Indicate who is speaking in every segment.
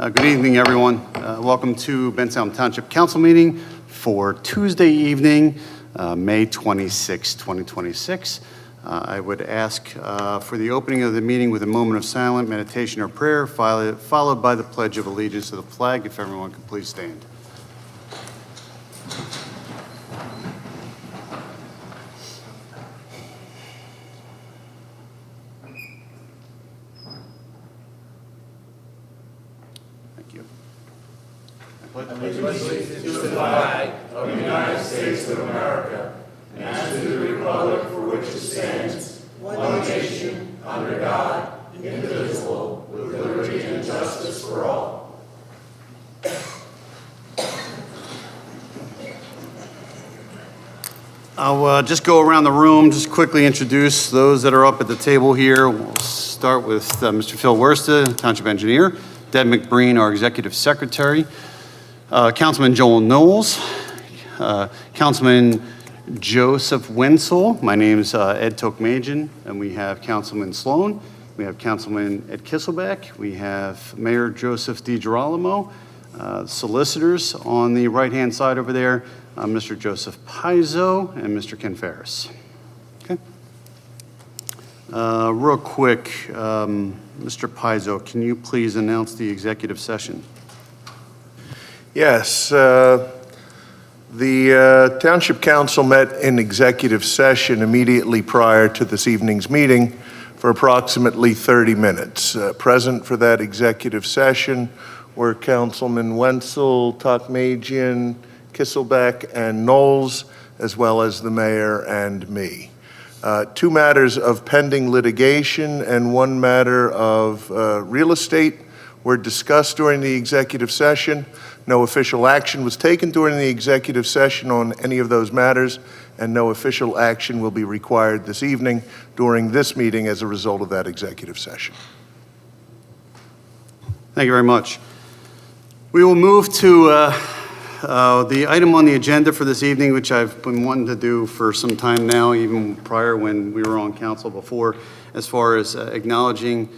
Speaker 1: Good evening, everyone. Welcome to Bensalem Township Council meeting for Tuesday evening, May 26, 2026. I would ask for the opening of the meeting with a moment of silent meditation or prayer, followed by the Pledge of Allegiance to the flag. If everyone could please stand.
Speaker 2: Allegiance to the flag of the United States of America and to the republic for which it stands, one nation, under God, indivisible, with liberty and justice for all.
Speaker 1: I'll just go around the room, just quickly introduce those that are up at the table here. We'll start with Mr. Phil Worsta, Township Engineer, Deb McBreen, our Executive Secretary, Councilman Joel Knowles, Councilman Joseph Wenzel. My name is Ed Tokmajian, and we have Councilman Sloan. We have Councilman Ed Kisselbeck. We have Mayor Joseph DiGirolamo. Solicitors on the right-hand side over there, Mr. Joseph Paizo and Mr. Ken Ferris. Okay. Real quick, Mr. Paizo, can you please announce the executive session?
Speaker 3: Yes, the Township Council met in executive session immediately prior to this evening's meeting for approximately 30 minutes. Present for that executive session were Councilman Wenzel, Tokmajian, Kisselbeck, and Knowles, as well as the mayor and me. Two matters of pending litigation and one matter of real estate were discussed during the executive session. No official action was taken during the executive session on any of those matters, and no official action will be required this evening during this meeting as a result of that executive session.
Speaker 1: Thank you very much. We will move to the item on the agenda for this evening, which I've been wanting to do for some time now, even prior when we were on council before, as far as acknowledging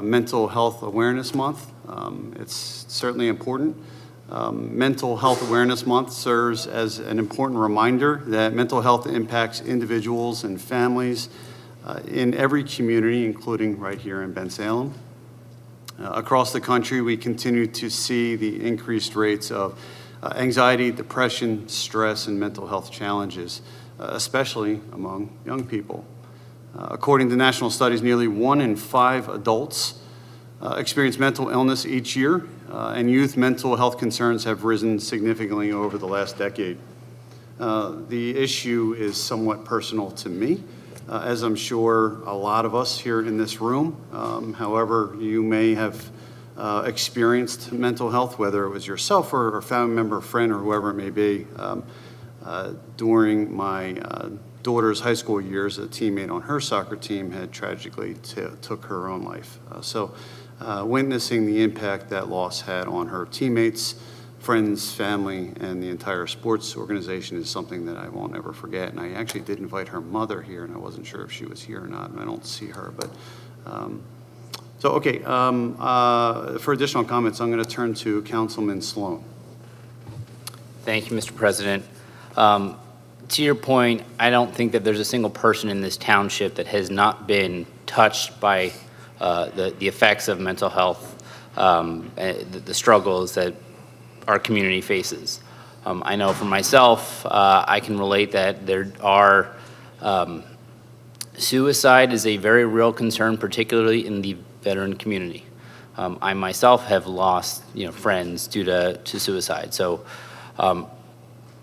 Speaker 1: Mental Health Awareness Month. It's certainly important. Mental Health Awareness Month serves as an important reminder that mental health impacts individuals and families in every community, including right here in Bensalem. Across the country, we continue to see the increased rates of anxiety, depression, stress, and mental health challenges, especially among young people. According to national studies, nearly 1 in 5 adults experience mental illness each year, and youth mental health concerns have risen significantly over the last decade. The issue is somewhat personal to me, as I'm sure a lot of us here in this room. However, you may have experienced mental health, whether it was yourself or a family member, friend, or whoever it may be. During my daughter's high school years, a teammate on her soccer team had tragically took her own life. So witnessing the impact that loss had on her teammates, friends, family, and the entire sports organization is something that I won't ever forget. And I actually did invite her mother here, and I wasn't sure if she was here or not, and I don't see her. But for additional comments, I'm going to turn to Councilman Sloan.
Speaker 4: Thank you, Mr. President. To your point, I don't think that there's a single person in this township that has not been touched by the effects of mental health, the struggles that our community faces. I know for myself, I can relate that there are, suicide is a very real concern, particularly in the veteran community. I myself have lost, friends due to suicide. So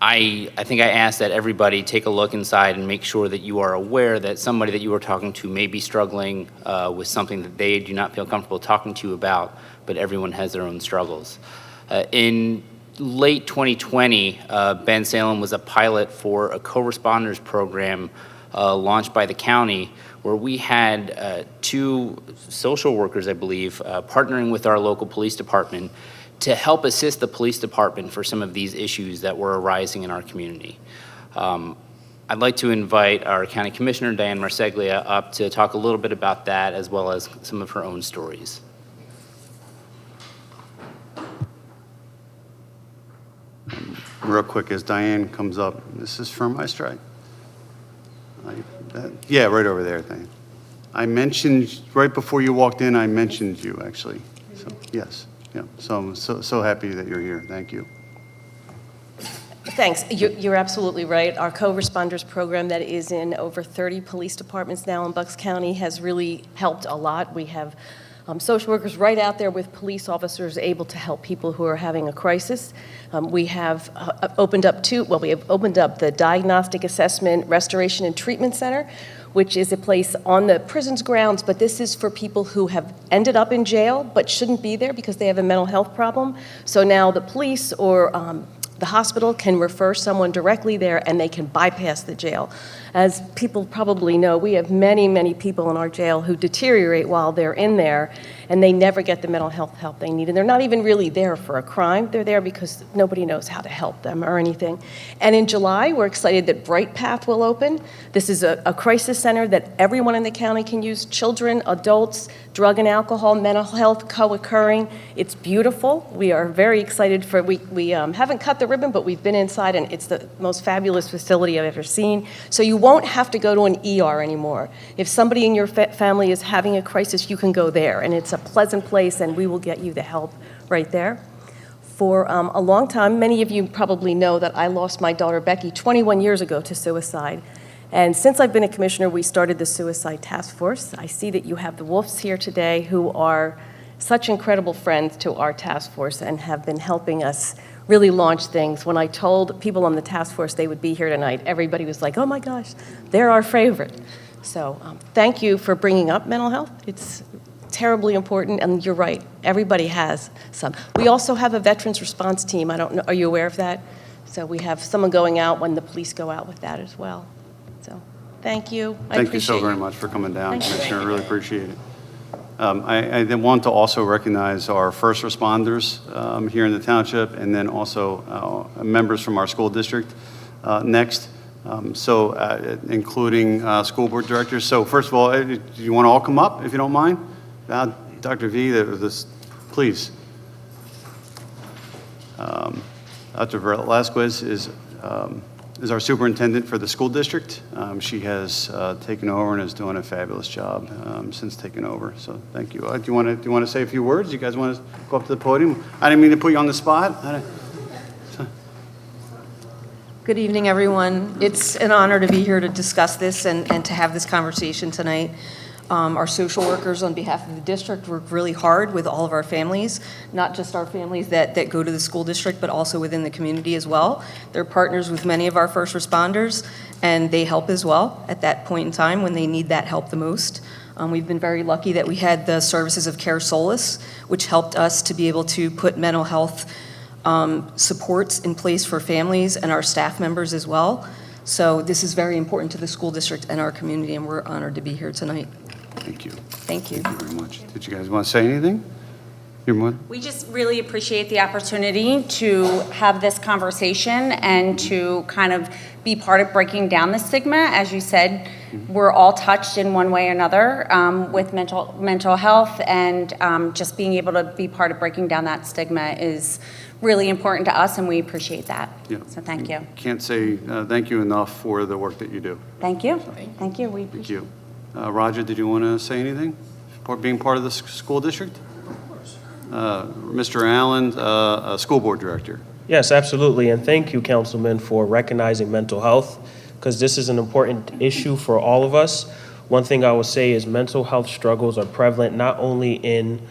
Speaker 4: I think I ask that everybody take a look inside and make sure that you are aware that somebody that you are talking to may be struggling with something that they do not feel comfortable talking to you about, but everyone has their own struggles. In late 2020, Bensalem was a pilot for a co-responders program launched by the county, where we had 2 social workers, I believe, partnering with our local police department to help assist the police department for some of these issues that were arising in our community. I'd like to invite our County Commissioner, Diane Marseglia, up to talk a little bit about that, as well as some of her own stories.
Speaker 1: real quick as Diane comes up. This is from my strike. Yeah, right over there, Diane. I mentioned, right before you walked in, I mentioned you, actually. So, yes, yeah. So I'm so happy that you're here. Thank you.
Speaker 5: Thanks. You're absolutely right. Our co-responders program that is in over 30 police departments now in Bucks County has really helped a lot. We have social workers right out there with police officers able to help people who are having a crisis. We have opened up the Diagnostic Assessment, Restoration, and Treatment Center, which is a place on the prison's grounds, but this is for people who have ended up in jail but shouldn't be there because they have a mental health problem. So now the police or the hospital can refer someone directly there and they can bypass the jail. As people probably know, we have many, many people in our jail who deteriorate while they're in there and they never get the mental health help they need. And they're not even really there for a crime. They're there because nobody knows how to help them or anything. And in July, we're excited that Bright Path will open. This is a crisis center that everyone in the county can use, children, adults, drug and alcohol, mental health, co-occurring. It's beautiful. We are very excited for, we haven't cut the ribbon, but we've been inside and it's the most fabulous facility I've ever seen. So you won't have to go to an ER anymore. If somebody in your family is having a crisis, you can go there and it's a pleasant place and we will get you the help right there. For a long time, many of you probably know that I lost my daughter Becky 21 years ago to suicide. And since I've been a commissioner, we started the Suicide Task Force. I see that you have the Wolves here today who are such incredible friends to our task force and have been helping us really launch things. When I told people on the task force they would be here tonight, everybody was like, oh my gosh, they're our favorite. So thank you for bringing up mental health. It's terribly important, and you're right, everybody has some. We also have a veterans response team. I don't know, are you aware of that? So we have someone going out when the police go out with that as well. So thank you.
Speaker 1: Thank you so very much for coming down,
Speaker 5: Thank you.
Speaker 1: Commissioner. I really appreciate it. I then want to also recognize our first responders here in the township, and then also members from our school district next, including school board directors. So first of all, do you want to all come up, if you don't mind? Dr. V, please. Dr. Velasquez is our superintendent for the school district. She has taken over and is doing a fabulous job since taking over. So thank you. Do you want to say a few words? You guys want to go up to the podium? I didn't mean to put you on the spot.
Speaker 6: Good evening, everyone. It's an honor to be here to discuss this and to have this conversation tonight. Our social workers on behalf of the district work really hard with all of our families, not just our families that go to the school district, but also within the community as well. They're partners with many of our first responders, and they help as well at that point in time when they need that help the most. We've been very lucky that we had the services of Care Solace, which helped us to be able to put mental health supports in place for families and our staff members as well. So this is very important to the school district and our community, and we're honored to be here tonight.
Speaker 1: Thank you.
Speaker 6: Thank you.
Speaker 1: Thank you very much. Did you guys want to say anything?
Speaker 7: We just really appreciate the opportunity to have this conversation and to kind of be part of breaking down the stigma. As you said, we're all touched in one way or another with mental health, and just being able to be part of breaking down that stigma is really important to us, and we appreciate that.
Speaker 1: Yeah.
Speaker 7: So thank you.
Speaker 1: Can't say thank you enough for the work that you do.
Speaker 7: Thank you. Thank you. We
Speaker 1: Thank
Speaker 7: appreciate
Speaker 1: you. Roger, did you want to say anything for being part of the school district? Mr. Allen, school board director.
Speaker 8: Yes, absolutely, and thank you, Councilman, for recognizing mental health, because this is an important issue for all of us. One thing I will say is mental health struggles are prevalent not only in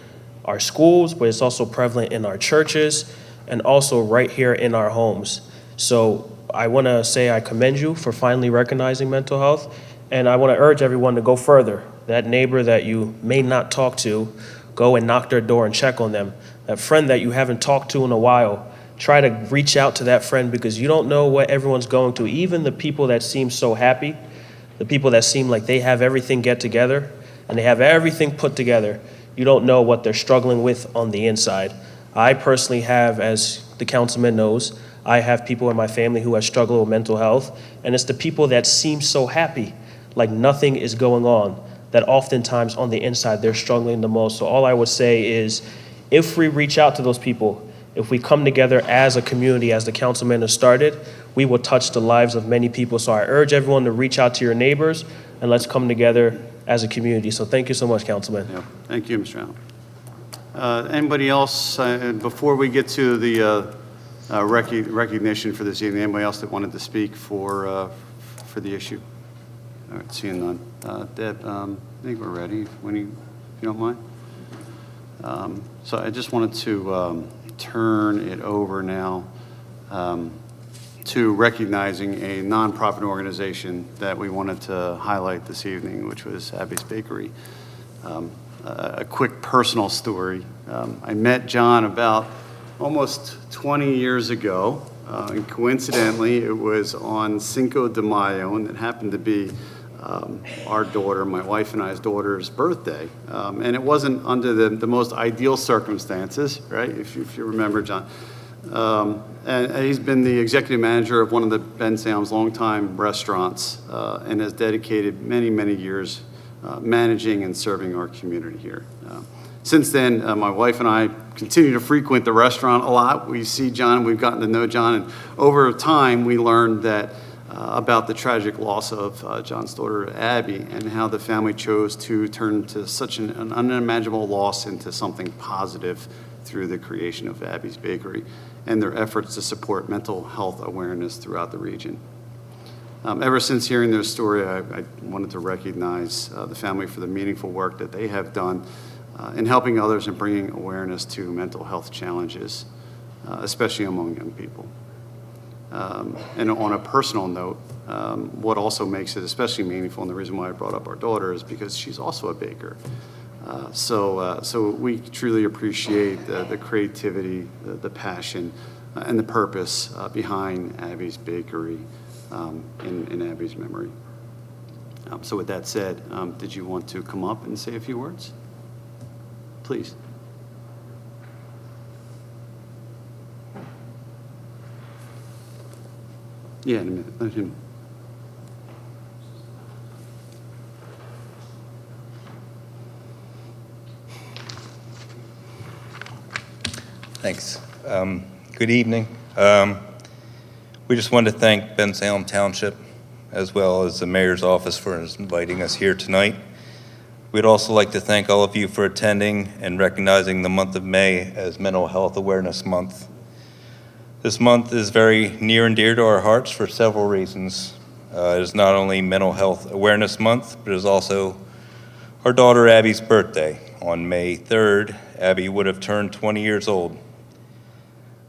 Speaker 8: our schools, but it's also prevalent in our churches and also right here in our homes. So I want to say I commend you for finally recognizing mental health, and I want to urge everyone to go further. That neighbor that you may not talk to, go and knock their door and check on them. That friend that you haven't talked to in a while, try to reach out to that friend, because you don't know what everyone's going through. Even the people that seem so happy, the people that seem like they have everything get together and they have everything put together, you don't know what they're struggling with on the inside. I personally have, as the councilman knows, I have people in my family who have struggled with mental health, and it's the people that seem so happy, like nothing is going on, that oftentimes on the inside they're struggling the most. So all I would say is, if we reach out to those people, if we come together as a community, as the councilman has started, we will touch the lives of many people. So I urge everyone to reach out to your neighbors, and let's come together as a community. So thank you so much, Councilman.
Speaker 1: Yeah, thank you, Mr. Allen. Anybody else, before we get to the recognition for this evening, anybody else that wanted to speak for the issue? All right, seeing none. Deb, I think we're ready, when you, if you don't mind. So I just wanted to turn it over now to recognizing a nonprofit organization that we wanted to highlight this evening, which was Abby's Bakery. A quick personal story. I met John about almost 20 years ago, and coincidentally, it was on Cinco de Mayo, and it happened to be our daughter, my wife and I's daughter's birthday. And it wasn't under the most ideal circumstances, right, if you remember, John. And he's been the executive manager of one of the Bensalem's longtime restaurants and has dedicated many, many years managing and serving our community here. Since then, my wife and I continue to frequent the restaurant a lot. We see John, we've gotten to know John, and over time we learned that about the tragic loss of John's daughter, Abby, and how the family chose to turn to such an unimaginable loss into something positive through the creation of Abby's Bakery and their efforts to support mental health awareness throughout the region. Ever since hearing their story, I wanted to recognize the family for the meaningful work that they have done in helping others and bringing awareness to mental health challenges, especially among young people. And on a personal note, what also makes it especially meaningful, and the reason why I brought up our daughter, is because she's also a baker. So we truly appreciate the creativity, the passion, and the purpose behind Abby's Bakery in Abby's memory. So with that said, did you want to come up and say a few words? Please. Yeah, in a minute. Let him.
Speaker 9: Thanks. Good evening. We just wanted to thank Bensalem Township as well as the Mayor's Office for inviting us here tonight. We'd also like to thank all of you for attending and recognizing the month of May as Mental Health Awareness Month. This month is very near and dear to our hearts for several reasons. It is not only Mental Health Awareness Month, but it is also our daughter Abby's birthday. On May 3rd, Abby would have turned 20 years old.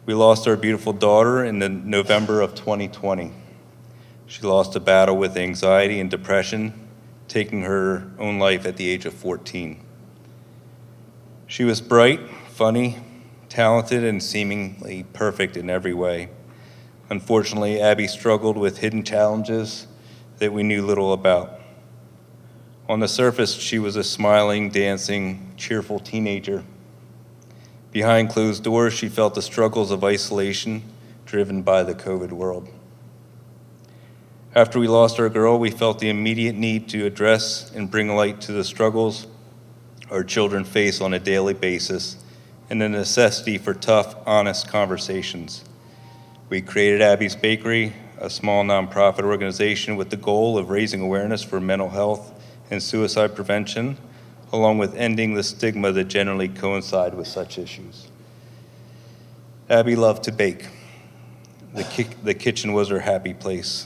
Speaker 9: We lost our beautiful daughter in November of 2020. She lost a battle with anxiety and depression, taking her own life at the age of 14. She was bright, funny, talented, and seemingly perfect in every way. Unfortunately, Abby struggled with hidden challenges that we knew little about. On the surface, she was a smiling, dancing, cheerful teenager. Behind closed doors, she felt the struggles of isolation driven by the COVID world. After we lost our girl, we felt the immediate need to address and bring light to the struggles our children face on a daily basis and the necessity for tough, honest conversations. We created Abby's Bakery, a small nonprofit organization with the goal of raising awareness for mental health and suicide prevention, along with ending the stigma that generally coincide with such issues. Abby loved to bake. The kitchen was her happy place.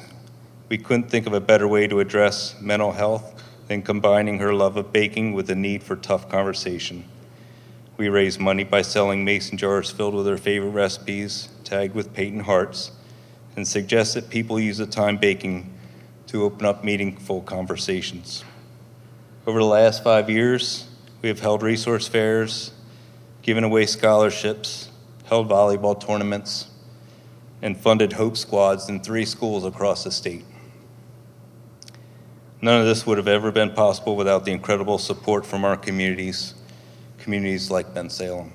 Speaker 9: We couldn't think of a better way to address mental health than combining her love of baking with the need for tough conversation. We raised money by selling mason jars filled with her favorite recipes, tagged with paint and hearts, and suggest that people use the time baking to open up meaningful conversations. Over the last 5 years, we have held resource fairs, given away scholarships, held volleyball tournaments, and funded Hope Squads in 3 schools across the state. None of this would have ever been possible without the incredible support from our communities like Bensalem.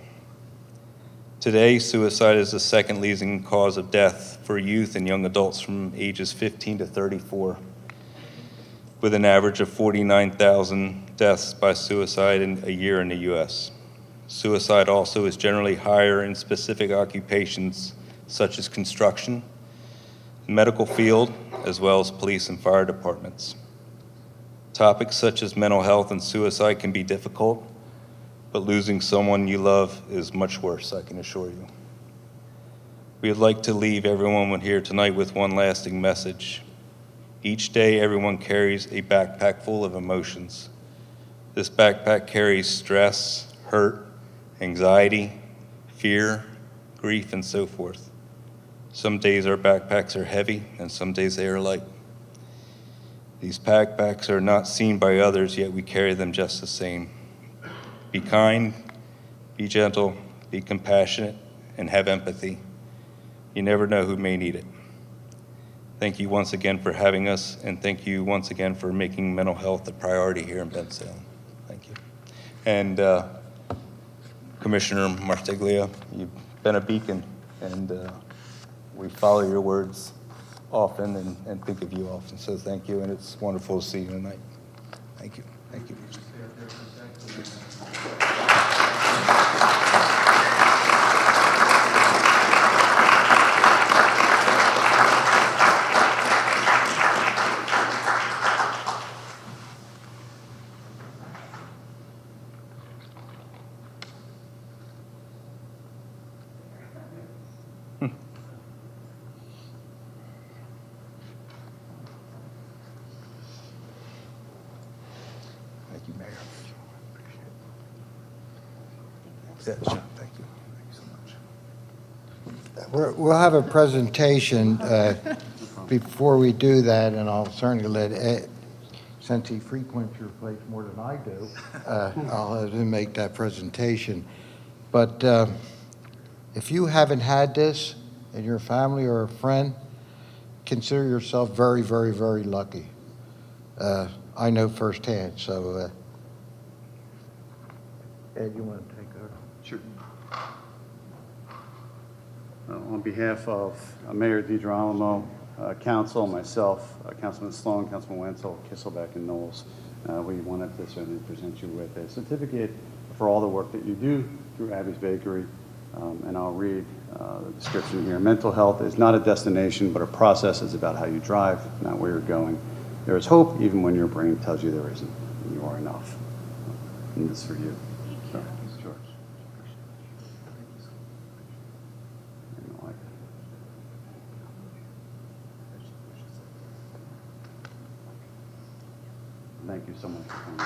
Speaker 9: Today, suicide is the second leading cause of death for youth and young adults from ages 15 to 34, with an average of 49,000 deaths by suicide in a year in the U.S. Suicide also is generally higher in specific occupations such as construction, the medical field, as well as police and fire departments. Topics such as mental health and suicide can be difficult, but losing someone you love is much worse, I can assure you. We would like to leave everyone here tonight with one lasting message. Each day, everyone carries a backpack full of emotions. This backpack carries stress, hurt, anxiety, fear, grief, and so forth. Some days our backpacks are heavy, and some days they are light. These backpacks are not seen by others, yet we carry them just the same. Be kind, be gentle, be compassionate, and have empathy. You never know who may need it. Thank you once again for having us, and thank you once again for making mental health a priority here in Bensalem. Thank you. And Commissioner Martiglia, you've been a beacon, and we follow your words often and think of you often. So thank you, and it's wonderful to see you tonight. Thank you. Thank you. Thank you, Mayor. Yeah, sure. Thank you. Thank you so much.
Speaker 2: We'll have a presentation before we do that, and I'll certainly let Ed, since he frequents your place more than I do, I'll have him make that presentation. But if you haven't had this in your family or a friend, consider yourself very, very, very lucky. I know firsthand, so Ed, you want to take over?
Speaker 1: Sure. On behalf of Mayor DiGirolamo, Council, myself, Councilman Sloan, Councilman Wenzel, Kisselbeck, and Knowles, we wanted to certainly present you with a certificate for all the work that you do through Abby's Bakery. And I'll read the description here. Mental health is not a destination, but a process. It's about how you drive, not where you're going. There is hope even when your brain tells you there isn't. You are enough. And this is for you. Sorry, it's George. Thank you so much for coming.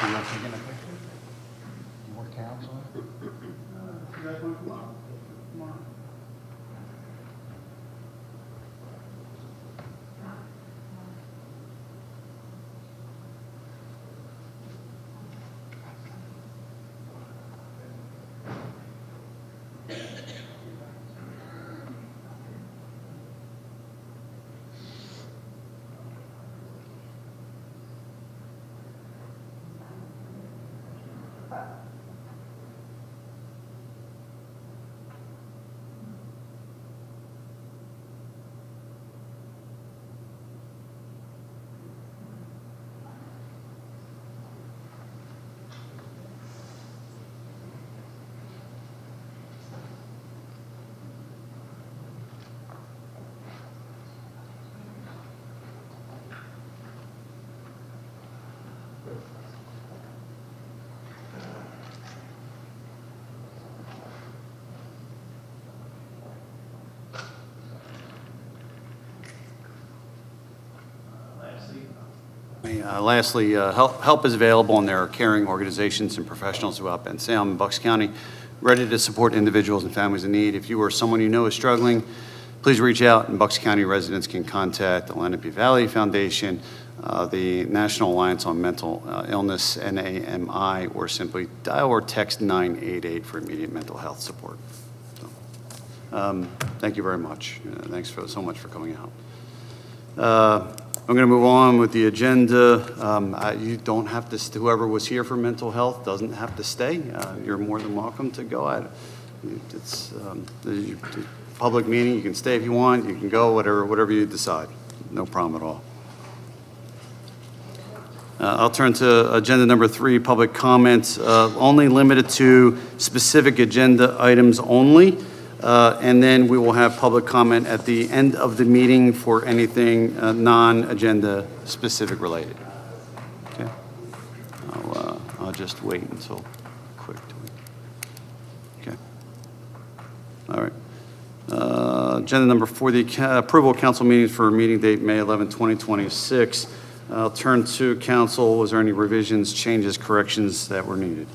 Speaker 2: You want to take a picture? More counsel?
Speaker 1: You guys want to come on? Come on. Lastly, help is available, and there are caring organizations and professionals throughout Bensalem and Bucks County ready to support individuals and families in need. If you or someone you know is struggling, please reach out, and Bucks County residents can contact the Lenape Valley Foundation, the National Alliance on Mental Illness, NAMI, or simply dial or text 988 for immediate mental health support. So, thank you very much. Thanks so much for coming out. I'm going to move on with the agenda. You don't have to, whoever was here for mental health doesn't have to stay. You're more than welcome to go. It's a public meeting. You can stay if you want. You can go, whatever you decide. no problem at all. I'll turn to agenda number 3, public comments, only limited to specific agenda items only. And then we will have public comment at the end of the meeting for anything non-agenda specific related. Okay? I'll just wait until quick. Okay. All right. Agenda number 4, the approval of council meetings for meeting date May 11, 2026. I'll turn to council. Was there any revisions, changes, corrections that were needed?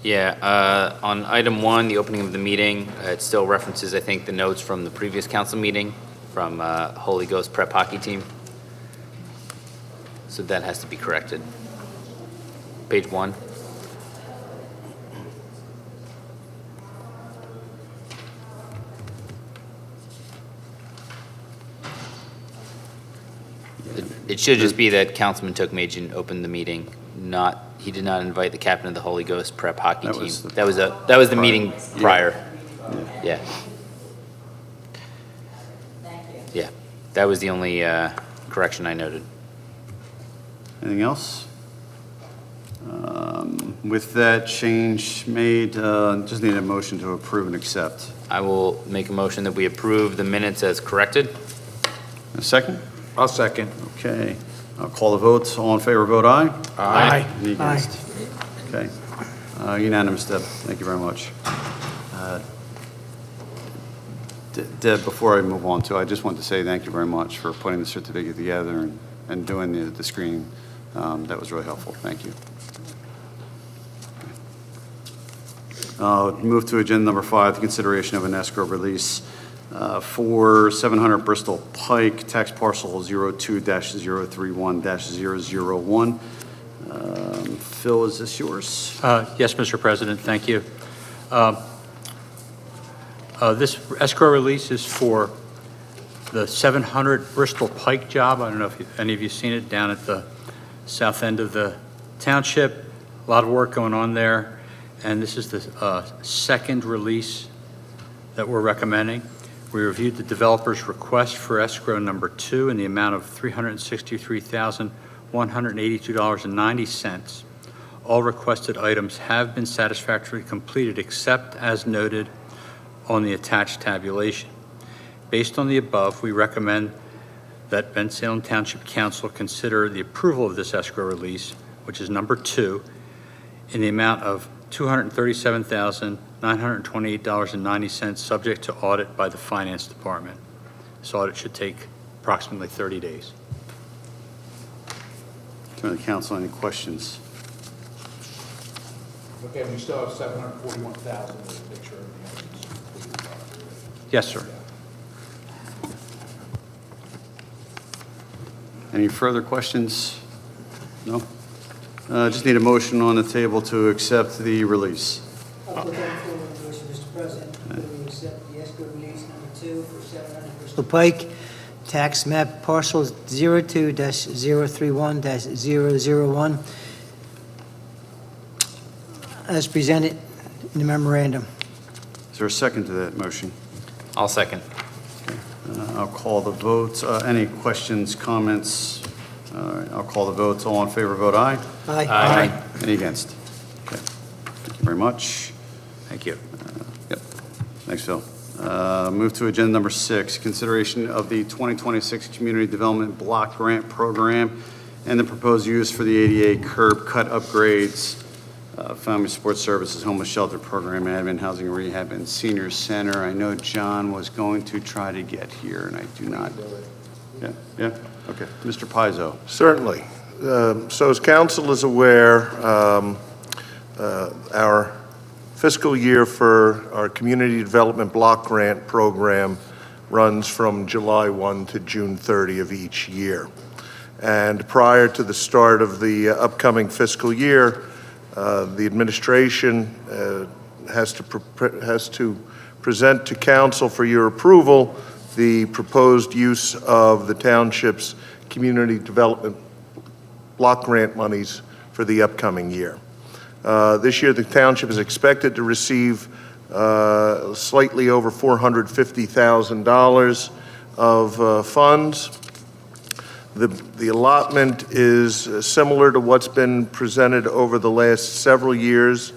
Speaker 4: Yeah, on item 1, the opening of the meeting, it still references, I think, the notes from the previous council meeting from Holy Ghost Prep Hockey Team. So that has to be corrected. Page 1. It should just be that Councilman Tookmage and opened the meeting, he did not invite the captain of the Holy Ghost Prep Hockey
Speaker 1: That
Speaker 4: Team.
Speaker 1: was the-
Speaker 4: That was the meeting prior. Yeah. Yeah, that was the only correction I noted.
Speaker 1: Anything else? With that change made, just need a motion to approve and accept.
Speaker 4: I will make a motion that we approve the minutes as corrected.
Speaker 1: A second?
Speaker 2: I'll second.
Speaker 1: Okay. I'll call the votes. All in favor, vote aye.
Speaker 2: Aye.
Speaker 1: Any against? Okay. Unanimous, Deb. Thank you very much. Deb, before I move on to, I just want to say thank you very much for putting the certificate together and doing the screening. That was really helpful. Thank you. Move to agenda number 5, the consideration of an escrow release for 700 Bristol Pike, tax parcel 02-031-001. Phil, is this yours?
Speaker 10: Yes, Mr. President, thank you. This escrow release is for the 700 Bristol Pike job. I don't know if any of you have seen it down at the south end of the township. A lot of work going on there, and this is the second release that we're recommending. We reviewed the developer's request for escrow number 2 in the amount of $363,182.90. All requested items have been satisfactorily completed except as noted on the attached tabulation. Based on the above, we recommend that Bensalem Township Council consider the approval of this escrow release, which is number 2, in the amount of $237,928.90, subject to audit by the Finance Department. This audit should take approximately 30 days.
Speaker 1: Turn to the council. Any questions?
Speaker 2: Okay, we still have 741,000 to make sure everything else is.
Speaker 10: Yes, sir.
Speaker 1: Any further questions? No? Just need a motion on the table to accept the release.
Speaker 11: I'll put that forward, motion, Mr. President, that we accept the escrow release number 2 for 700 Bristol Pike, tax map parcel 02-031-001, as presented in the memorandum.
Speaker 1: Is there a second to that motion?
Speaker 4: I'll second.
Speaker 1: I'll call the vote. Any questions, comments? All right, I'll call the votes. All in favor, vote aye.
Speaker 11: Aye.
Speaker 1: Any against? Okay. Thank you very much.
Speaker 10: Thank you.
Speaker 1: Yep. Thanks, Phil. Move to agenda number 6, consideration of the 2026 Community Development Block Grant Program and the proposed use for the ADA curb cut upgrades, Family Support Services, Homeless Shelter Program, Admin, Housing and Rehab, and Senior Center. I know John was going to try to get here, and I do not. Yeah? Okay. Mr. Pizzo.
Speaker 3: Certainly. So as council is aware, our fiscal year for our Community Development Block Grant Program runs from July 1 to June 30 of each year. And prior to the start of the upcoming fiscal year, the administration has to present to council for your approval the proposed use of the township's community development block grant monies for the upcoming year. This year, the township is expected to receive slightly over $450,000 of funds. The allotment is similar to what's been presented over the last several years.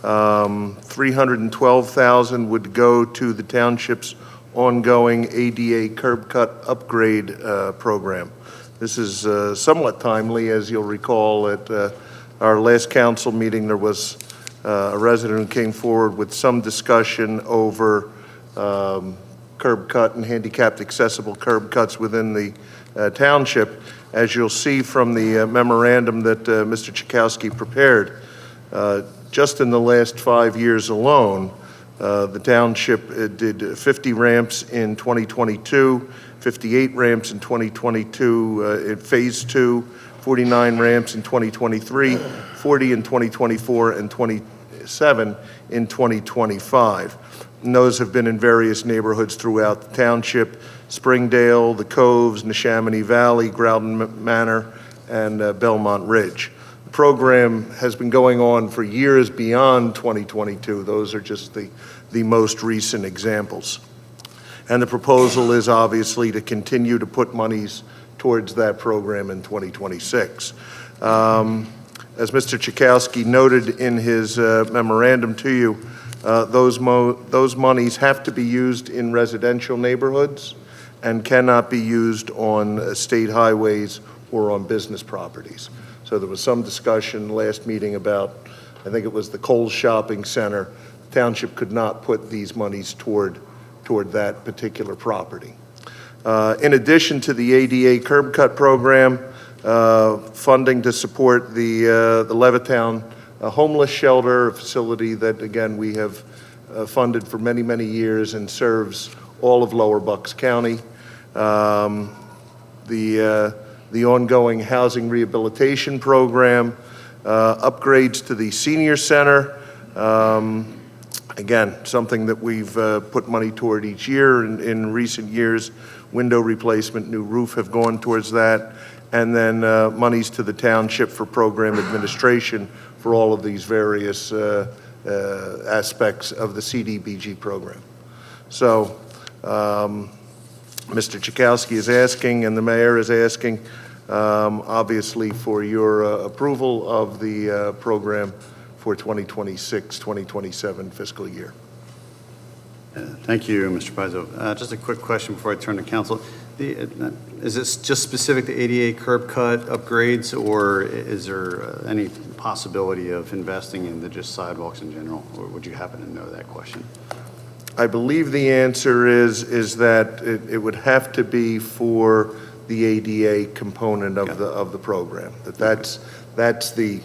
Speaker 3: $312,000 would go to the township's ongoing ADA curb cut upgrade program. This is somewhat timely, as you'll recall at our last council meeting, there was a resident who came forward with some discussion over curb cut and handicapped accessible curb cuts within the township. As you'll see from the memorandum that Mr. Chakowski prepared, just in the last 5 years alone, the township did 50 ramps in 2022, 58 ramps in 2022 in Phase 2, 49 ramps in 2023, 40 in 2024, and 27 in 2025. And those have been in various neighborhoods throughout the township: Springdale, the Coves, Neshaminy Valley, Groudon Manor, and Belmont Ridge. The program has been going on for years beyond 2022. Those are just the most recent examples. And the proposal is obviously to continue to put monies towards that program in 2026. As Mr. Chakowski noted in his memorandum to you, those monies have to be used in residential neighborhoods and cannot be used on state highways or on business properties. So there was some discussion last meeting about, I think it was the Kohl's Shopping Center. The township could not put these monies toward that particular property. In addition to the ADA curb cut program, funding to support the Levittown homeless shelter facility that, again, we have funded for many, many years and serves all of Lower Bucks County. The ongoing housing rehabilitation program, upgrades to the senior center, again, something that we've put money toward each year in recent years. Window replacement, new roof have gone towards that. And then monies to the township for program administration for all of these various aspects of the CDBG program. So Mr. Chakowski is asking, and the mayor is asking, obviously, for your approval of the program for 2026-2027 fiscal year.
Speaker 1: Thank you, Mr. Pizzo. Just a quick question before I turn to council. Is this just specific to ADA curb cut upgrades, or is there any possibility of investing into just sidewalks in general? Or would you happen to know that question?
Speaker 3: I believe the answer is that it would have to be for the ADA component of the program. That's the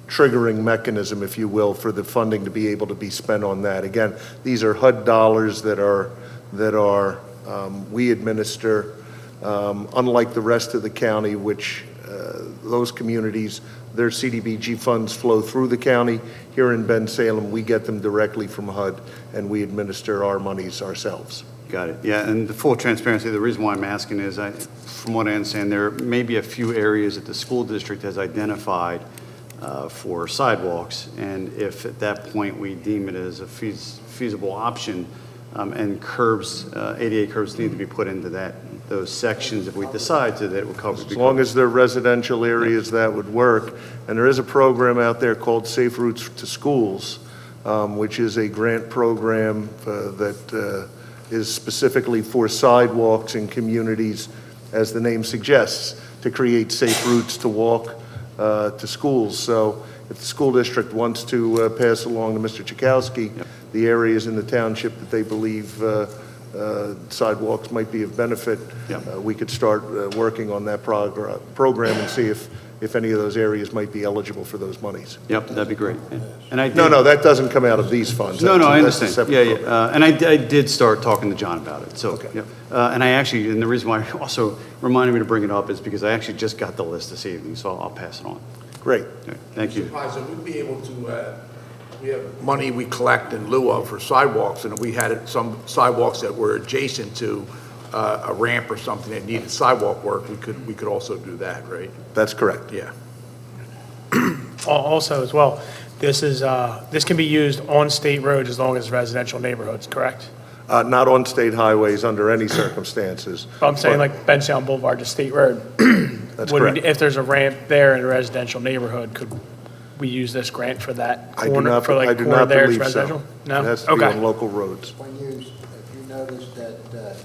Speaker 3: triggering mechanism, if you will, for the funding to be able to be spent on that. Again, these are HUD dollars that we administer, unlike the rest of the county, which those communities, their CDBG funds flow through the county. Here in Bensalem, we get them directly from HUD, and we administer our monies ourselves.
Speaker 1: Got it. Yeah, and the full transparency, the reason why I'm asking is, from what I understand, there may be a few areas that the school district has identified for sidewalks, and if at that point we deem it as a feasible option, and curbs, ADA curbs need to be put into those sections, if we decide to, that would cover.
Speaker 3: As long as they're residential areas, that would work. And there is a program out there called Safe Routes to Schools, which is a grant program that is specifically for sidewalks in communities, as the name suggests, to create safe routes to walk to schools. So if the school district wants to pass along to Mr. Chakowski the areas in the township that they believe sidewalks might be of benefit, we could start working on that program and see if any of those areas might be eligible for those monies.
Speaker 1: Yep, that'd be great. And I did,
Speaker 3: No, that doesn't come out of these funds.
Speaker 1: No, I
Speaker 3: That's a
Speaker 1: understand.
Speaker 3: separate
Speaker 1: Yeah.
Speaker 3: program.
Speaker 1: And I did start talking to John about it. So,
Speaker 3: Okay.
Speaker 1: yep. And the reason why I also reminded me to bring it up is because I actually just got the list this evening, so I'll pass it on.
Speaker 3: Great.
Speaker 1: Okay, thank you.
Speaker 2: Pizzo, we'd be able to, we have money we collect in lieu of for sidewalks, and if we had some sidewalks that were adjacent to a ramp or something that needed sidewalk work, we could also do that, right?
Speaker 3: That's correct.
Speaker 2: Yeah.
Speaker 12: Also, as well, this can be used on state roads as long as residential neighborhoods, correct?
Speaker 3: Not on state highways under any circumstances.
Speaker 12: I'm saying like Bensalem Boulevard to State Road.
Speaker 3: That's
Speaker 12: Would we-
Speaker 3: correct.
Speaker 12: If there's a ramp there in a residential neighborhood, could we use this grant for that
Speaker 3: I do
Speaker 12: corner,
Speaker 3: not,
Speaker 12: for like
Speaker 3: I do
Speaker 12: corner
Speaker 3: not
Speaker 12: there, it's
Speaker 3: believe so.
Speaker 12: residential? No?
Speaker 3: It has to be
Speaker 12: Okay.
Speaker 3: on local roads.
Speaker 2: When you, if you notice that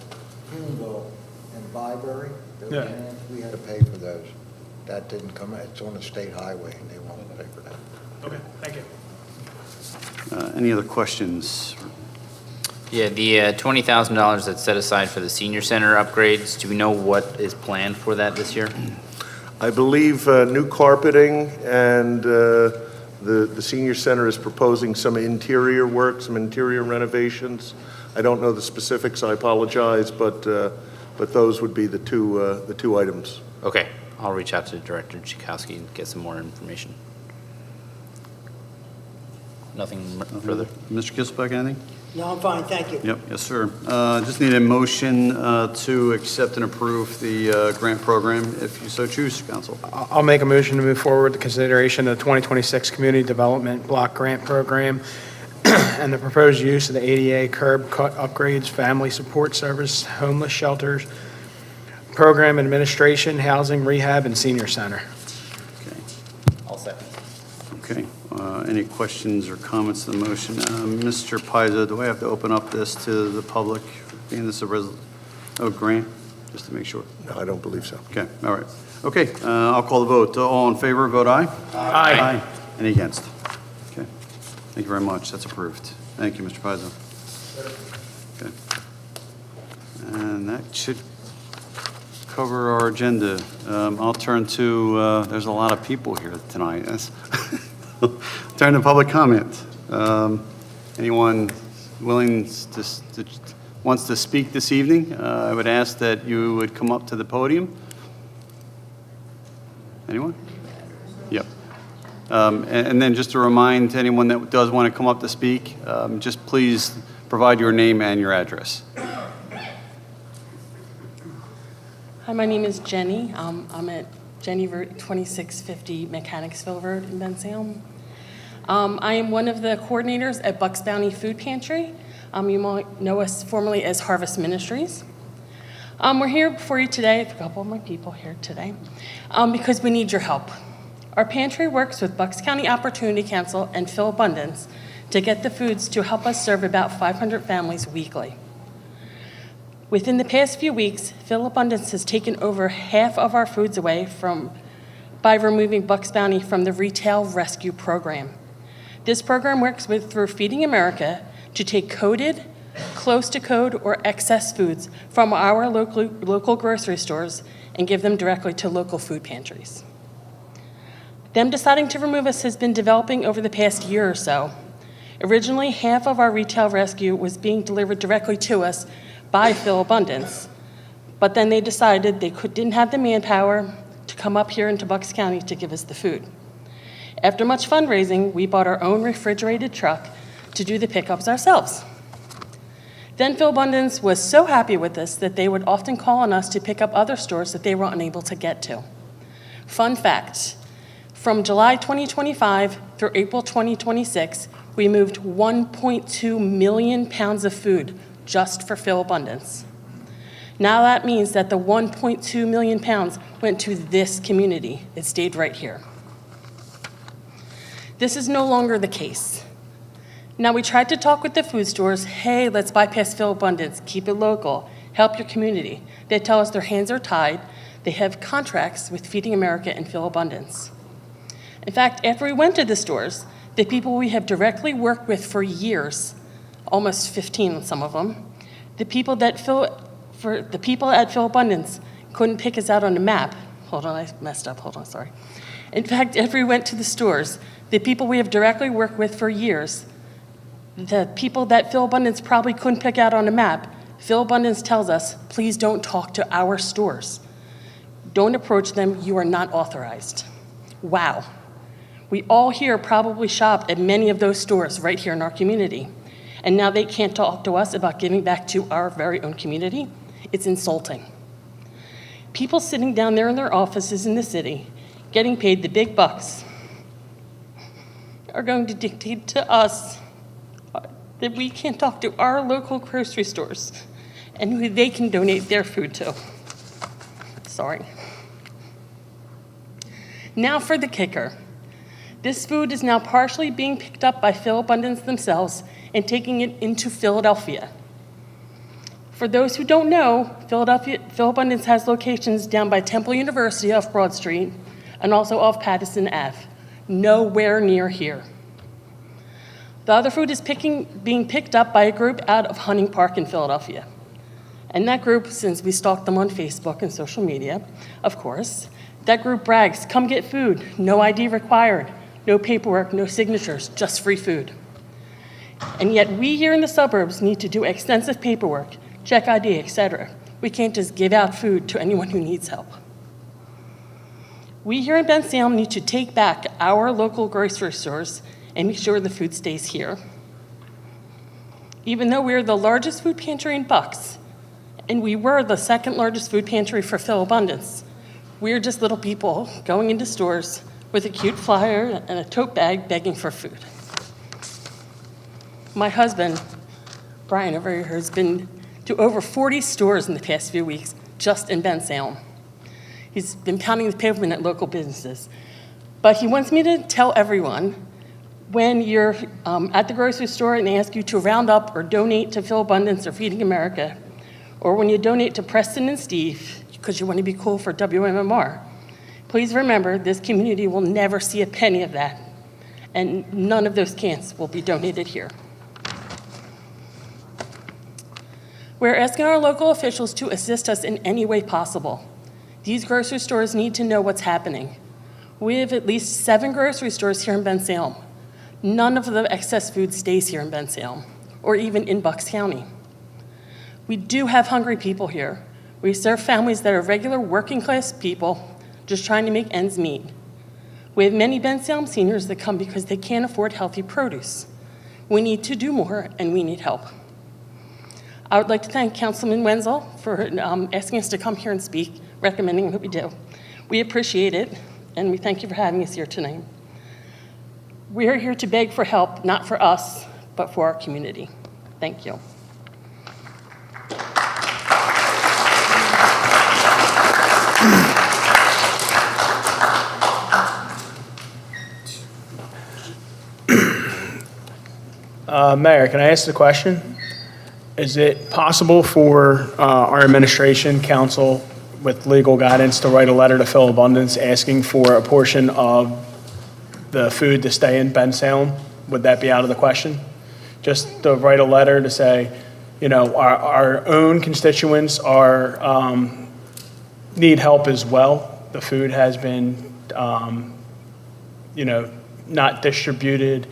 Speaker 2: Huneville and Byberry, those
Speaker 12: Yeah.
Speaker 2: grants, we had to pay for those. That didn't come, it's on a state highway and they won't pay for that.
Speaker 12: Okay, thank you.
Speaker 1: Any other questions?
Speaker 4: Yeah, the $20,000 that's set aside for the senior center upgrades, do we know what is planned for that this year?
Speaker 3: I believe new carpeting, and the senior center is proposing some interior work, some interior renovations. I don't know the specifics, I apologize, but those would be the two items.
Speaker 4: Okay, I'll reach out to Director Chakowski and get some more information. Nothing further?
Speaker 1: Mr. Gilsbeck, anything?
Speaker 11: No, I'm fine, thank you.
Speaker 1: Yep, yes, sir. Just need a motion to accept and approve the grant program, if you so choose, council.
Speaker 12: I'll make a motion to move forward with consideration of the 2026 Community Development Block Grant Program and the proposed use of the ADA curb cut upgrades, family support service, homeless shelters, program administration, housing, rehab, and senior center.
Speaker 1: Okay.
Speaker 4: I'll second.
Speaker 1: Okay. Any questions or comments to the motion? Mr. Paizo, do I have to open up this to the public, being this a grant, just to make sure?
Speaker 3: No, I don't believe so.
Speaker 1: Okay, all right. Okay, I'll call the vote. All in favor, vote aye.
Speaker 12: Aye.
Speaker 1: Any against? Okay. Thank you very much. That's approved. Thank you, Mr. Paizo. Okay. And that should cover our agenda. I'll turn to, there's a lot of people here tonight. Turn to public comment. Anyone willing wants to speak this evening? I would ask that you would come up to the podium. Anyone? Yep. And then just to remind anyone that does want to come up to speak, just please provide your name and your address.
Speaker 13: Hi, my name is Jenny. I'm at Jenny Route 2650 Mechanicsville Road in Bensalem. I am one of the coordinators at Bucks Bounty Food Pantry. You might know us formerly as Harvest Ministries. We're here before you today, a couple of my people here today, because we need your help. Our pantry works with Bucks County Opportunity Council and Phil Abundance to get the foods to help us serve about 500 families weekly. Within the past few weeks, Phil Abundance has taken over half of our foods away by removing Bucks Bounty from the retail rescue program. This program works through Feeding America to take coded, close to code, or excess foods from our local grocery stores and give them directly to local food pantries. Them deciding to remove us has been developing over the past year or so. Originally, half of our retail rescue was being delivered directly to us by Phil Abundance, but then they decided they didn't have the manpower to come up here into Bucks County to give us the food. After much fundraising, we bought our own refrigerated truck to do the pickups ourselves. Then Phil Abundance was so happy with this that they would often call on us to pick up other stores that they were unable to get to. Fun fact, from July 2025 through April 2026, we moved 1.2 million pounds of food just for Phil Abundance. Now that means that the 1.2 million pounds went to this community. It stayed right here. This is no longer the case. Now, we tried to talk with the food stores, hey, let's bypass Phil Abundance, keep it local, help your community. They tell us their hands are tied. They have contracts with Feeding America and Phil Abundance. In fact, after we went to the stores, the people we have directly worked with for years, almost 15, some of them, the people at Phil Abundance couldn't pick us out on the map. Hold on, I messed up, hold on, sorry. In fact, after we went to the stores, the people we have directly worked with for years, the people that Phil Abundance probably couldn't pick out on a map, Phil Abundance tells us, please don't talk to our stores. Don't approach them, you are not authorized. Wow. We all here probably shopped at many of those stores right here in our community. And now they can't talk to us about giving back to our very own community? It's insulting. People sitting down there in their offices in the city, getting paid the big bucks, are going to dictate to us that we can talk to our local grocery stores and who they can donate their food to. Sorry. Now for the kicker. This food is now partially being picked up by Phil Abundance themselves and taking it into Philadelphia. For those who don't know, Phil Abundance has locations down by Temple University off Broad Street and also off Patterson Ave, nowhere near here. The other food is being picked up by a group out of Hunting Park in Philadelphia. And that group, since we stalked them on Facebook and social media, of course, that group brags, come get food, no ID required, no paperwork, no signatures, just free food. And yet we here in the suburbs need to do extensive paperwork, check ID, etc. We can't just give out food to anyone who needs help. We here in Bensalem need to take back our local grocery stores and make sure the food stays here. Even though we're the largest food pantry in Bucks, and we were the second largest food pantry for Phil Abundance, we're just little people going into stores with a cute flyer and a tote bag begging for food. My husband, Brian over here, has been to over 40 stores in the past few weeks just in Bensalem. He's been pounding the pavement at local businesses. But he wants me to tell everyone, when you're at the grocery store and they ask you to round up or donate to Phil Abundance or Feeding America, or when you donate to Preston and Steve because you want to be cool for WMMR, please remember this community will never see a penny of that, and none of those cans will be donated here. We're asking our local officials to assist us in any way possible. These grocery stores need to know what's happening. We have at least 7 grocery stores here in Bensalem. None of the excess food stays here in Bensalem, or even in Bucks County. We do have hungry people here. We serve families that are regular working class people just trying to make ends meet. We have many Bensalem seniors that come because they can't afford healthy produce. We need to do more, and we need help. I would like to thank Councilman Wenzel for asking us to come here and speak, recommending what we do. We appreciate it, and we thank you for having us here tonight. We are here to beg for help, not for us, but for our community. Thank you.
Speaker 12: Mayor, can I ask the question? Is it possible for our administration, council, with legal guidance to write a letter to Phil Abundance asking for a portion of the food to stay in Bensalem? Would that be out of the question? Just to write a letter to say, you know, our own constituents are need help as well. The food has been, you know, not distributed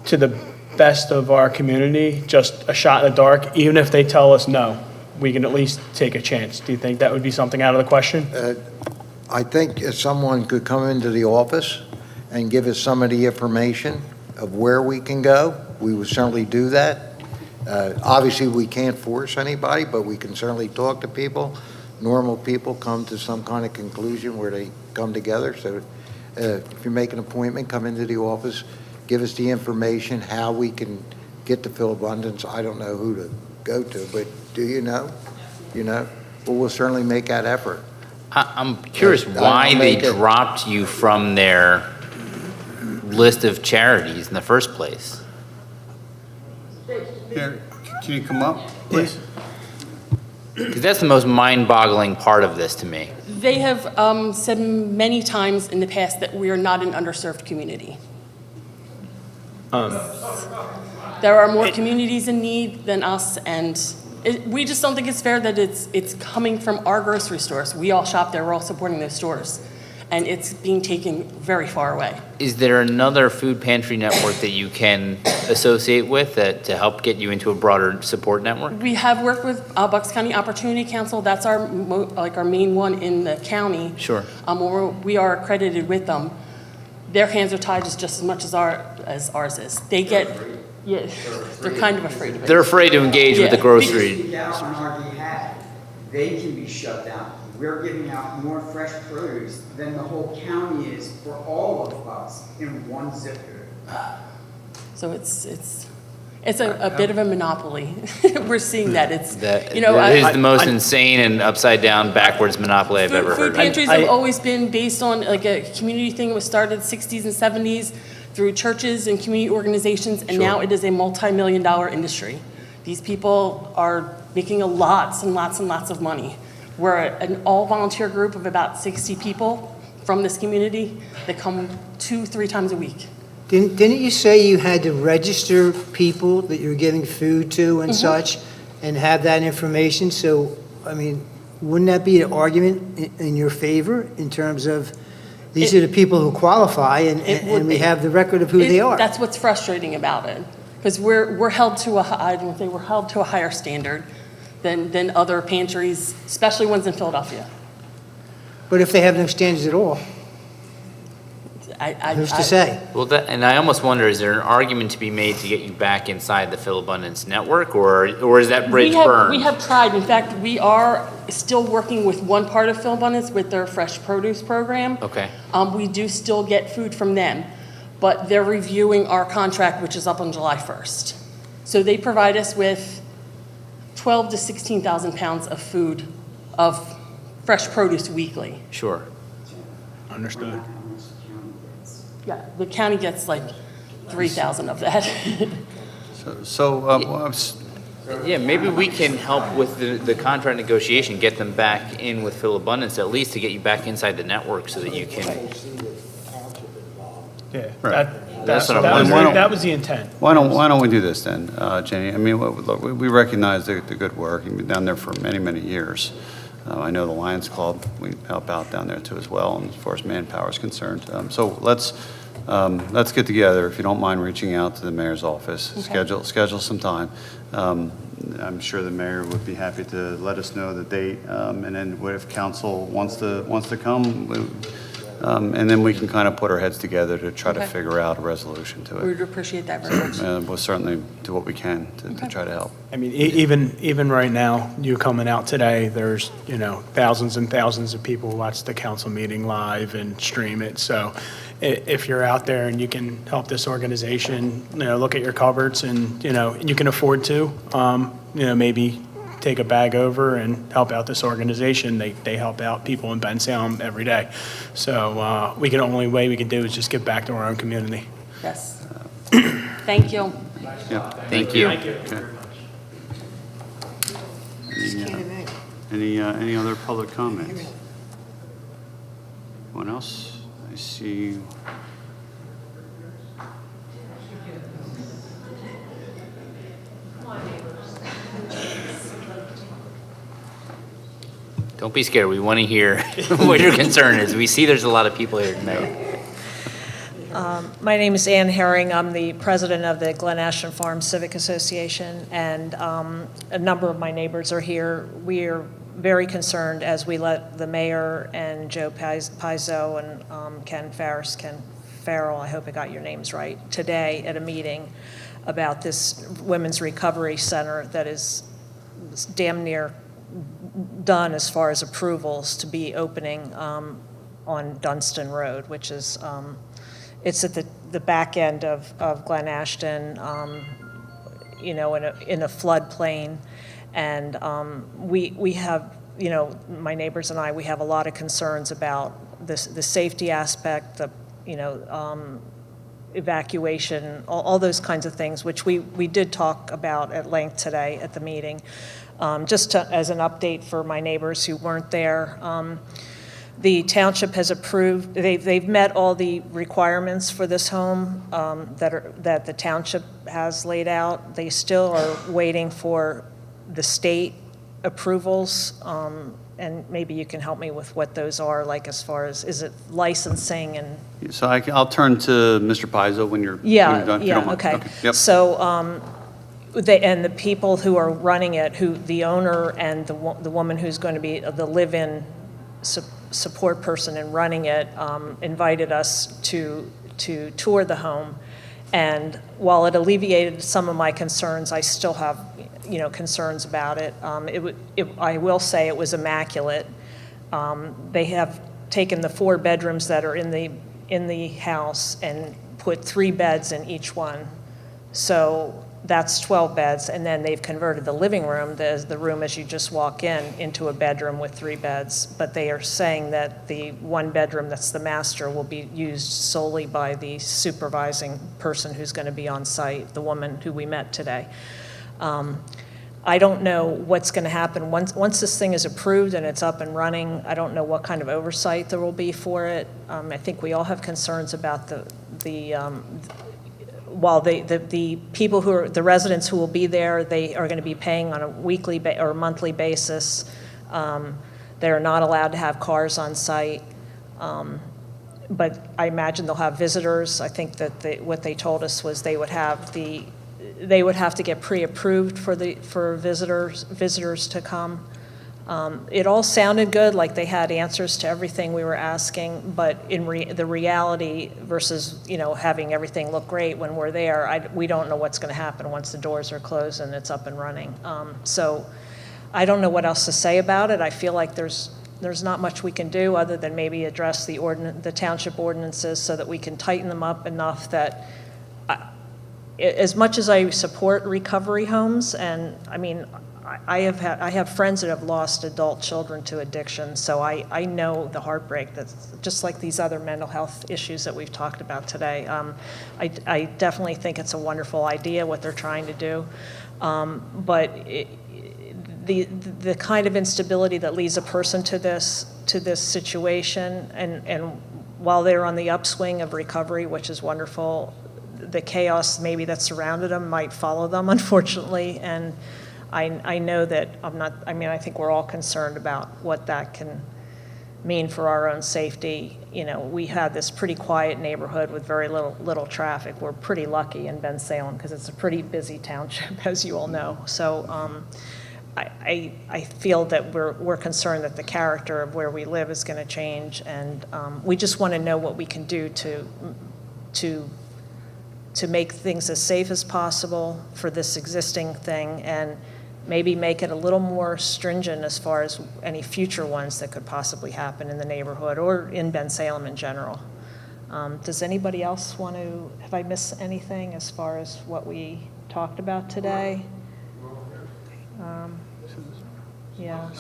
Speaker 12: to the best of our community, just a shot in the dark. Even if they tell us no, we can at least take a chance. Do you think that would be something out of the question?
Speaker 2: I think if someone could come into the office and give us some of the information of where we can go, we would certainly do that. Obviously, we can't force anybody, but we can certainly talk to people. Normal people come to some kind of conclusion where they come together. So if you make an appointment, come into the office, give us the information, how we can get to Phil Abundance. I don't know who to go to, but do you know? You know? Well, we'll certainly make that effort.
Speaker 4: I'm curious why they dropped you from their list of charities in the first place.
Speaker 1: Here, can you come up, please?
Speaker 4: Because that's the most mind-boggling part of this to me.
Speaker 13: They have said many times in the past that we are not an underserved community. There are more communities in need than us, and we just don't think it's fair that it's coming from our grocery stores. We all shop there, we're all supporting those stores, and it's being taken very far away.
Speaker 4: Is there another food pantry network that you can associate with that to help get you into a broader support network?
Speaker 13: We have worked with Bucks County Opportunity Council. That's our main one in the county.
Speaker 4: Sure.
Speaker 13: We are accredited with them. Their hands are tied just as much as ours is. They get, yeah, they're kind of afraid of it.
Speaker 4: They're afraid to engage with the grocery.
Speaker 14: Speak out on our behalf. They can be shut down. We're giving out more fresh produce than the whole county is for all of us in one zip code.
Speaker 13: So it's It's a bit of a monopoly. We're seeing that. It's,
Speaker 4: That
Speaker 13: you know,
Speaker 4: that is
Speaker 13: I-
Speaker 4: the most insane and upside down backwards monopoly I've ever
Speaker 13: Food
Speaker 4: heard of.
Speaker 13: pantries have always been based on like a community thing. It was started in the 60s and 70s through churches and community organizations, and now it is a multi-million-dollar industry. These people are making lots and lots and lots of money. We're an all-volunteer group of about 60 people from this community that come 2-3 times a week.
Speaker 11: Didn't you say you had to register people that you're giving food to and such, and have that information? So, I mean, wouldn't that be an argument in your favor in terms of, these are the people who qualify, and we have the record of who they are?
Speaker 13: That's what's frustrating about it, because we're held to I don't think we're held to a higher standard than other pantries, especially ones in Philadelphia.
Speaker 11: But if they have no standards at all, who's to say?
Speaker 4: Well, and I almost wonder, is there an argument to be made to get you back inside the Philabundance network, or is that bridge burned?
Speaker 13: We have tried. In fact, we are still working with one part of Philabundance with their fresh produce program.
Speaker 4: Okay.
Speaker 13: We do still get food from them, but they're reviewing our contract, which is up on July 1st. So they provide us with 12 to 16,000 pounds of food, of fresh produce weekly.
Speaker 4: Sure.
Speaker 12: Understood.
Speaker 13: Yeah, the county gets like 3,000 of that.
Speaker 4: Yeah, maybe we can help with the contract negotiation, get them back in with Philabundance, at least to get you back inside the network so that you can.
Speaker 12: Yeah,
Speaker 1: Right.
Speaker 4: That's what I'm wondering.
Speaker 12: that was the intent.
Speaker 1: Why don't we do this then, Jenny? I mean, look, we recognize the good work. You've been down there for many, many years. I know the Lions Club, we help out down there too as well, and as far as manpower is concerned. So let's get together, if you don't mind reaching out to the mayor's office, schedule some time. I'm sure the mayor would be happy to let us know the date, and then what if council wants to come, and then we can kind of put our heads together to try to figure out a resolution to it.
Speaker 13: We would appreciate that very much.
Speaker 1: We'll certainly do what we can to try to help.
Speaker 12: I mean, even right now, you coming out today, there's, thousands and thousands of people who watch the council meeting live and stream it. So if you're out there and you can help this organization, look at your cupboards and, you can afford to, maybe take a bag over and help out this organization. They help out people in Bensalem every day. So only way we can do is just give back to our own community.
Speaker 13: Yes. Thank you.
Speaker 1: Yeah.
Speaker 4: Thank you.
Speaker 1: Okay. Any other public comments? Anyone else? I see.
Speaker 4: Don't be scared. We want to hear what your concern is. We see there's a lot of people here tonight.
Speaker 15: My name is Ann Herring. I'm the president of the Glen Ashton Farm Civic Association, and a number of my neighbors are here. We are very concerned as we let the mayor and Joe Pizzo and Ken Farrell, I hope I got your names right, today at a meeting about this Women's Recovery Center that is damn near done as far as approvals to be opening on Dunstan Road, which is, it's at the back end of Glen Ashton, in a floodplain. And we have, my neighbors and I, we have a lot of concerns about the safety aspect, the, evacuation, all those kinds of things, which we did talk about at length today at the meeting. Just as an update for my neighbors who weren't there, the township has approved, they've met all the requirements for this home that the township has laid out. They still are waiting for the state approvals, and maybe you can help me with what those are, like as far as, is it licensing and?
Speaker 1: So I'll turn to Mr. Pizzo when you're done. if you don't mind.
Speaker 15: Okay.
Speaker 1: Yep.
Speaker 15: So, and the people who are running it, the owner and the woman who's going to be the live-in support person and running it, invited us to tour the home. And while it alleviated some of my concerns, I still have, concerns about it. I will say it was immaculate. They have taken the 4 bedrooms that are in the house and put 3 beds in each one. So That's 12 beds, and then they've converted the living room, the room as you just walk in, into a bedroom with 3 beds. But they are saying that the 1 bedroom that's the master will be used solely by the supervising person who's going to be on site, the woman who we met today. I don't know what's going to happen once this thing is approved and it's up and running. I don't know what kind of oversight there will be for it. I think we all have concerns about while the people who are, the residents who will be there, they are going to be paying on a weekly or monthly basis. They're not allowed to have cars on site. But I imagine they'll have visitors. I think that what they told us was they would have to get pre-approved for visitors to come. It all sounded good, like they had answers to everything we were asking, but in the reality versus, having everything look great when we're there, we don't know what's going to happen once the doors are closed and it's up and running. So I don't know what else to say about it. I feel like there's not much we can do other than maybe address the township ordinances so that we can tighten them up enough that, as much as I support recovery homes, and I mean, I have friends that have lost adult children to addiction, so I know the heartbreak that's just like these other mental health issues that we've talked about today. I definitely think it's a wonderful idea what they're trying to do, but the kind of instability that leads a person to this situation, and while they're on the upswing of recovery, which is wonderful, the chaos maybe that surrounded them might follow them, unfortunately, and I know that I think we're all concerned about what that can mean for our own safety. We had this pretty quiet neighborhood with very little traffic. We're pretty lucky in Bensalem because it's a pretty busy township, as you all know. So I feel that we're concerned that the character of where we live is going to change, and we just want to know what we can do to make things as safe as possible for this existing thing, and maybe make it a little more stringent as far as any future ones that could possibly happen in the neighborhood or in Bensalem in general. Does anybody else have I missed anything as far as what we talked about today? Yeah,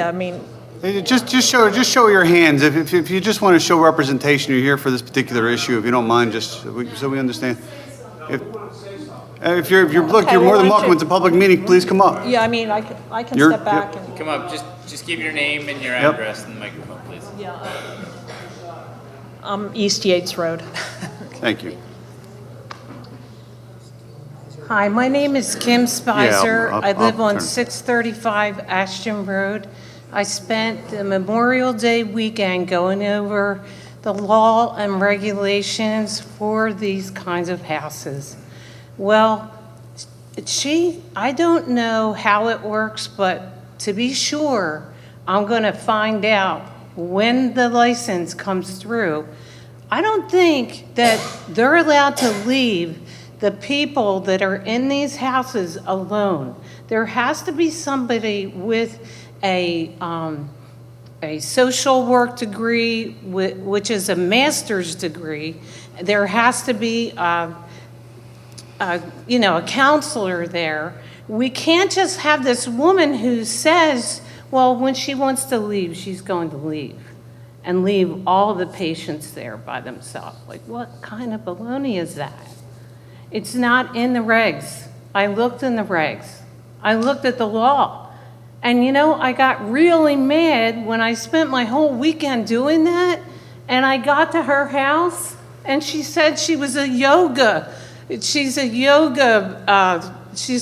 Speaker 15: I mean,
Speaker 1: Just show your hands. If you just want to show representation, you're here for this particular issue. If you don't mind, just so we understand. If you're more than welcome. It's a public meeting. Please come up.
Speaker 15: yeah, I mean, I can step back and.
Speaker 4: Come up, just give your name and your address and the microphone, please.
Speaker 15: Yeah. East Yates Road.
Speaker 1: Thank you.
Speaker 16: Hi, my name is Kim Spicer.
Speaker 1: I'll
Speaker 16: I live on
Speaker 1: turn.
Speaker 16: 635 Ashton Road. I spent the Memorial Day weekend going over the law and regulations for these kinds of houses. Well, I don't know how it works, but to be sure, I'm going to find out when the license comes through. I don't think that they're allowed to leave the people that are in these houses alone. There has to be somebody with a social work degree, which is a master's degree. There has to be a counselor there. We can't just have this woman who says, well, when she wants to leave, she's going to leave, and leave all the patients there by themselves. Like, what kind of baloney is that? It's not in the regs. I looked in the regs. I looked at the law. And I got really mad when I spent my whole weekend doing that, and I got to her house, and she said she was she's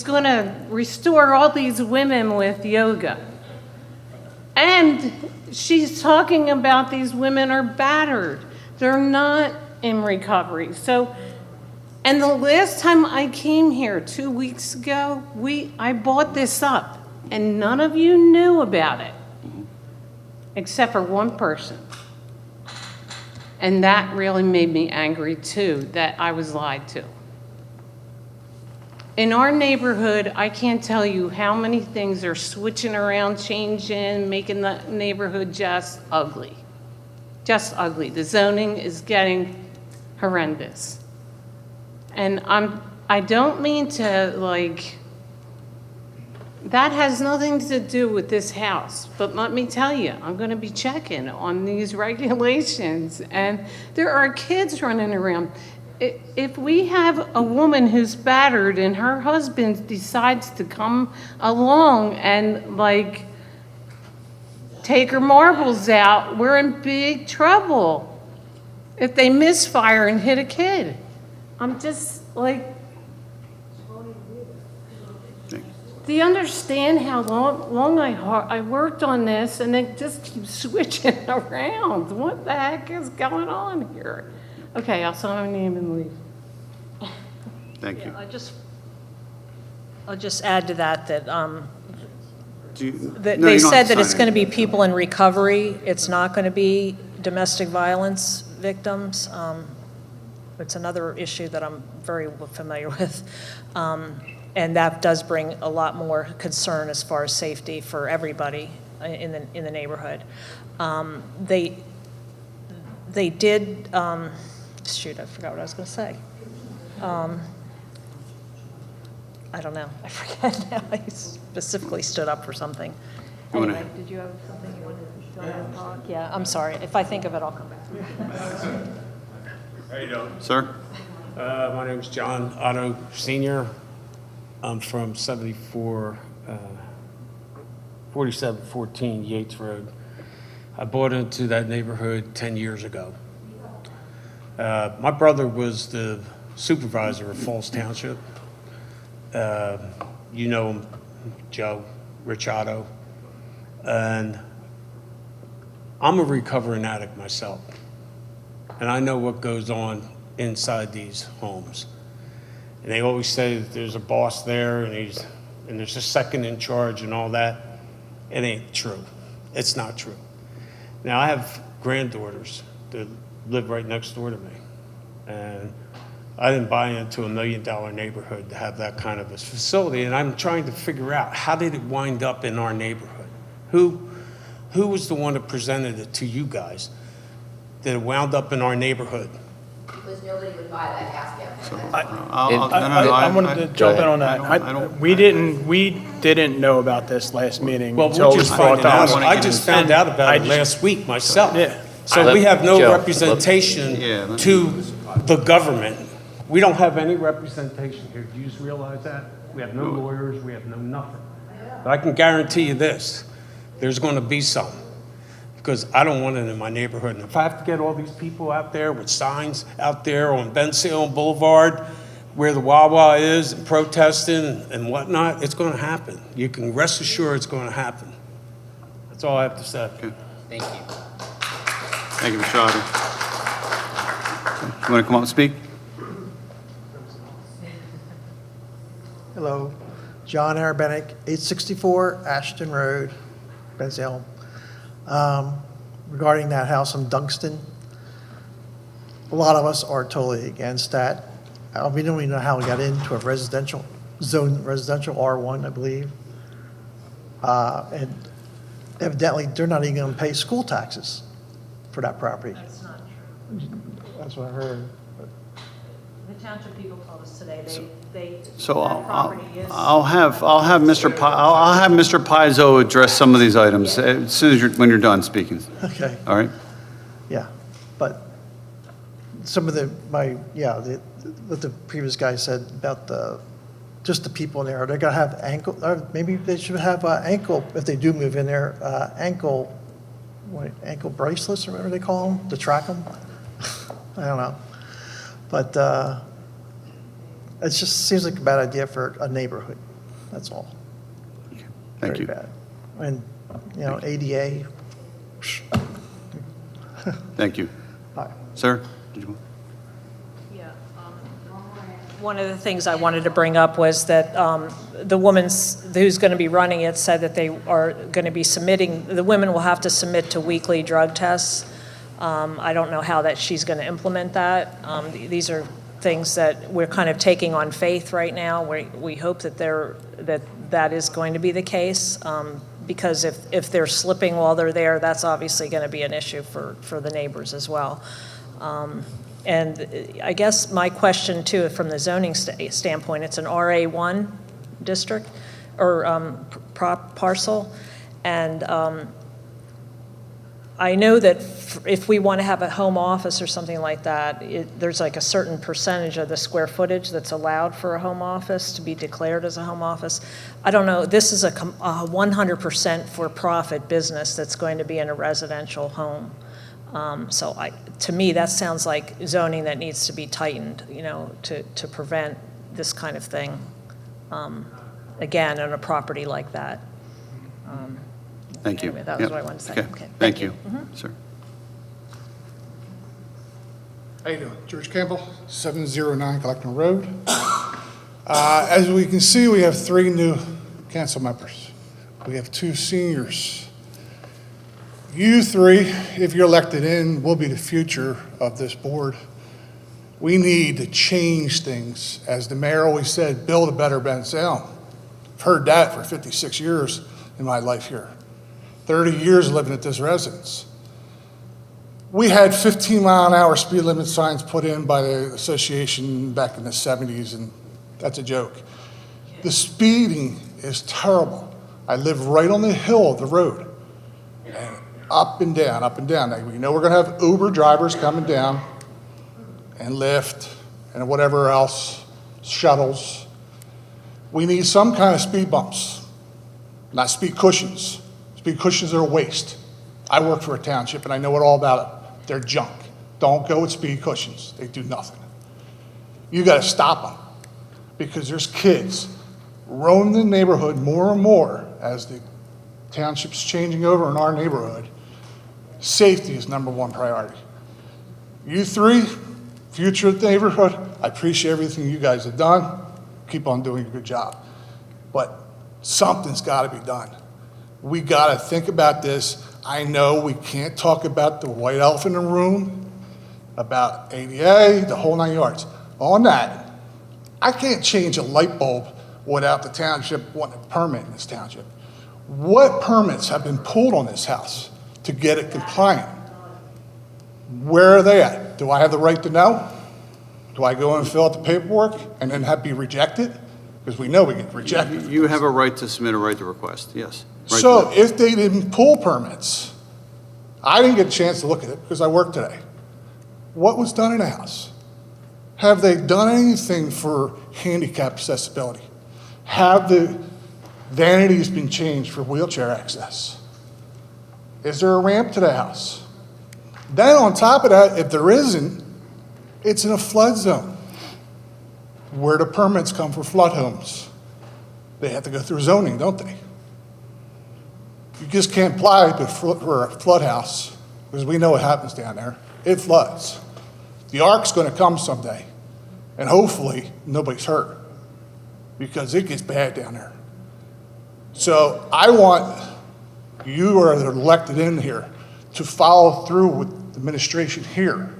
Speaker 16: going to restore all these women with yoga. And she's talking about these women are battered. They're not in recovery. And the last time I came here 2 weeks ago, I bought this up, and none of you knew about it, except for one person. And that really made me angry too, that I was lied to. In our neighborhood, I can't tell you how many things are switching around, changing, making the neighborhood just ugly. Just ugly. The zoning is getting horrendous. And I don't mean to, like, that has nothing to do with this house, but let me tell you, I'm gonna be checking on these regulations, and there are kids running around. If we have a woman who's battered and her husband decides to come along and, like, take her marbles out, we're in big trouble if they misfire and hit a kid. I'm just, like, do you understand how long I worked on this and it just keeps switching around? What the heck is going on here? Okay, I'll sign my name and leave.
Speaker 1: Thank you.
Speaker 15: I'll just add to that, that
Speaker 1: Do you-
Speaker 15: They
Speaker 1: no, you don't
Speaker 15: said
Speaker 1: have to
Speaker 15: that it's
Speaker 1: sign
Speaker 15: going to
Speaker 1: it.
Speaker 15: be people in recovery. It's not going to be domestic violence victims. It's another issue that I'm very familiar with. And that does bring a lot more concern as far as safety for everybody in the neighborhood. They did, shoot, I forgot what I was going to say. I don't know. I forget now. I specifically stood up for something. Anyway, did you have something you wanted to talk? Yeah, I'm sorry. If I think of it, I'll come back.
Speaker 17: How you doing?
Speaker 1: Sir?
Speaker 17: My name's John Otto Sr. I'm from 4714 Yates Road. I bought into that neighborhood 10 years ago. My brother was the supervisor of Falls Township. You know him, Joe Richado. And I'm a recovering addict myself. And I know what goes on inside these homes. And they always say that there's a boss there and there's a second in charge and all that. It ain't true. It's not true. Now, I have granddaughters that live right next door to me. And I didn't buy into a $1 million neighborhood to have that kind of a facility. And I'm trying to figure out, how did it wind up in our neighborhood? Who was the one that presented it to you guys that it wound up in our neighborhood?
Speaker 2: Because nobody would buy that house down there.
Speaker 12: I wanted to jump in on that. We didn't know about this last meeting
Speaker 17: Well,
Speaker 12: until
Speaker 17: we're
Speaker 12: it was
Speaker 17: just
Speaker 12: brought
Speaker 17: finding out.
Speaker 12: to us.
Speaker 17: I just found out about it last week myself.
Speaker 12: Yeah.
Speaker 17: So we have no
Speaker 4: Joe,
Speaker 17: representation to the government. We don't have any representation here. Do you just realize that? We have no lawyers, we have no nothing. But I can guarantee you this, there's going to be some. Because I don't want it in my neighborhood. And if I have to get all these people out there with signs out there on Bensalem Boulevard where the Wawa is and protesting and whatnot, it's going to happen. You can rest assured it's going to happen. That's all I have to say.
Speaker 4: Thank you.
Speaker 1: Thank you, Mr. Otter. You want to come up and speak?
Speaker 18: Hello, John Arabenik, 864 Ashton Road, Bensalem. Regarding that house in Dunkston, a lot of us are totally against that. We don't even know how we got into a residential zone, residential R1, I believe. And evidently, they're not even going to pay school taxes for that property.
Speaker 15: That's not true.
Speaker 18: That's what I heard.
Speaker 15: The township people told us today,
Speaker 1: So
Speaker 15: that property is.
Speaker 1: I'll have Mr. I'll have Mr. Pizzo address some of these items as soon as when you're done speaking.
Speaker 18: Okay.
Speaker 1: All right?
Speaker 18: Yeah, but some of what the previous guy said about just the people in there, they're gonna have ankle, or maybe they should have ankle, if they do move in there, ankle bracelets, or whatever they call them, to track them. I don't know. But it just seems like a bad idea for a neighborhood, that's all.
Speaker 1: Thank you.
Speaker 18: Very bad. And, ADA.
Speaker 1: Thank you.
Speaker 18: Bye.
Speaker 1: Sir? Did you?
Speaker 15: One of the things I wanted to bring up was that the woman who's going to be running it said that they are going to be submitting, the women will have to submit to weekly drug tests. I don't know how that she's going to implement that. These are things that we're kind of taking on faith right now. We hope that that is going to be the case, because if they're slipping while they're there, that's obviously going to be an issue for the neighbors as well. And I guess my question too, from the zoning standpoint, it's an RA1 district or parcel. And I know that if we want to have a home office or something like that, there's like a certain percentage of the square footage that's allowed for a home office to be declared as a home office. I don't know, this is a 100% for-profit business that's going to be in a residential home. So to me, that sounds like zoning that needs to be tightened, you know, to prevent this kind of thing, again, on a property like that.
Speaker 1: Thank you.
Speaker 15: Anyway, that was what I wanted to say.
Speaker 1: Okay. Thank you, sir.
Speaker 19: How you doing? George Campbell, 709 Collecting Road. As we can see, we have 3 new council members. We have 2 seniors. You 3, if you're elected in, will be the future of this board. We need to change things. As the mayor always said, build a better Bensalem. I've heard that for 56 years in my life here. 30 years living at this residence. We had 15-mile-an-hour speed limit signs put in by the association back in the 70s, and that's a joke. The speeding is terrible. I live right on the hill of the road, and up and down, up and down. Now, we know we're gonna have Uber drivers coming down, and Lyft, and whatever else, shuttles. We need some kind of speed bumps, not speed cushions. Speed cushions are a waste. I work for a township and I know it all about it. They're junk. Don't go with speed cushions. They do nothing. You gotta stop them because there's kids roaming the neighborhood more and more as the township's changing over in our neighborhood. Safety is #1 priority. You 3, future of the neighborhood, I appreciate everything you guys have done. Keep on doing a good job. But something's gotta be done. We gotta think about this. I know we can't talk about the white elephant in the room, about ADA, the whole 9 yards. On that, I can't change a light bulb without the township wanting a permit in this township. What permits have been pulled on this house to get it compliant? Where are they at? Do I have the right to know? Do I go and fill out the paperwork and then be rejected? Because we know we get rejected.
Speaker 1: You have a right to submit a right to request, yes. Right
Speaker 19: So
Speaker 1: to
Speaker 19: if they didn't pull permits, I didn't get a chance to look at it because I worked today. What was done in the house? Have they done anything for handicap accessibility? Have the vanities been changed for wheelchair access? Is there a ramp to the house? Then on top of that, if there isn't, it's in a flood zone. Where do permits come for flood homes? They have to go through zoning, don't they? You just can't apply for a flood house because we know what happens down there. It floods. The ark's going to come someday, and hopefully nobody's hurt because it gets bad down there. So I want you who are elected in here to follow through with the administration here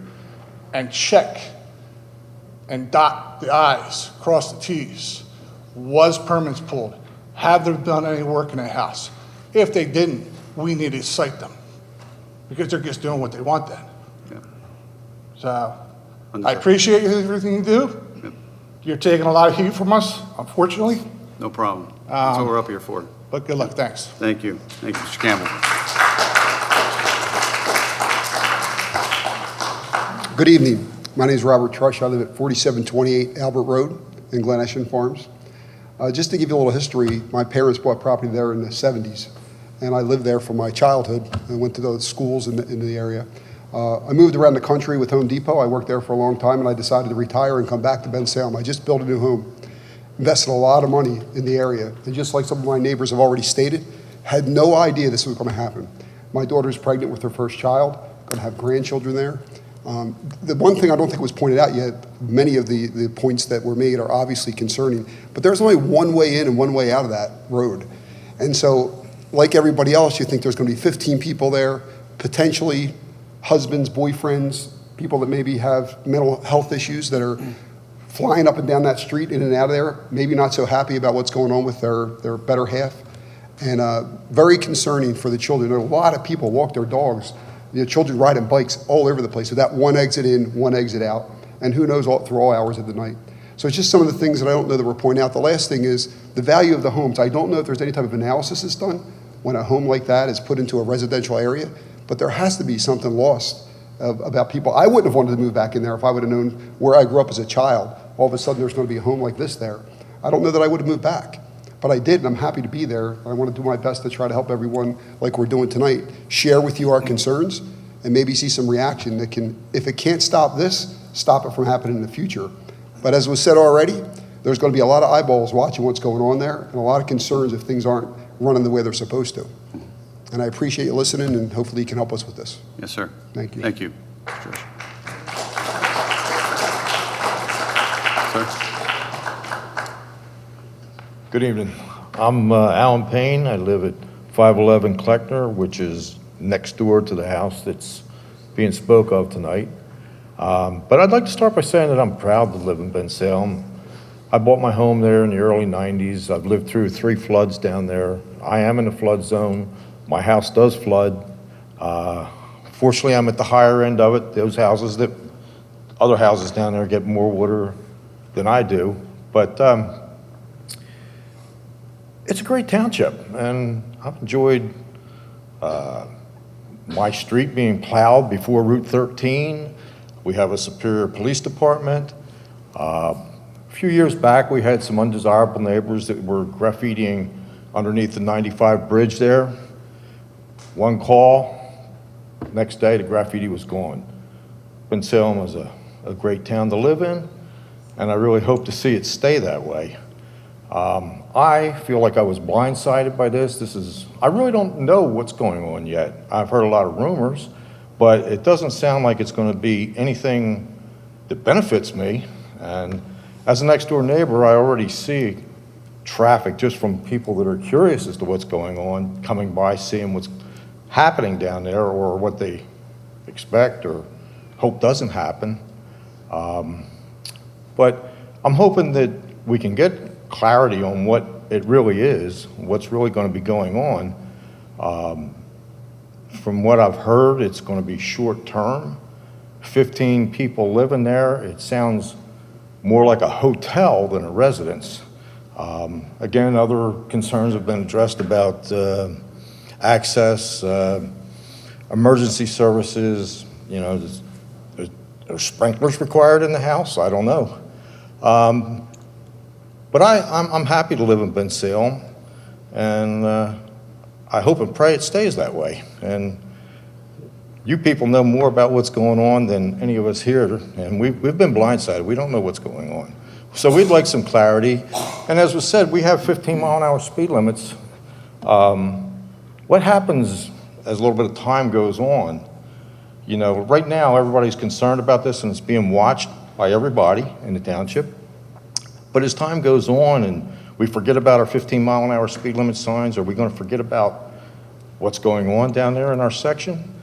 Speaker 19: and check and dot the I's, cross the T's. Was permits pulled? Have they done any work in the house? If they didn't, we need to cite them because they're just doing what they want then.
Speaker 1: Yeah.
Speaker 19: So I appreciate everything you do.
Speaker 1: Yep.
Speaker 19: You're taking a lot of heat from us, unfortunately,
Speaker 1: No problem. That's what we're up here for.
Speaker 19: but good luck. Thanks.
Speaker 1: Thank you. Thank you, Mr. Campbell.
Speaker 20: Good evening. My name is Robert Trush. I live at 4728 Albert Road in Glen Eschen Farms. Just to give you a little history, my parents bought property there in the 70s, and I lived there for my childhood and went to those schools in the area. I moved around the country with Home Depot. I worked there for a long time, and I decided to retire and come back to Bensalem. I just built a new home, invested a lot of money in the area, and just like some of my neighbors have already stated, had no idea this was going to happen. My daughter's pregnant with her first child, going to have grandchildren there. The one thing I don't think was pointed out yet, many of the points that were made are obviously concerning, but there's only one way in and one way out of that road. And so, like everybody else, you think there's going to be 15 people there, potentially husbands, boyfriends, people that maybe have mental health issues that are flying up and down that street, in and out of there, maybe not so happy about what's going on with their better half, and very concerning for the children. There are a lot of people walk their dogs children riding bikes all over the place with that one exit in, one exit out, and who knows through all hours of the night. So it's just some of the things that I don't know that we're pointing out. The last thing is the value of the homes. I don't know if there's any type of analysis that's done when a home like that is put into a residential area, but there has to be something lost about people. I wouldn't have wanted to move back in there if I would have known where I grew up as a child. All of a sudden, there's going to be a home like this there. I don't know that I would have moved back, but I did, and I'm happy to be there. I want to do my best to try to help everyone, like we're doing tonight, share with you our concerns and maybe see some reaction that can, if it can't stop this, stop it from happening in the future. But as was said already, there's going to be a lot of eyeballs watching what's going on there and a lot of concerns if things aren't running the way they're supposed to. And I appreciate you listening, and hopefully you can help us with this.
Speaker 1: Yes, sir.
Speaker 20: Thank you.
Speaker 1: Thank you. George. Sir?
Speaker 21: Good evening. I'm Alan Payne. I live at 511 Kleckner, which is next door to the house that's being spoke of tonight. But I'd like to start by saying that I'm proud to live in Bensalem. I bought my home there in the early 90s. I've lived through 3 floods down there. I am in a flood zone. My house does flood. Fortunately, I'm at the higher end of it. Those houses other houses down there get more water than I do. But it's a great township, and I've enjoyed my street being plowed before Route 13. We have a superior police department. A few years back, we had some undesirable neighbors that were graffitiing underneath the 95 bridge there. One call, next day the graffiti was gone. Bensalem is a great town to live in, and I really hope to see it stay that way. I feel like I was blindsided by this. I really don't know what's going on yet. I've heard a lot of rumors, but it doesn't sound like it's going to be anything that benefits me. And as a next door neighbor, I already see traffic just from people that are curious as to what's going on, coming by, seeing what's happening down there or what they expect or hope doesn't happen. But I'm hoping that we can get clarity on what it really is, what's really going to be going on. From what I've heard, it's going to be short term. 15 people living there. It sounds more like a hotel than a residence. Again, other concerns have been addressed about access, emergency services. You know, are sprinklers required in the house? I don't know. But I'm happy to live in Bensalem, and I hope and pray it stays that way. And you people know more about what's going on than any of us here, and we've been blindsided. We don't know what's going on. So we'd like some clarity. And as was said, we have 15-mile-an-hour speed limits. What happens as a little bit of time goes on? You know, right now everybody's concerned about this, and it's being watched by everybody in the township. But as time goes on and we forget about our 15-mile-an-hour speed limit signs, are we going to forget about what's going on down there in our section?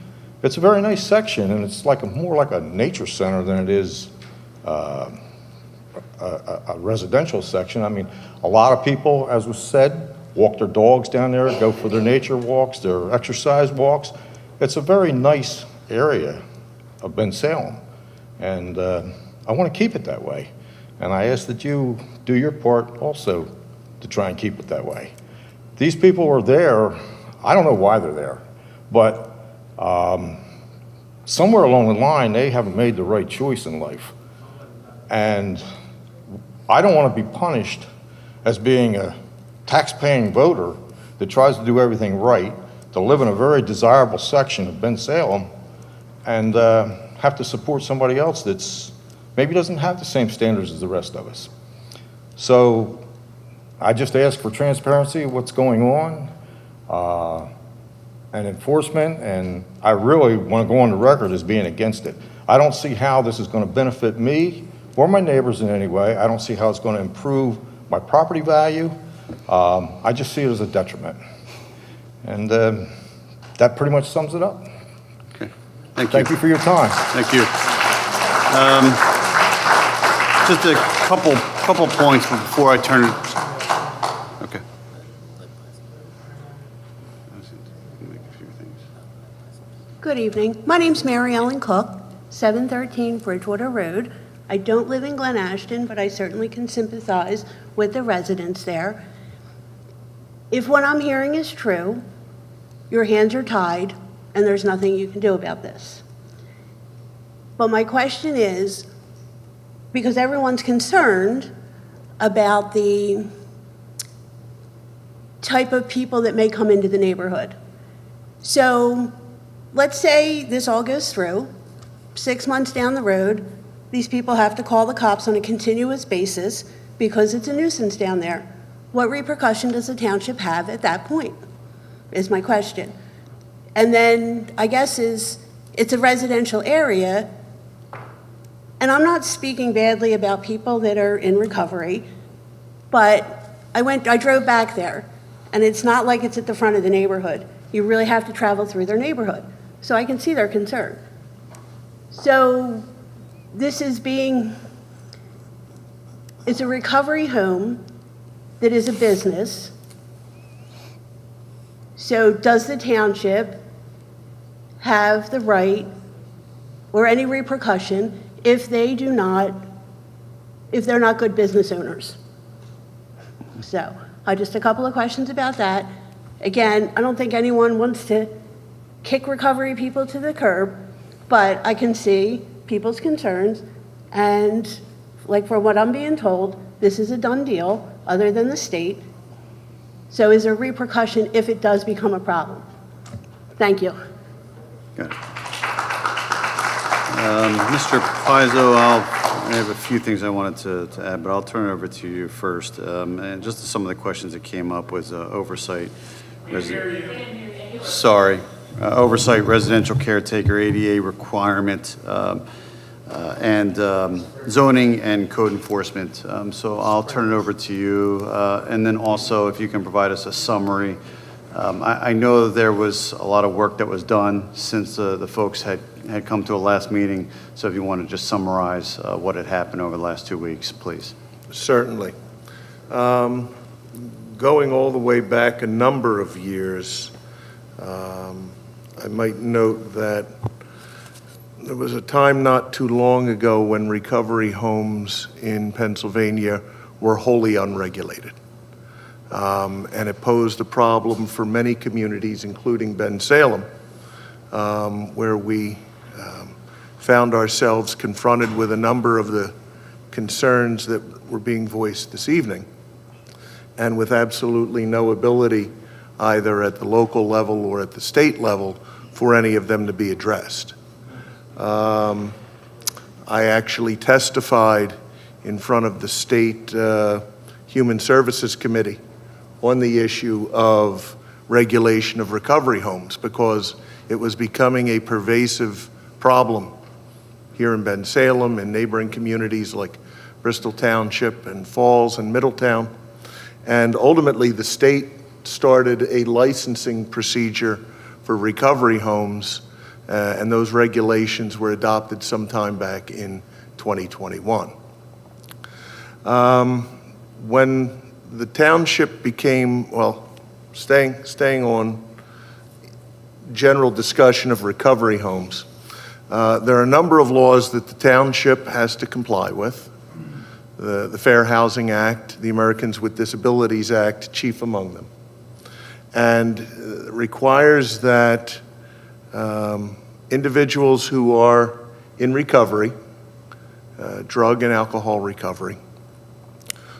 Speaker 21: It's a very nice section, and it's like more like a nature center than it is a residential section. I mean, a lot of people, as was said, walk their dogs down there, go for their nature walks, their exercise walks. It's a very nice area of Bensalem, and I want to keep it that way. And I ask that you do your part also to try and keep it that way. These people are there, I don't know why they're there, but somewhere along the line, they haven't made the right choice in life. And I don't want to be punished as being a tax-paying voter that tries to do everything right, to live in a very desirable section of Bensalem, and have to support somebody else that's maybe doesn't have the same standards as the rest of us. So I just ask for transparency of what's going on and enforcement, and I really want to go on the record as being against it. I don't see how this is going to benefit me or my neighbors in any way. I don't see how it's going to improve my property value. I just see it as a detriment. And that pretty much sums it up.
Speaker 1: Okay. Thank you.
Speaker 21: Thank you for your time.
Speaker 1: Thank you. Just a couple points before I turn it. Okay.
Speaker 5: Good evening. My name's Mary Ellen Cook, 713 Bridgewater Road. I don't live in Glen Ashton, but I certainly can sympathize with the residents there. If what I'm hearing is true, your hands are tied and there's nothing you can do about this. But my question is, because everyone's concerned about the type of people that may come into the neighborhood. So let's say this all goes through, 6 months down the road, these people have to call the cops on a continuous basis because it's a nuisance down there. What repercussion does the township have at that point, is my question. And then, I guess, it's a residential area, and I'm not speaking badly about people that are in recovery, but I drove back there, and it's not like it's at the front of the neighborhood. You really have to travel through their neighborhood. So I can see their concern. So this is it's a recovery home that is a business. So does the township have the right or any repercussion if they're not good business owners? So, just a couple of questions about that. Again, I don't think anyone wants to kick recovery people to the curb, but I can see people's concerns, and like for what I'm being told, this is a done deal, other than the state. So is there repercussion if it does become a problem? Thank you.
Speaker 1: Got it. Mr. Pizzo, I have a few things I wanted to add, but I'll turn it over to you first. And just some of the questions that came up was oversight. Oversight, residential caretaker, ADA requirement, and zoning and code enforcement. So I'll turn it over to you. And then also, if you can provide us a summary. I know there was a lot of work that was done since the folks had come to a last meeting. So if you want to just summarize what had happened over the last 2 weeks, please.
Speaker 3: Certainly. Going all the way back a number of years, I might note that there was a time not too long ago when recovery homes in Pennsylvania were wholly unregulated. And it posed a problem for many communities, including Bensalem, where we found ourselves confronted with a number of the concerns that were being voiced this evening, and with absolutely no ability, either at the local level or at the state level, for any of them to be addressed. I actually testified in front of the State Human Services Committee on the issue of regulation of recovery homes, because it was becoming a pervasive problem here in Bensalem and neighboring communities like Bristol Township and Falls and Middletown. And ultimately, the state started a licensing procedure for recovery homes, and those regulations were adopted sometime back in 2021. When the township became, staying on general discussion of recovery homes, there are a number of laws that the township has to comply with. The Fair Housing Act, the Americans with Disabilities Act, chief among them, and requires that individuals who are in recovery, drug and alcohol recovery,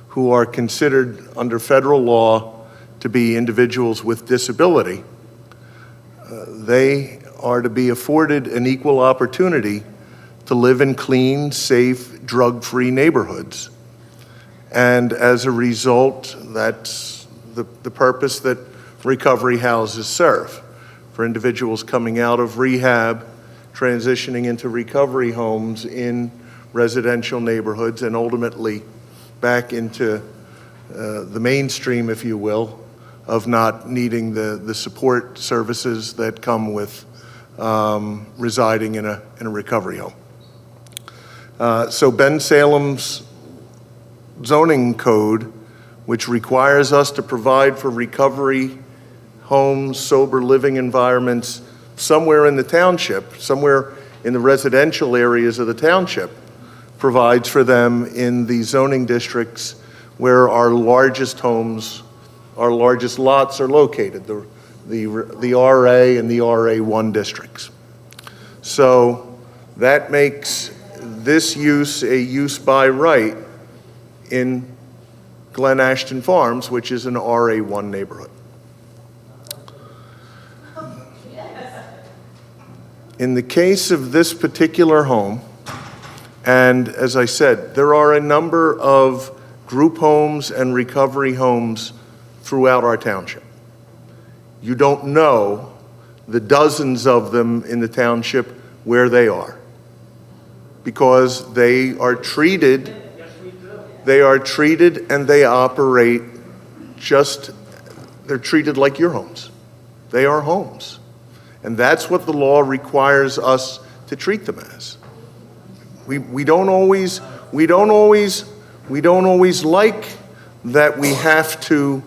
Speaker 3: who are considered under federal law to be individuals with disability, they are to be afforded an equal opportunity to live in clean, safe, drug-free neighborhoods. And as a result, that's the purpose that recovery houses serve, for individuals coming out of rehab, transitioning into recovery homes in residential neighborhoods, and ultimately back into the mainstream, if you will, of not needing the support services that come with residing in a recovery home. So Bensalem's zoning code, which requires us to provide for recovery homes, sober living environments somewhere in the township, somewhere in the residential areas of the township, provides for them in the zoning districts where our largest homes, our largest lots are located, the RA and the RA1 districts. So that makes this use a use by right in Glen Ashton Farms, which is an RA1 neighborhood. In the case of this particular home, and as I said, there are a number of group homes and recovery homes throughout our township. You don't know the dozens of them in the township where they are, because they are treated and they operate they're treated like your homes. They are homes. And that's what the law requires us to treat them as. We don't always like that we have to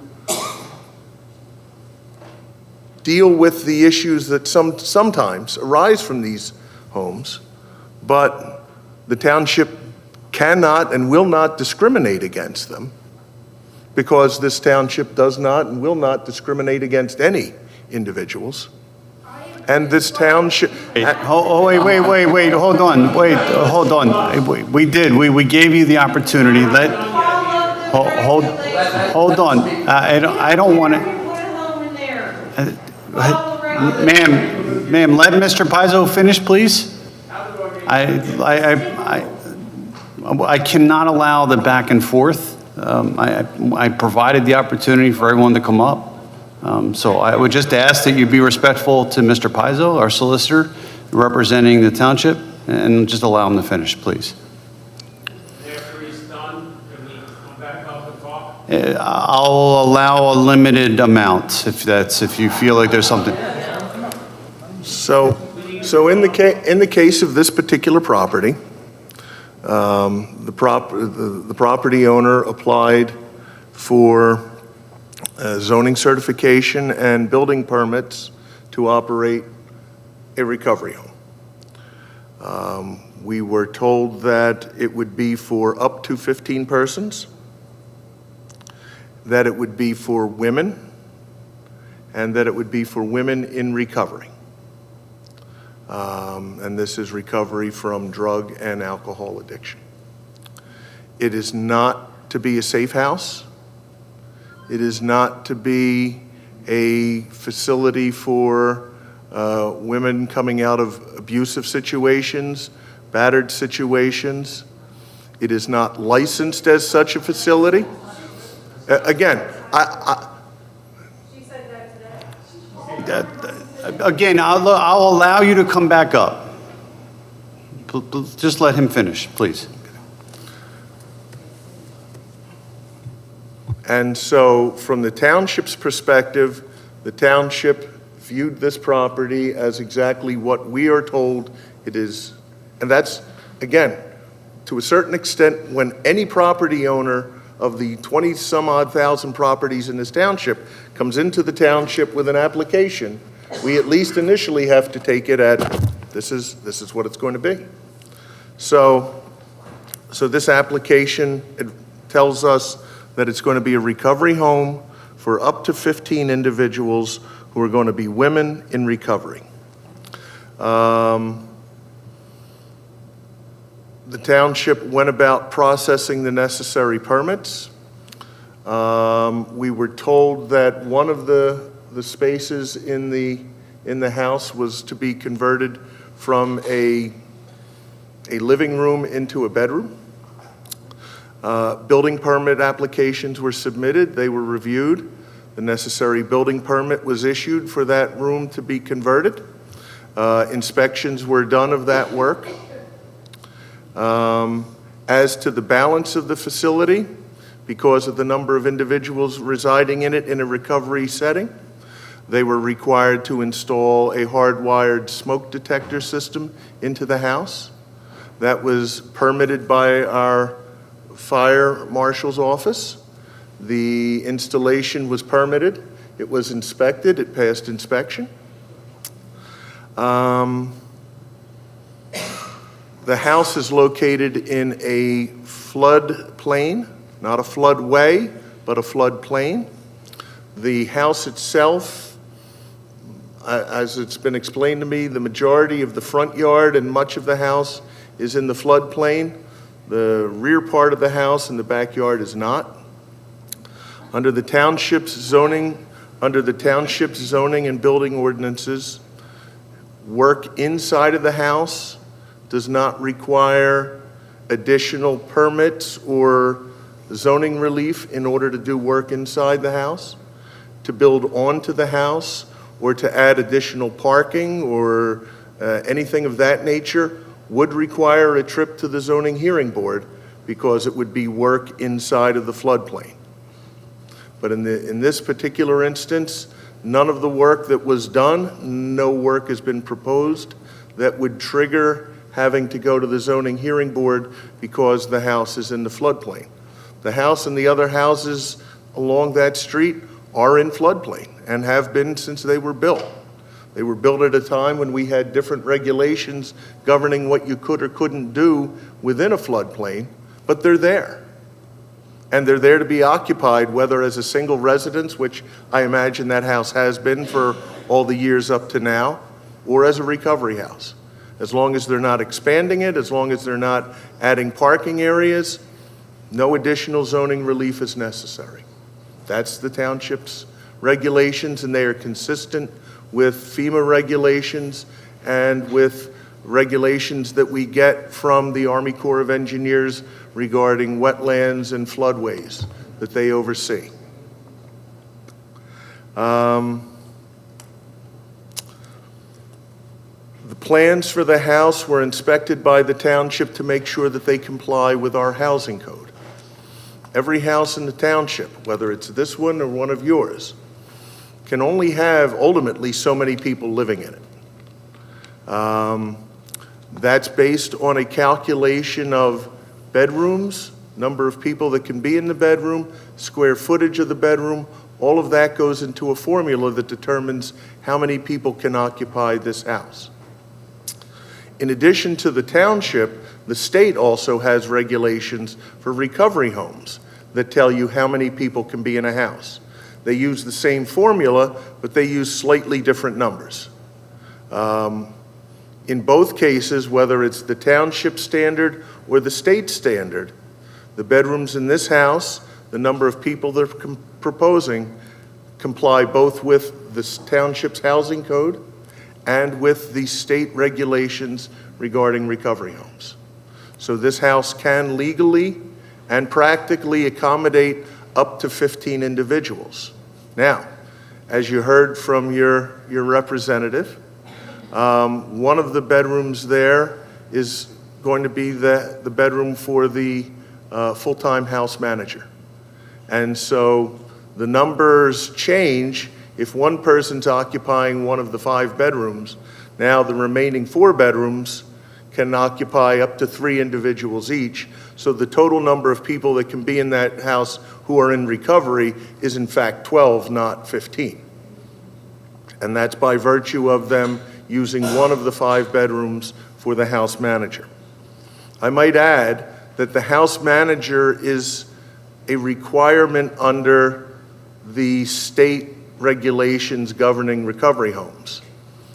Speaker 3: deal with the issues that sometimes arise from these homes, but the township cannot and will not discriminate against them, because this township does not and will not discriminate against any individuals. And this township...
Speaker 1: Wait, hold on. We did. We gave you the opportunity. Hold on. I don't want to... Ma'am, let Mr. Pizzo finish, please. I cannot allow the back and forth. I provided the opportunity for everyone to come up. So I would just ask that you be respectful to Mr. Pizzo, our solicitor, representing the township, and just allow him to finish, please.
Speaker 17: After he's done, can he come back up and talk?
Speaker 1: I'll allow a limited amount if you feel like there's something.
Speaker 3: So in the case of this particular property, the property owner applied for zoning certification and building permits to operate a recovery home. We were told that it would be for up to 15 persons, that it would be for women, and that it would be for women in recovery. And this is recovery from drug and alcohol addiction. It is not to be a safe house. It is not to be a facility for women coming out of abusive situations, battered situations. It is not licensed as such a facility. Again,
Speaker 16: She said that today.
Speaker 1: Again, I'll allow you to come back up. Just let him finish, please.
Speaker 3: And so from the township's perspective, the township viewed this property as exactly what we are told it is. And that's, again, to a certain extent, when any property owner of the 20-some-odd thousand properties in this township comes into the township with an application, we at least initially have to take it at, this is what it's going to be. So this application, it tells us that it's going to be a recovery home for up to 15 individuals who are going to be women in recovery. The township went about processing the necessary permits. We were told that one of the spaces in the house was to be converted from a living room into a bedroom. Building permit applications were submitted. They were reviewed. The necessary building permit was issued for that room to be converted. Inspections were done of that work. As to the balance of the facility, because of the number of individuals residing in it in a recovery setting, they were required to install a hardwired smoke detector system into the house. That was permitted by our fire marshal's office. The installation was permitted. It was inspected. It passed inspection. The house is located in a floodplain, not a floodway, but a floodplain. The house itself, as it's been explained to me, the majority of the front yard and much of the house is in the floodplain. The rear part of the house and the backyard is not. Under the township's zoning and building ordinances, work inside of the house does not require additional permits or zoning relief in order to do work inside the house. To build onto the house or to add additional parking or anything of that nature would require a trip to the zoning hearing board because it would be work inside of the floodplain. But in this particular instance, none of the work that was done, no work has been proposed that would trigger having to go to the zoning hearing board because the house is in the floodplain. The house and the other houses along that street are in floodplain and have been since they were built. They were built at a time when we had different regulations governing what you could or couldn't do within a floodplain, but they're there. And they're there to be occupied, whether as a single residence, which I imagine that house has been for all the years up to now, or as a recovery house. As long as they're not expanding it, as long as they're not adding parking areas, no additional zoning relief is necessary. That's the township's regulations, and they are consistent with FEMA regulations and with regulations that we get from the Army Corps of Engineers regarding wetlands and floodways that they oversee. The plans for the house were inspected by the township to make sure that they comply with our housing code. Every house in the township, whether it's this one or one of yours, can only have ultimately so many people living in it. That's based on a calculation of bedrooms, number of people that can be in the bedroom, square footage of the bedroom. All of that goes into a formula that determines how many people can occupy this house. In addition to the township, the state also has regulations for recovery homes that tell you how many people can be in a house. They use the same formula, but they use slightly different numbers. In both cases, whether it's the township standard or the state standard, the bedrooms in this house, the number of people they're proposing, comply both with the township's housing code and with the state regulations regarding recovery homes. So this house can legally and practically accommodate up to 15 individuals. Now, as you heard from your representative, one of the bedrooms there is going to be the bedroom for the full-time house manager. And so the numbers change. If one person's occupying one of the 5 bedrooms, now the remaining 4 bedrooms can occupy up to 3 individuals each. So the total number of people that can be in that house who are in recovery is in fact 12, not 15. And that's by virtue of them using one of the 5 bedrooms for the house manager. I might add that the house manager is a requirement under the state regulations governing recovery homes.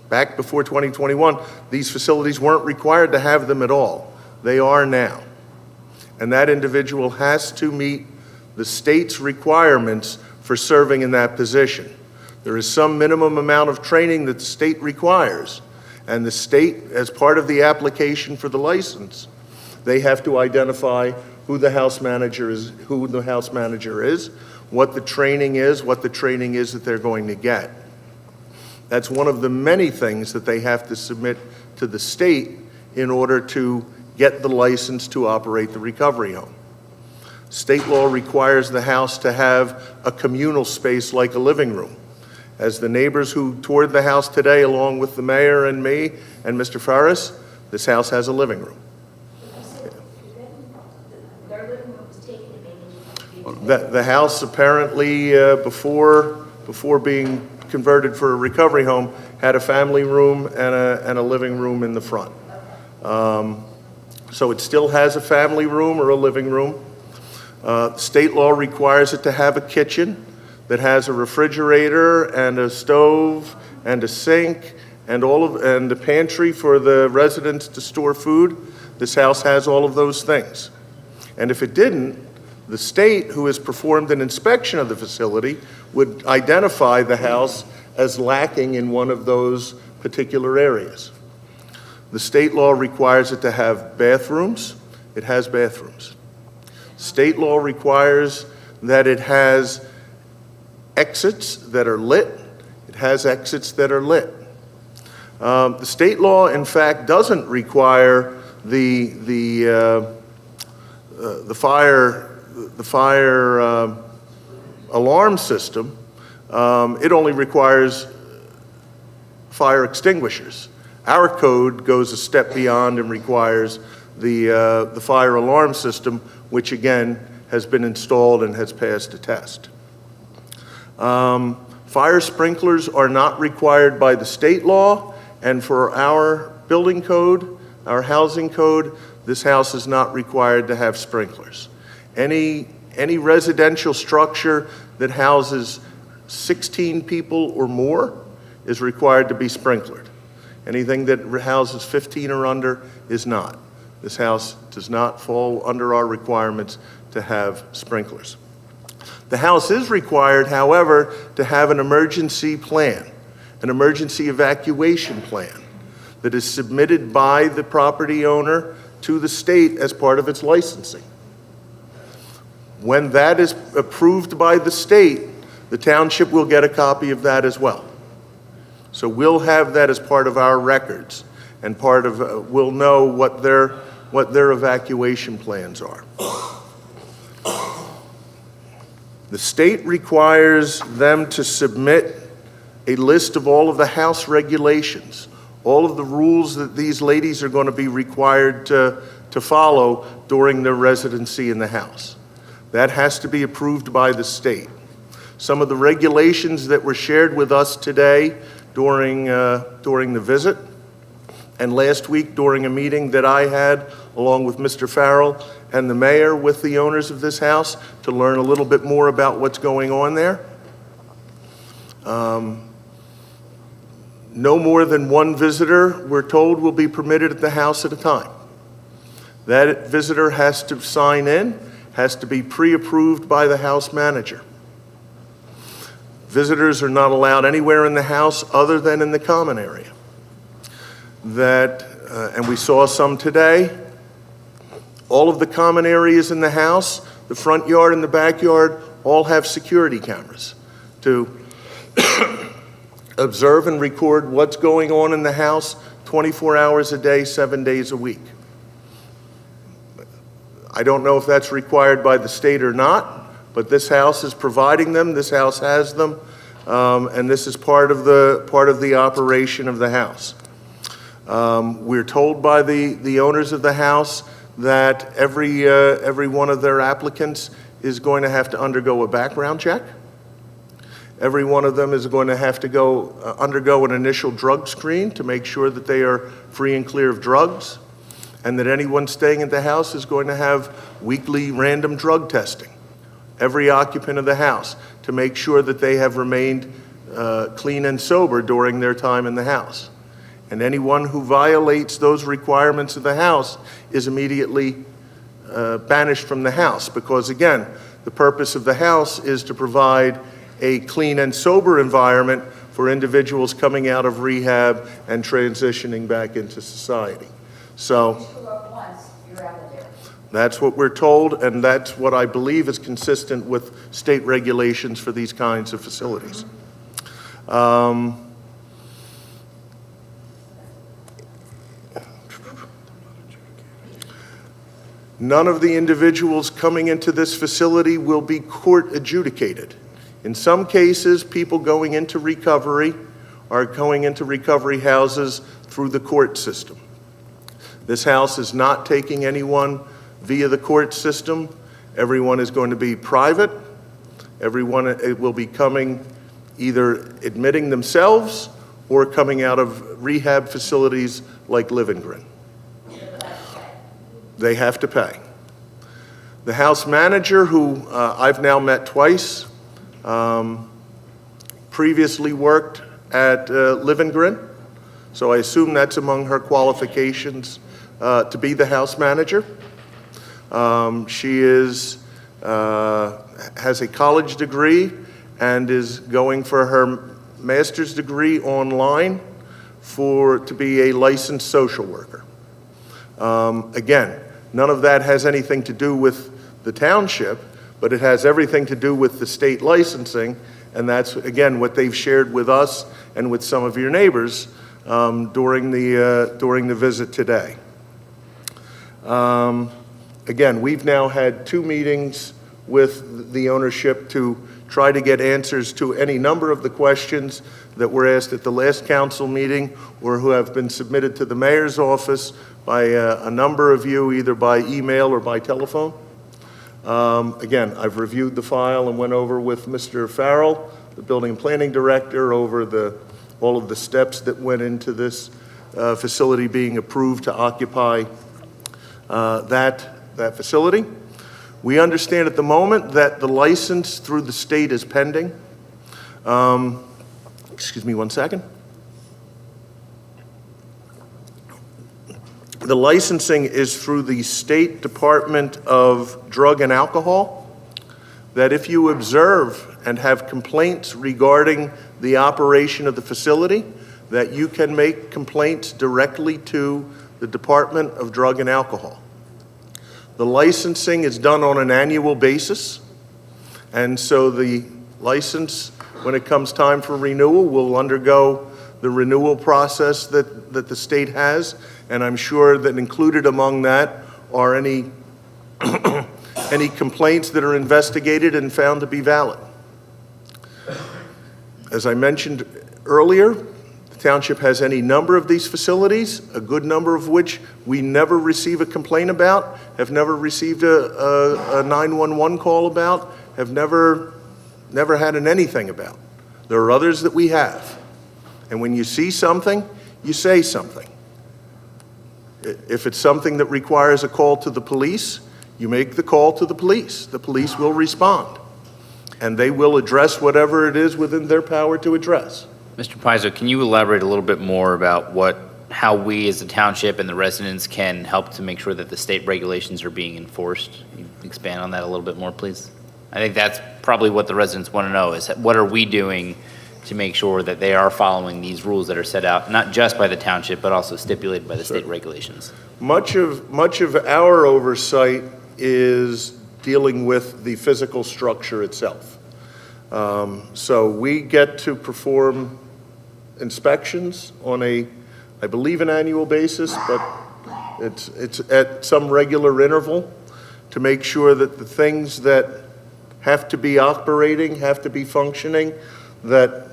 Speaker 3: Back before 2021, these facilities weren't required to have them at all. They are now. And that individual has to meet the state's requirements for serving in that position. There is some minimum amount of training that the state requires. And the state, as part of the application for the license, they have to identify who the house manager is, what the training is that they're going to get. That's one of the many things that they have to submit to the state in order to get the license to operate the recovery home. State law requires the house to have a communal space like a living room. As the neighbors who toured the house today, along with the mayor and me and Mr. Farris, this house has a living room. The house apparently, before being converted for a recovery home had a family room and a living room in the front. So it still has a family room or a living room. State law requires it to have a kitchen that has a refrigerator and a stove and a sink and a pantry for the residents to store food. This house has all of those things. And if it didn't, the state, who has performed an inspection of the facility, would identify the house as lacking in one of those particular areas. The state law requires it to have bathrooms. It has bathrooms. State law requires that it has exits that are lit. It has exits that are lit. The state law, in fact, doesn't require the fire alarm system. It only requires fire extinguishers. Our code goes a step beyond and requires the fire alarm system, which again has been installed and has passed a test. Fire sprinklers are not required by the state law, and for our building code, our housing code, this house is not required to have sprinklers. Any residential structure that houses 16 people or more is required to be sprinklered. Anything that houses 15 or under is not. This house does not fall under our requirements to have sprinklers. The house is required, however, to have an emergency plan, an emergency evacuation plan that is submitted by the property owner to the state as part of its licensing. When that is approved by the state, the township will get a copy of that as well. So we'll have that as part of our records, and part of, we'll know what their evacuation plans are. The state requires them to submit a list of all of the house regulations, all of the rules that these ladies are going to be required to follow during their residency in the house. That has to be approved by the state. Some of the regulations that were shared with us today during the visit, and last week during a meeting that I had along with Mr. Farrell and the mayor with the owners of this house to learn a little bit more about what's going on there. No more than one visitor, we're told, will be permitted at the house at a time. That visitor has to sign in, has to be pre-approved by the house manager. Visitors are not allowed anywhere in the house other than in the common area. And we saw some today. All of the common areas in the house, the front yard and the backyard, all have security cameras to observe and record what's going on in the house 24 hours a day, 7 days a week. I don't know if that's required by the state or not, but this house is providing them, this house has them, and this is part of the operation of the house. We're told by the owners of the house that every one of their applicants is going to have to undergo a background check. Every one of them is going to have to undergo an initial drug screen to make sure that they are free and clear of drugs, and that anyone staying at the house is going to have weekly random drug testing. Every occupant of the house, to make sure that they have remained clean and sober during their time in the house. And anyone who violates those requirements of the house is immediately banished from the house, because again, the purpose of the house is to provide a clean and sober environment for individuals coming out of rehab and transitioning back into society. So that's what we're told, and that's what I believe is consistent with state regulations for these kinds of facilities. None of the individuals coming into this facility will be court adjudicated. In some cases, people going into recovery are going into recovery houses through the court system. This house is not taking anyone via the court system. Everyone is going to be private. Everyone will be coming either admitting themselves or coming out of rehab facilities like Livingren. They have to pay. The house manager, who I've now met twice, previously worked at Livingren, so I assume that's among her qualifications to be the house manager. She has a college degree and is going for her master's degree online to be a licensed social worker. Again, none of that has anything to do with the township, but it has everything to do with the state licensing, and that's, again, what they've shared with us and with some of your neighbors during the visit today. Again, we've now had 2 meetings with the ownership to try to get answers to any number of the questions that were asked at the last council meeting or who have been submitted to the mayor's office by a number of you, either by email or by telephone. Again, I've reviewed the file and went over with Mr. Farrell, the building and planning director, over all of the steps that went into this facility being approved to occupy that facility. We understand at the moment that the license through the state is pending. Excuse me one second. The licensing is through the State Department of Drug and Alcohol, that if you observe and have complaints regarding the operation of the facility, that you can make complaints directly to the Department of Drug and Alcohol. The licensing is done on an annual basis, and so the license, when it comes time for renewal, will undergo the renewal process that the state has, and I'm sure that included among that are any complaints that are investigated and found to be valid. As I mentioned earlier, the township has any number of these facilities, a good number of which we never receive a complaint about, have never received a 911 call about, have never had anything about. There are others that we have. And when you see something, you say something. If it's something that requires a call to the police, you make the call to the police. The police will respond, and they will address whatever it is within their power to address.
Speaker 4: Mr. Paizo, can you elaborate a little bit more about how we as a township and the residents can help to make sure that the state regulations are being enforced? Can you expand on that a little bit more, please? I think that's probably what the residents want to know, is what are we doing to make sure that they are following these rules that are set out, not just by the township, but also stipulated by the state regulations?
Speaker 3: Much of our oversight is dealing with the physical structure itself. So we get to perform inspections on I believe an annual basis, but it's at some regular interval to make sure that the things that have to be operating, have to be functioning, that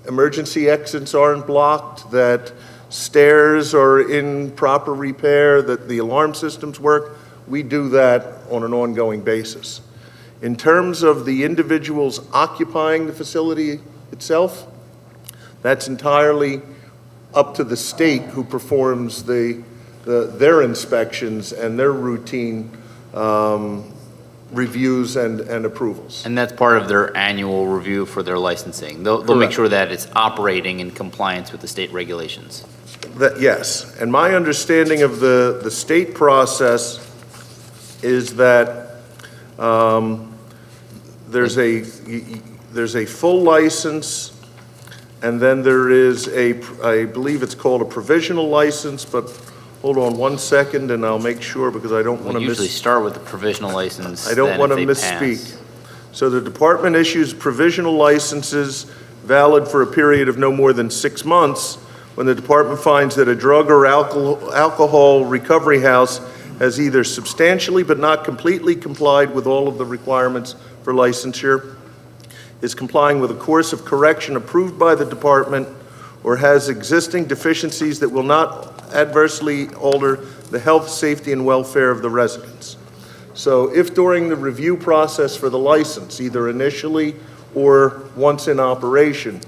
Speaker 3: emergency exits aren't blocked, that stairs are in proper repair, that the alarm systems work. We do that on an ongoing basis. In terms of the individuals occupying the facility itself, that's entirely up to the state, who performs their inspections and their routine reviews and approvals.
Speaker 4: And that's part of their annual review for their licensing. They'll make sure that it's operating in compliance with the state regulations.
Speaker 3: Yes, and my understanding of the state process is that there's a full license, and then there is I believe it's called a provisional license, but hold on one second and I'll make sure, because I don't want to
Speaker 4: usually start with the provisional license.
Speaker 3: I don't want to misspeak. So the department issues provisional licenses valid for a period of no more than 6 months when the department finds that a drug or alcohol recovery house has either substantially but not completely complied with all of the requirements for licensure, is complying with a course of correction approved by the department, or has existing deficiencies that will not adversely alter the health, safety, and welfare of the residents. So if during the review process for the license, either initially or once in operation.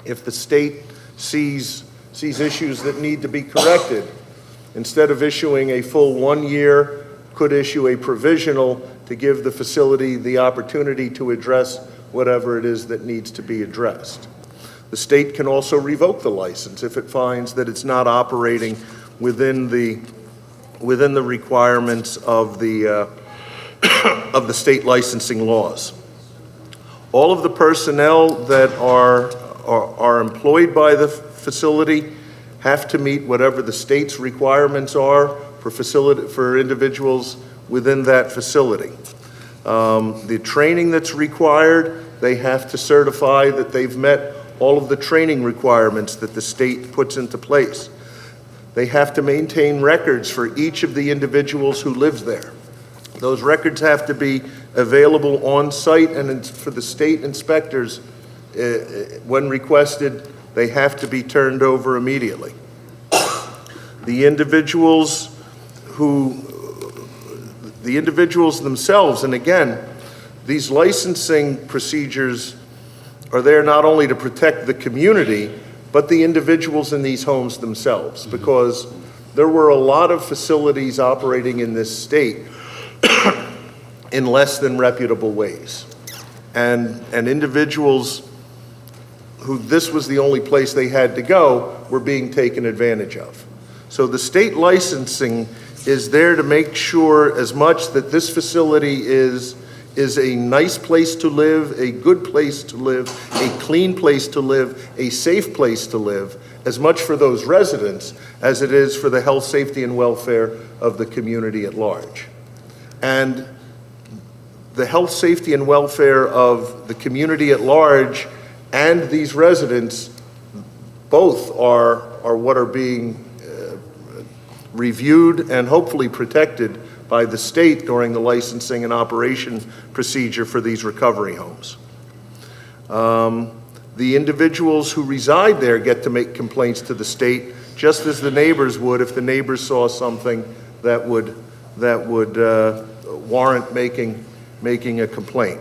Speaker 3: If the state sees issues that need to be corrected, instead of issuing a full 1 year, could issue a provisional to give the facility the opportunity to address whatever it is that needs to be addressed. The state can also revoke the license if it finds that it's not operating within the requirements of the state licensing laws. All of the personnel that are employed by the facility have to meet whatever the state's requirements are for individuals within that facility. The training that's required, they have to certify that they've met all of the training requirements that the state puts into place. They have to maintain records for each of the individuals who lives there. Those records have to be available on site, and for the state inspectors, when requested, they have to be turned over immediately. The individuals themselves, and again, these licensing procedures are there not only to protect the community, but the individuals in these homes themselves, because there were a lot of facilities operating in this state in less than reputable ways. And individuals who this was the only place they had to go were being taken advantage of. So the state licensing is there to make sure as much that this facility is a nice place to live, a good place to live, a clean place to live, a safe place to live, as much for those residents as it is for the health, safety, and welfare of the community at large. And the health, safety, and welfare of the community at large and these residents both are what are being reviewed and hopefully protected by the state during the licensing and operation procedure for these recovery homes. The individuals who reside there get to make complaints to the state, just as the neighbors would if the neighbors saw something that would warrant making a complaint.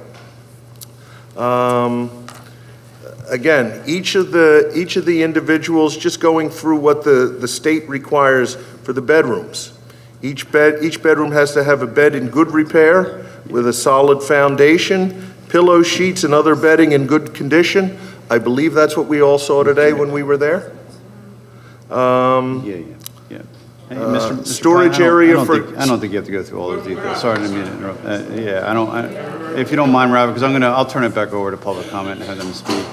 Speaker 3: Again, each of the individuals, just going through what the state requires for the bedrooms. Each bedroom has to have a bed in good repair with a solid foundation, pillow sheets and other bedding in good condition. I believe that's what we all saw today when we were there.
Speaker 1: Hey, Mr.
Speaker 3: Storage
Speaker 1: Pine,
Speaker 3: area for...
Speaker 1: I don't think you have to go through all those details. Sorry to interrupt. If you don't mind, Robert, because I'll turn it back over to public comment and have them speak.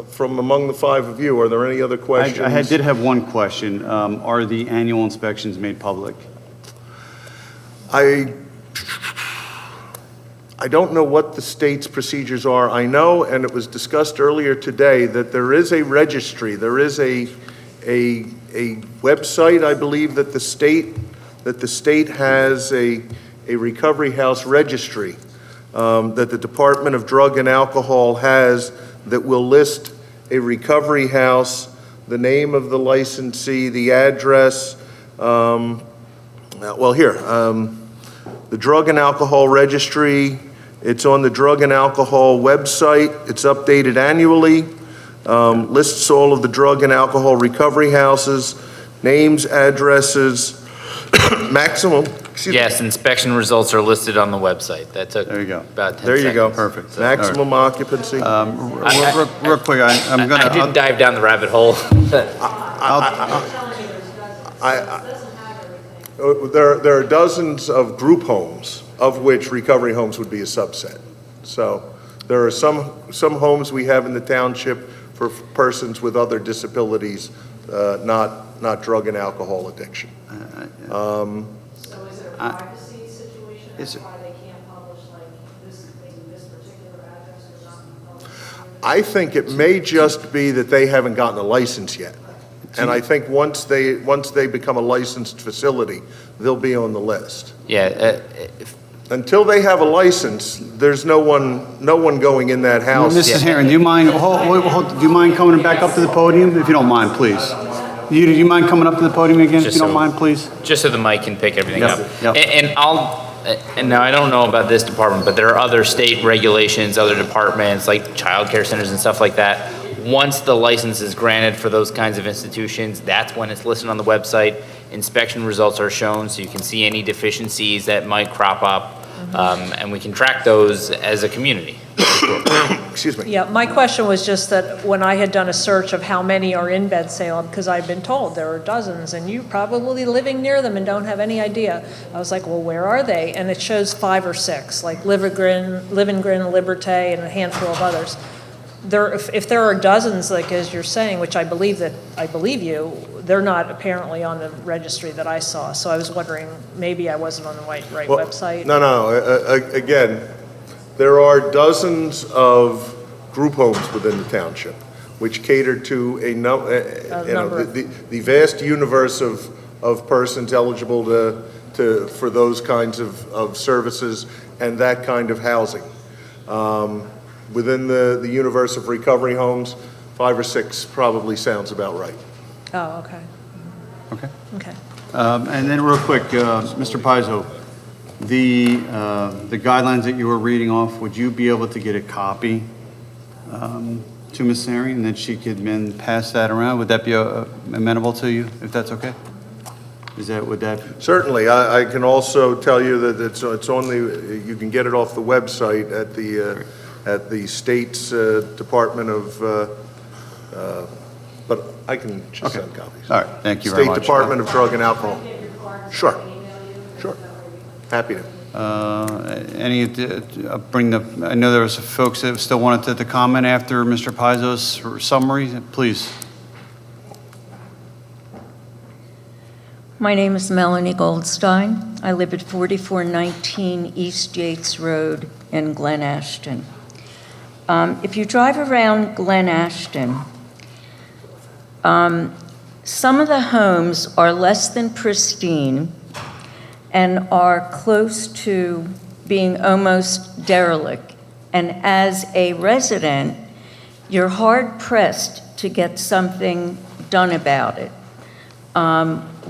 Speaker 3: From among the five of you, are there any other questions?
Speaker 1: I did have one question. Are the annual inspections made public?
Speaker 3: I don't know what the state's procedures are. I know, and it was discussed earlier today, that there is a registry. There is a website, I believe, that the state has a recovery house registry that the Department of Drug and Alcohol has that will list a recovery house, the name of the licensee, the address. The Drug and Alcohol Registry, it's on the Drug and Alcohol website. It's updated annually. Lists all of the drug and alcohol recovery houses, names, addresses, maximum.
Speaker 4: Yes, inspection results are listed on the website. That took
Speaker 1: There you go.
Speaker 4: about 10 seconds.
Speaker 3: There you go.
Speaker 1: Perfect.
Speaker 3: Maximum occupancy.
Speaker 1: Real quick, I'm going
Speaker 4: I didn't dive down the rabbit hole.
Speaker 3: There are dozens of group homes, of which recovery homes would be a subset. So there are some homes we have in the township for persons with other disabilities, not drug and alcohol addiction.
Speaker 15: So is it a privacy situation? That's why they can't publish like this particular address or not?
Speaker 3: I think it may just be that they haven't gotten a license yet. And I think once they become a licensed facility, they'll be on the list.
Speaker 4: Yeah.
Speaker 3: Until they have a license, there's no one going in that house.
Speaker 1: Mrs. Herron, do you mind coming back up to the podium? If you don't mind, please. Do you mind coming up to the podium again, if you don't mind, please?
Speaker 4: Just so the mic can pick everything
Speaker 1: Yep,
Speaker 4: up.
Speaker 1: yep.
Speaker 4: And I'll And now I don't know about this department, but there are other state regulations, other departments like childcare centers and stuff like that. Once the license is granted for those kinds of institutions, that's when it's listed on the website. Inspection results are shown so you can see any deficiencies that might crop up, and we can track those as a community.
Speaker 3: Excuse me.
Speaker 15: Yeah, my question was just that when I had done a search of how many are in Bensalem, because I've been told there are dozens, and you probably living near them and don't have any idea. I was like, well, where are they? And it shows 5 or 6, like Livengren, Liberté, and a handful of others. If there are dozens, like as you're saying, which I believe you, they're not apparently on the registry that I saw. So I was wondering, maybe I wasn't on the right website.
Speaker 3: No. Again, there are dozens of group homes within the township, which cater to the vast universe of persons eligible for those kinds of services and that kind of housing. Within the universe of recovery homes, 5 or 6 probably sounds about right.
Speaker 15: Oh, okay.
Speaker 1: Okay. And then real quick, Mr. Pizzo, the guidelines that you were reading off, would you be able to get a copy to Ms. Sari, and then she could then pass that around? Would that be amenable to you, if that's okay? Would that?
Speaker 3: Certainly. I can also tell you that it's on you can get it off the website at the state's Department of, but I can just send copies.
Speaker 1: All right, thank you very much.
Speaker 3: State Department of Drug and Alcohol. Sure. Happy to.
Speaker 1: I know there was folks that still wanted to comment after Mr. Pizzo's summary. Please.
Speaker 6: My name is Melanie Goldstein. I live at 4419 East Yates Road in Glen Ashton. If you drive around Glen Ashton, some of the homes are less than pristine and are close to being almost derelict. And as a resident, you're hard pressed to get something done about it.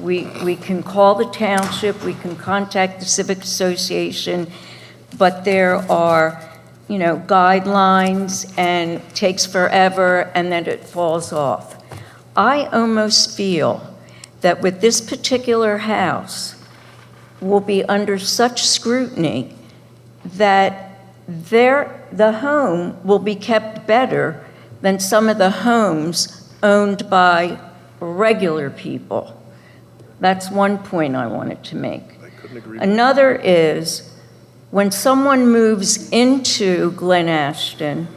Speaker 6: We can call the township, we can contact the Civic Association, but there are, guidelines, and it takes forever, and then it falls off. I almost feel that with this particular house, will be under such scrutiny that the home will be kept better than some of the homes owned by regular people. That's one point I wanted to make.
Speaker 3: I couldn't agree.
Speaker 6: Another is when someone moves into Glen Ashton,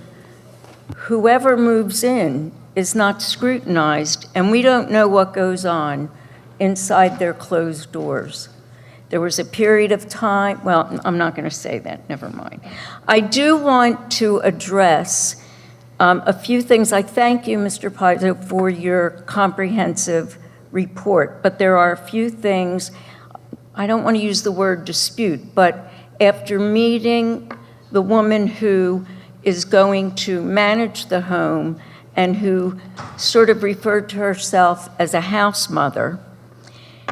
Speaker 6: whoever moves in is not scrutinized, and we don't know what goes on inside their closed doors. There was a period of time, well, I'm not going to say that, never mind. I do want to address a few things. I thank you, Mr. Pizzo, for your comprehensive report, but there are a few things, I don't want to use the word dispute, but after meeting the woman who is going to manage the home and who sort of referred to herself as a house mother,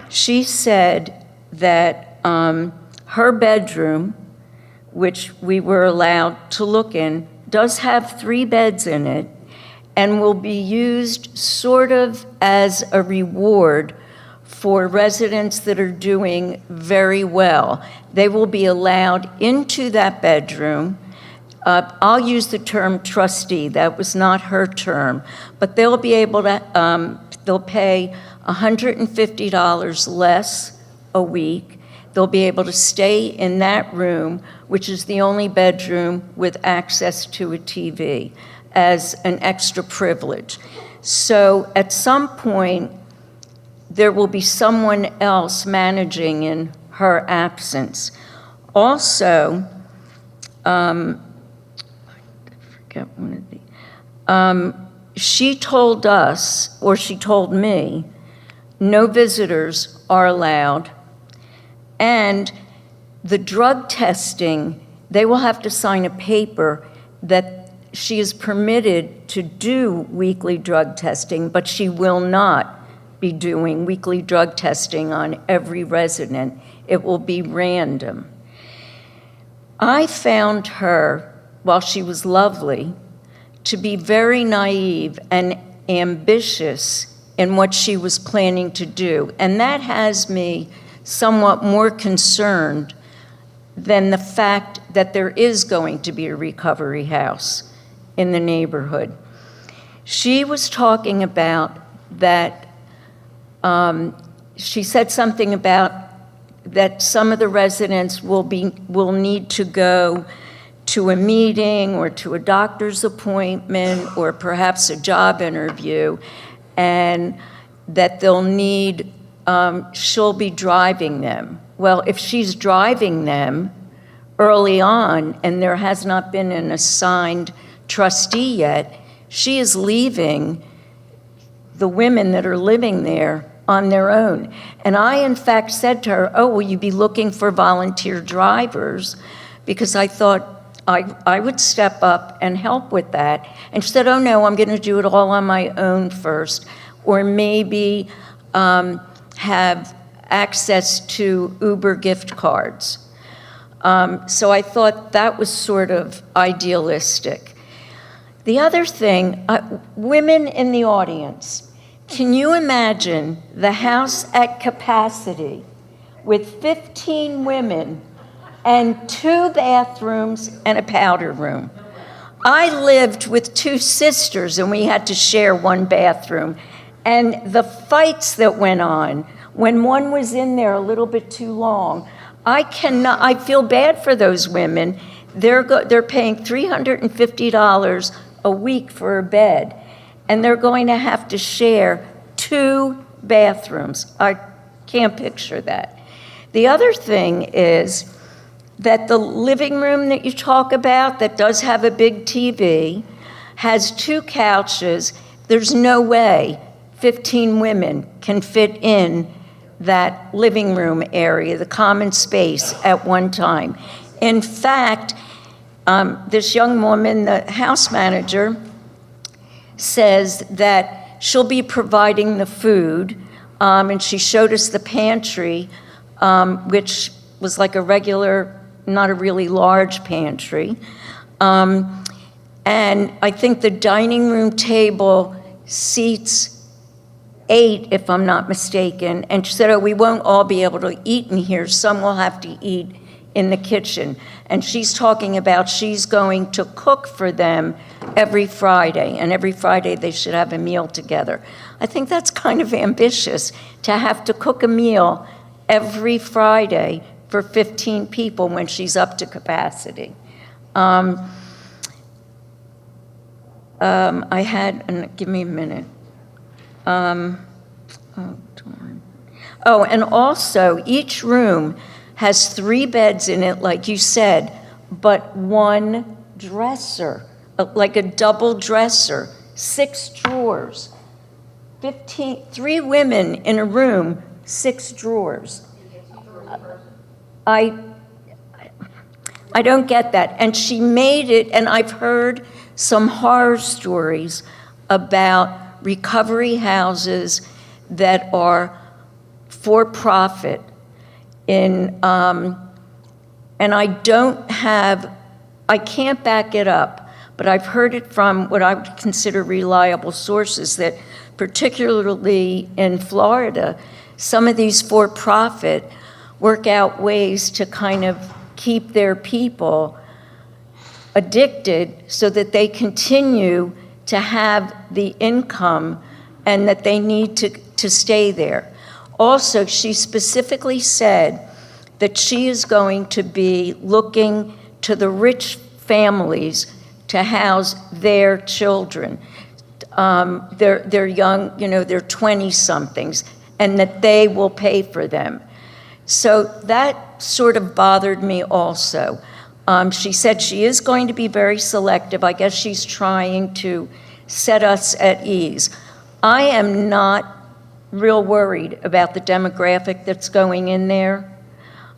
Speaker 6: she said that her bedroom, which we were allowed to look in, does have 3 beds in it and will be used sort of as a reward for residents that are doing very well. They will be allowed into that bedroom. I'll use the term trustee, that was not her term, but they'll be able to, they'll pay $150 less a week. They'll be able to stay in that room, which is the only bedroom with access to a TV, as an extra privilege. So at some point, there will be someone else managing in her absence. Also, she told us, or she told me, no visitors are allowed. And the drug testing, they will have to sign a paper that she is permitted to do weekly drug testing, but she will not be doing weekly drug testing on every resident. It will be random. I found her, while she was lovely, to be very naive and ambitious in what she was planning to do. And that has me somewhat more concerned than the fact that there is going to be a recovery house in the neighborhood. She was talking about that, she said something about that some of the residents will need to go to a meeting or to a doctor's appointment or perhaps a job interview, and that they'll need, she'll be driving them. Well, if she's driving them early on and there has not been an assigned trustee yet, she is leaving the women that are living there on their own. And I, in fact, said to her, oh, will you be looking for volunteer drivers? Because I thought I would step up and help with that. And she said, oh, no, I'm going to do it all on my own first, or maybe have access to Uber gift cards. So I thought that was sort of idealistic. The other thing, women in the audience, can you imagine the house at capacity with 15 women and 2 bathrooms and a powder room? I lived with 2 sisters and we had to share 1 bathroom. And the fights that went on when one was in there a little bit too long, I feel bad for those women. They're paying $350 a week for a bed, and they're going to have to share 2 bathrooms. I can't picture that. The other thing is that the living room that you talk about that does have a big TV has 2 couches. There's no way 15 women can fit in that living room area, the common space, at one time. In fact, this young woman, the house manager, says that she'll be providing the food, and she showed us the pantry, which was like a regular, not a really large pantry. And I think the dining room table seats 8, if I'm not mistaken. And she said, oh, we won't all be able to eat in here. Some will have to eat in the kitchen. And she's talking about she's going to cook for them every Friday, and every Friday they should have a meal together. I think that's kind of ambitious to have to cook a meal every Friday for 15 people when she's up to capacity. I had, give me a minute. And also each room has 3 beds in it, like you said, but 1 dresser, like a double dresser, 6 drawers, 3 women in a room, 6 drawers. I don't get that. And she made it, and I've heard some horror stories about recovery houses that are for profit and I can't back it up, but I've heard it from what I would consider reliable sources that particularly in Florida, some of these for-profit work out ways to kind of keep their people addicted so that they continue to have the income and that they need to stay there. Also, she specifically said that she is going to be looking to the rich families to house their children. They're young, they're 20-somethings, and that they will pay for them. So that sort of bothered me also. She said she is going to be very selective. I guess she's trying to set us at ease. I am not real worried about the demographic that's going in there.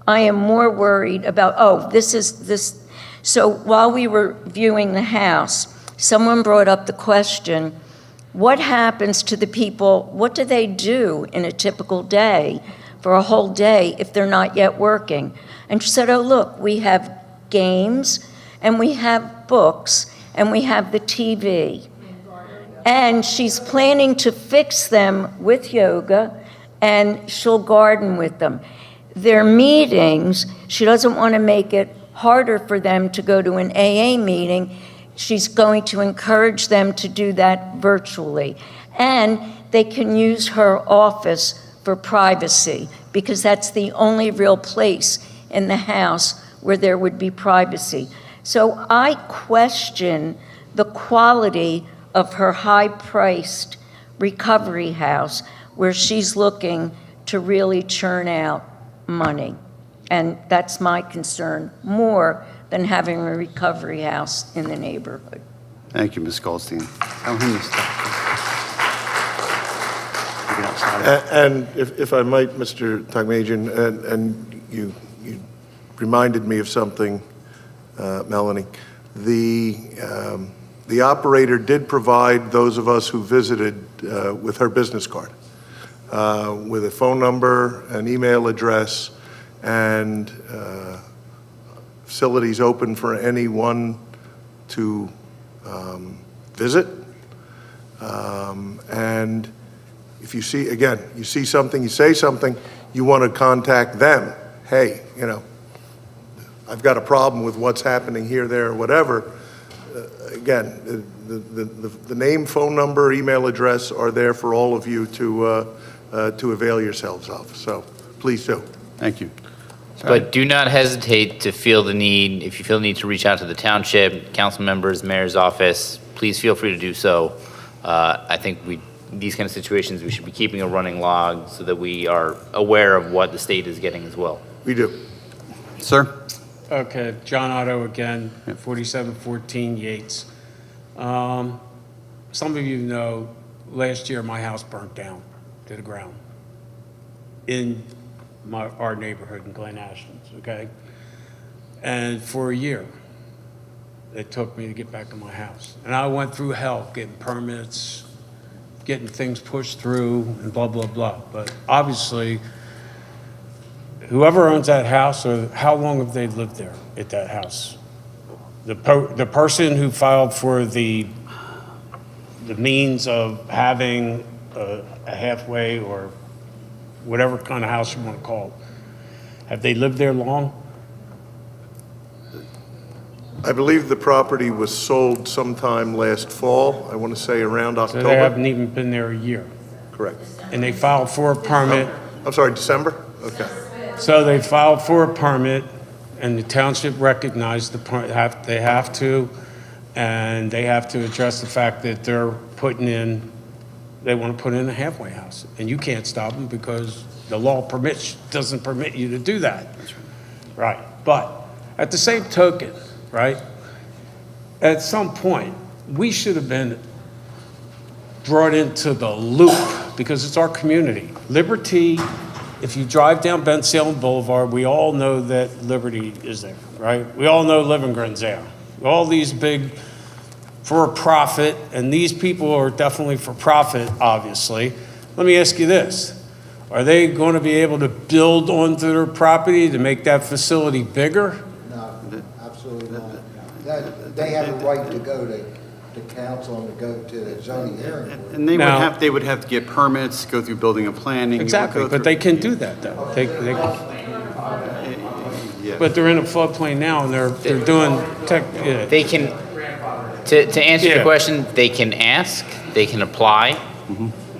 Speaker 6: I am more worried about, this. So while we were viewing the house, someone brought up the question, what happens to the people, what do they do in a typical day for a whole day if they're not yet working? And she said, oh, look, we have games, and we have books, and we have the TV. And she's planning to fix them with yoga, and she'll garden with them. Their meetings, she doesn't want to make it harder for them to go to an AA meeting. She's going to encourage them to do that virtually. And they can use her office for privacy, because that's the only real place in the house where there would be privacy. So I question the quality of her high-priced recovery house, where she's looking to really churn out money. And that's my concern, more than having a recovery house in the neighborhood.
Speaker 1: Thank you, Ms. Goldstein. Tell him to stop.
Speaker 3: And if I might, Mr. Tagmajian, and you reminded me of something, Melanie. The operator did provide those of us who visited with her business card, with a phone number, an email address, and facilities open for anyone to visit. And if you see, again, you see something, you say something, you want to contact them. Hey, you know, I've got a problem with what's happening here, there, or whatever. Again, the name, phone number, email address are there for all of you to avail yourselves of. So please do.
Speaker 1: Thank you.
Speaker 4: But do not hesitate to feel the need, if you feel the need to reach out to the township, council members, mayor's office, please feel free to do so. I think these kind of situations, we should be keeping a running log so that we are aware of what the state is getting as well.
Speaker 3: We do.
Speaker 1: Sir?
Speaker 17: Okay, John Otto again, 4714 Yates. Some of you know, last year my house burnt down to the ground in our neighborhood in Glen Ashton, okay? And for a year, it took me to get back to my house. And I went through hell getting permits, getting things pushed through, and blah, blah, blah. But obviously, whoever owns that house, or how long have they lived there at that house? The person who filed for the means of having a halfway or whatever kind of house you want to call it, have they lived there long?
Speaker 3: I believe the property was sold sometime last fall. I want to say around October.
Speaker 17: So they haven't even been there a year.
Speaker 3: Correct.
Speaker 17: And they filed for a permit.
Speaker 3: I'm sorry, December? Okay.
Speaker 17: So they filed for a permit, and the township recognized they have to, and they have to address the fact that they want to put in a halfway house. And you can't stop them because the law doesn't permit you to do that. Right. But at the same token, right, at some point, we should have been brought into the loop because it's our community. Liberty, if you drive down Bensalem Boulevard, we all know that Liberty is there, right? We all know Livingren's there. All these big for-profit, and these people are definitely for-profit, obviously. Let me ask you this. Are they going to be able to build onto their property to make that facility bigger?
Speaker 7: No, absolutely not. They have a right to go to council and to go to the zoning hearing board.
Speaker 1: And they would have to get permits, go through building and planning.
Speaker 17: Exactly, but they can do that, though. But they're in a floodplain now, and they're doing
Speaker 4: They can, to answer your question, they can ask, they can apply.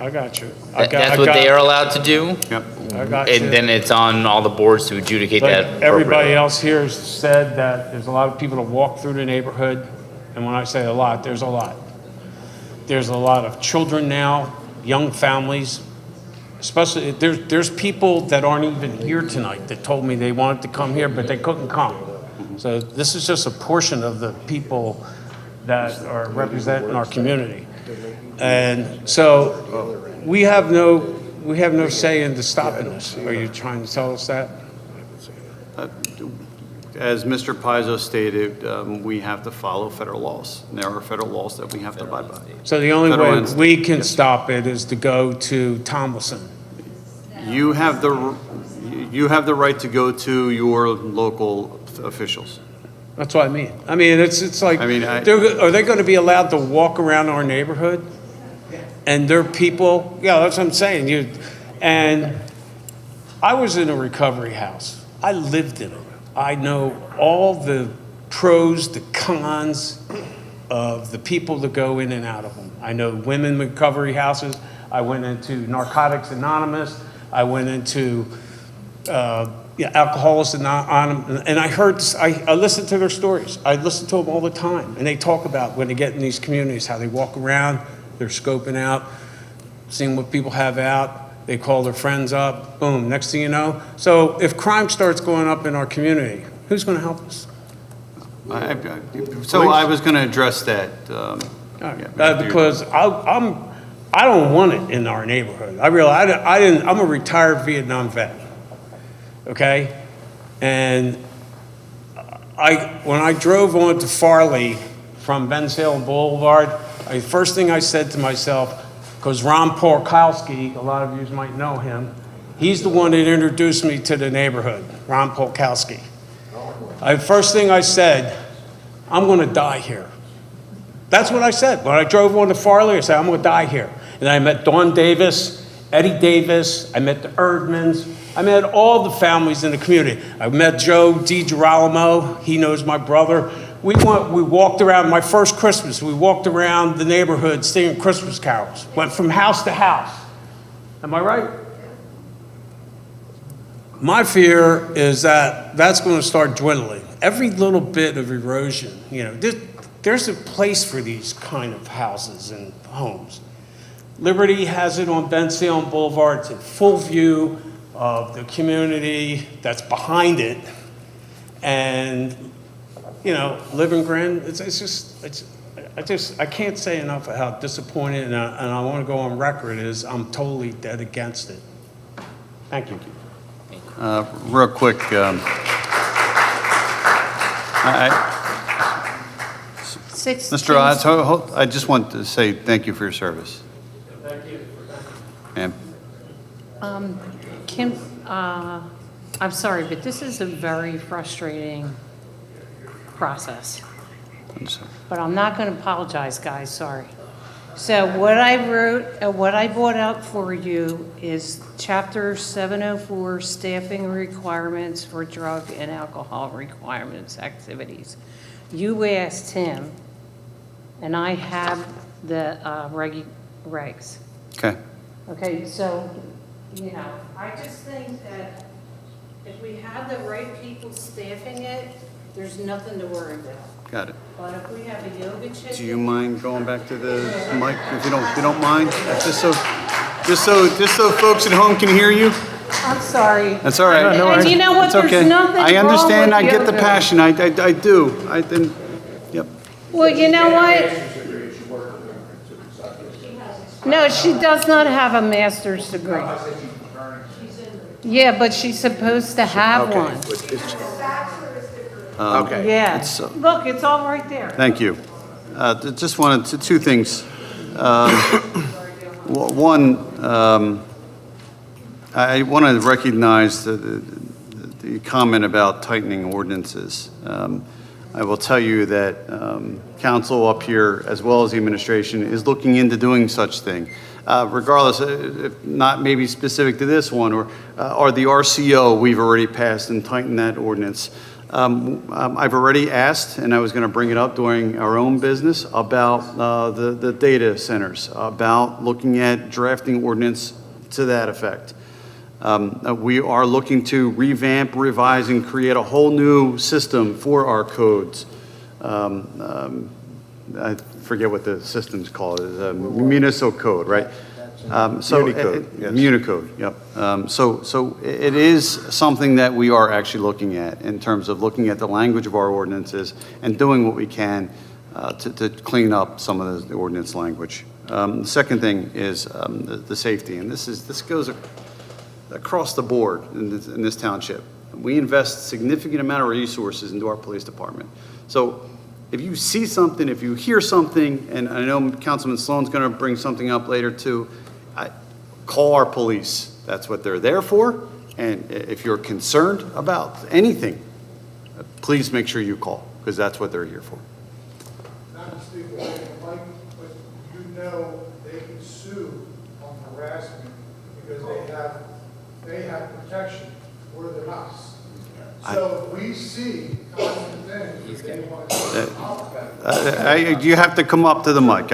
Speaker 17: I got you.
Speaker 4: That's what they are allowed to do.
Speaker 1: Yep.
Speaker 17: I got you.
Speaker 4: And then it's on all the boards to adjudicate
Speaker 17: Like
Speaker 4: that.
Speaker 17: everybody else here said that there's a lot of people that walk through the neighborhood, and when I say a lot, there's a lot. There's a lot of children now, young families, especially, there's people that aren't even here tonight that told me they wanted to come here, but they couldn't come. So this is just a portion of the people that are representing our community. And so we have no say into stopping this. Are you trying to tell us that?
Speaker 1: As Mr. Pizzo stated, we have to follow federal laws. And there are federal laws that we have to abide by.
Speaker 17: So the only way we can stop it is to go to Tomlinson.
Speaker 1: You have the right to go to your local officials.
Speaker 17: That's what I mean. I mean, it's like,
Speaker 1: I mean,
Speaker 17: are they going to be allowed to walk around our neighborhood? And they're people, yeah, that's what I'm saying. And I was in a recovery house. I lived in it. I know all the pros, the cons of the people that go in and out of them. I know women recovery houses. I went into Narcotics Anonymous. I went into Alcoholics Anonymous, and I listened to their stories. I listen to them all the time, and they talk about when they get in these communities, how they walk around, they're scoping out, seeing what people have out, they call their friends up, boom, next thing you know. So if crime starts going up in our community, who's going to help us?
Speaker 1: So I was going to address that.
Speaker 17: Because I don't want it in our neighborhood. I realize I'm a retired Vietnam vet. Okay, and when I drove onto Farley from Bensalem Boulevard, the first thing I said to myself, because Ron Polkowski, a lot of you might know him, he's the one that introduced me to the neighborhood, Ron Polkowski. First thing I said, I'm going to die here. That's what I said. When I drove onto Farley, I said, I'm going to die here. And I met Dawn Davis, Eddie Davis, I met the Erdmans, I met all the families in the community. I met Joe DiGirolamo, he knows my brother. We walked around, my first Christmas, we walked around the neighborhood singing Christmas carols. Went from house to house. Am I right? My fear is that that's going to start dwindling. Every little bit of erosion, there's a place for these kind of houses and homes. Liberty has it on Bensalem Boulevard. It's in full view of the community that's behind it. And, live and grin, I can't say enough of how disappointed, and I want to go on record, is I'm totally dead against it. Thank you.
Speaker 1: Real quick, Mr. Odds, I just want to say thank you for your service.
Speaker 17: Thank you.
Speaker 1: Ma'am.
Speaker 16: Kim, I'm sorry, but this is a very frustrating process.
Speaker 1: I'm sorry.
Speaker 16: But I'm not going to apologize, guys, sorry. So what I wrote, what I brought out for you is Chapter 704, Staffing Requirements for Drug and Alcohol Requirements Activities. You asked him, and I have the regs.
Speaker 1: Okay.
Speaker 16: Okay, so, I just think that if we have the right people staffing it, there's nothing to worry about.
Speaker 1: Got it.
Speaker 16: But if we have a yoga chicken.
Speaker 1: Do you mind going back to the mic if you don't mind? Just so folks at home can hear you.
Speaker 16: I'm sorry.
Speaker 1: That's all right.
Speaker 16: And you know what?
Speaker 1: It's okay.
Speaker 16: There's nothing
Speaker 1: I understand.
Speaker 16: wrong
Speaker 1: I
Speaker 16: with
Speaker 1: get the
Speaker 16: yoga.
Speaker 1: passion. I do. Yep.
Speaker 16: Well, you know what? No, she does not have a master's degree. Yeah, but she's supposed to have one.
Speaker 1: Okay.
Speaker 16: Yeah.
Speaker 1: It's,
Speaker 16: Look, it's all right there.
Speaker 1: Thank you. Just wanted to, two things. One, I want to recognize the comment about tightening ordinances. I will tell you that council up here, as well as the administration, is looking into doing such thing. Regardless, if not maybe specific to this one, or the RCO, we've already passed and tightened that ordinance. I've already asked, and I was going to bring it up during our own business, about the data centers, about looking at drafting ordinance to that effect. We are looking to revamp, revise, and create a whole new system for our codes. I forget what the system's called. It's a Municipal code, right?
Speaker 3: Municode, yes.
Speaker 1: Municode, yep. So it is something that we are actually looking at in terms of looking at the language of our ordinances and doing what we can to clean up some of the ordinance language. The second thing is the safety, and this goes across the board in this township. We invest significant amount of resources into our police department. So if you see something, if you hear something, and I know Councilman Sloan's going to bring something up later too, call our police. That's what they're there for. And if you're concerned about anything, please make sure you call. because that's what they're here for.
Speaker 19: Not to speak away from Mike, but you know they can sue on harassment because they have protection more than us. So if we see constant things, they want to
Speaker 1: You have to come up to the mic.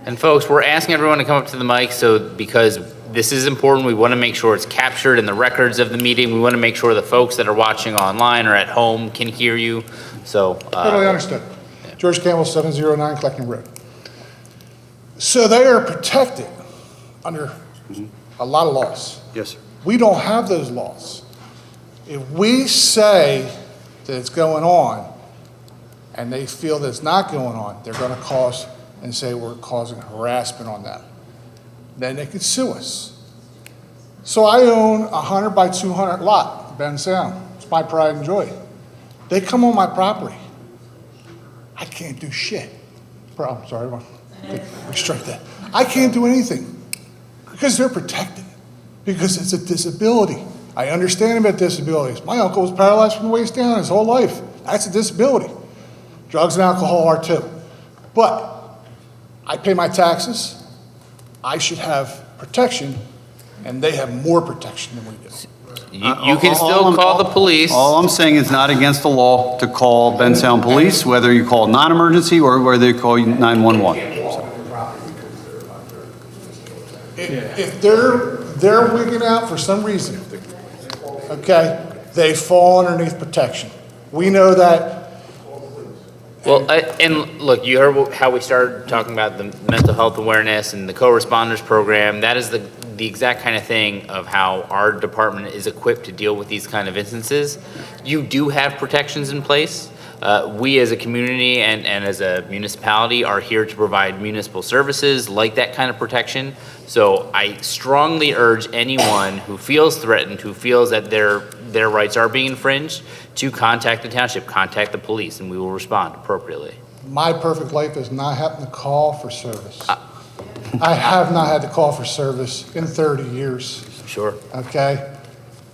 Speaker 4: And folks, we're asking everyone to come up to the mic because this is important. We want to make sure it's captured in the records of the meeting. We want to make sure the folks that are watching online or at home can hear you. So
Speaker 19: Totally understood. George Campbell, 709 Collecting Road. So they are protected under a lot of laws.
Speaker 1: Yes, sir.
Speaker 19: We don't have those laws. If we say that it's going on and they feel that it's not going on, they're going to call us and say we're causing harassment on them. Then they could sue us. So I own a 100 by 200 lot in Bensalem. It's my pride and joy. They come on my property. I can't do shit. I'm sorry, restrict that. I can't do anything because they're protected, because it's a disability. I understand about disabilities. My uncle was paralyzed from the waist down his whole life. That's a disability. Drugs and alcohol are too. But I pay my taxes. I should have protection, and they have more protection than we do.
Speaker 4: you can still call the police.
Speaker 1: All I'm saying is not against the law to call Bensalem Police, whether you call non-emergency or whether you call 911.
Speaker 19: If they're wigging out for some reason, okay, they fall underneath protection. We know that.
Speaker 4: Well, and look, you heard how we started talking about the mental health awareness and the co-responders program. That is the exact kind of thing of how our department is equipped to deal with these kind of instances. You do have protections in place. We as a community and as a municipality are here to provide municipal services like that kind of protection. So I strongly urge anyone who feels threatened, who feels that their rights are being infringed, to contact the township, contact the police, and we will respond appropriately.
Speaker 19: My perfect life is not having to call for service. I have not had to call for service in 30 years.
Speaker 4: Sure.
Speaker 19: Okay?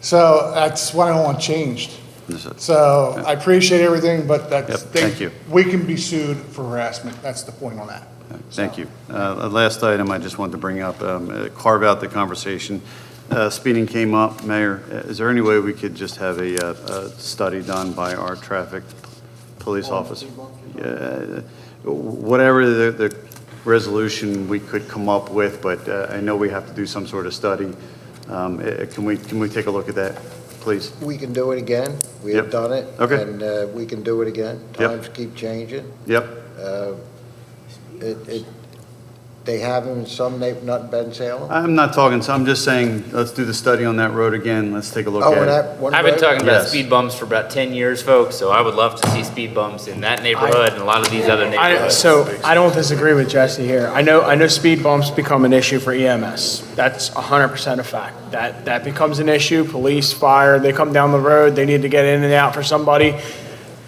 Speaker 19: So that's what I want changed. So I appreciate everything, but
Speaker 1: Thank you.
Speaker 19: we can be sued for harassment. That's the point on that.
Speaker 1: Thank you. Last item I just wanted to bring up, carve out the conversation. Speeding came up. Mayor, is there any way we could just have a study done by our traffic police officer? Whatever the resolution we could come up with, but I know we have to do some sort of study. Can we take a look at that, please?
Speaker 7: We can do it again. We have done it.
Speaker 1: Okay.
Speaker 7: And we can do it again. Times keep changing.
Speaker 1: Yep.
Speaker 7: They have them in some, not in Bensalem.
Speaker 1: I'm not talking, so I'm just saying, let's do the study on that road again. Let's take a look at it.
Speaker 4: I've been talking about
Speaker 1: Yes.
Speaker 4: speed bumps for about 10 years, folks, so I would love to see speed bumps in that neighborhood and a lot of these other neighborhoods.
Speaker 12: So I don't disagree with Jesse here. I know speed bumps become an issue for EMS. That's 100% a fact. That becomes an issue. Police, fire, they come down the road, they need to get in and out for somebody.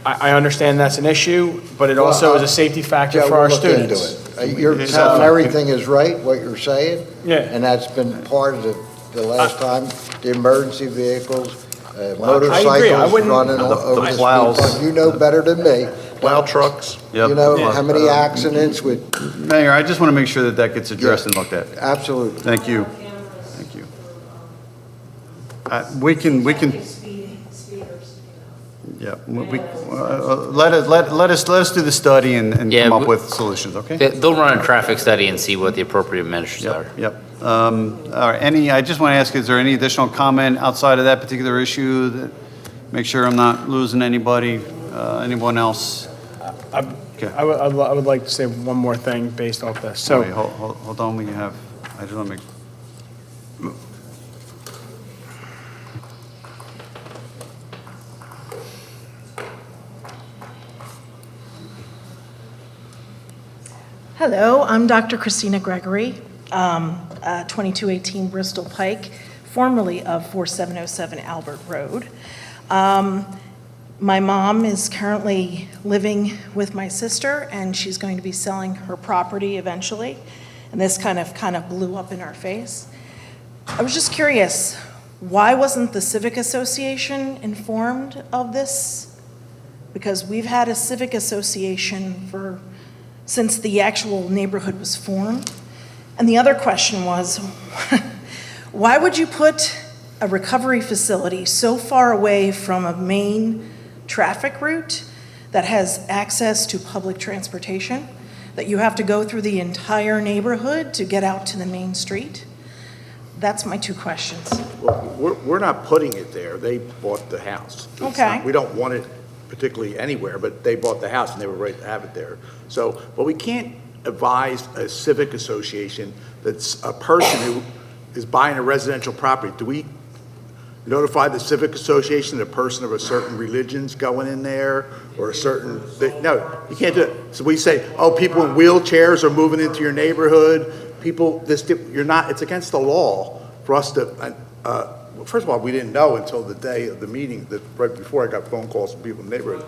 Speaker 12: I understand that's an issue, but it also is a safety factor
Speaker 7: Joe,
Speaker 12: for our
Speaker 7: we'll look into
Speaker 12: students.
Speaker 7: it. You're telling everything is right, what you're saying.
Speaker 12: Yeah.
Speaker 7: And that's been part of the last time, the emergency vehicles, motorcycles running over the speed bump. You know better than me.
Speaker 3: Plow trucks.
Speaker 7: You know how many accidents with.
Speaker 1: Mayor, I just want to make sure that gets addressed and looked at.
Speaker 7: Absolutely.
Speaker 1: Thank you. Thank you. We can. Yeah, let us do the study and come up with solutions, okay?
Speaker 4: They'll run a traffic study and see what the appropriate measures are.
Speaker 1: Yep. All right, I just want to ask, is there any additional comment outside of that particular issue? Make sure I'm not losing anybody, anyone else?
Speaker 12: I would like to say one more thing based off this. So,
Speaker 1: Wait, hold on, I just want to make.
Speaker 8: Hello, I'm Dr. Christina Gregory, 2218 Bristol Pike, formerly of 4707 Albert Road. My mom is currently living with my sister, and she's going to be selling her property eventually. and this kind of blew up in our face. I was just curious, why wasn't the Civic Association informed of this? Because we've had a civic association since the actual neighborhood was formed. And the other question was, why would you put a recovery facility so far away from a main traffic route that has access to public transportation, that you have to go through the entire neighborhood to get out to the main street? That's my two questions.
Speaker 2: Well, we're not putting it there. They bought the house. It's
Speaker 8: Okay.
Speaker 2: not- We don't want it particularly anywhere, but they bought the house and they were ready to have it there. So, but we can't advise a civic association that's a person who is buying a residential property. Do we notify the civic association that a person of a certain religion's going in there or a certain, no, you can't do it. So we say, oh, people in wheelchairs are moving into your neighborhood. People, you're not, it's against the law for us to, first of all, we didn't know until the day of the meeting, that right before I got phone calls from people in the neighborhood.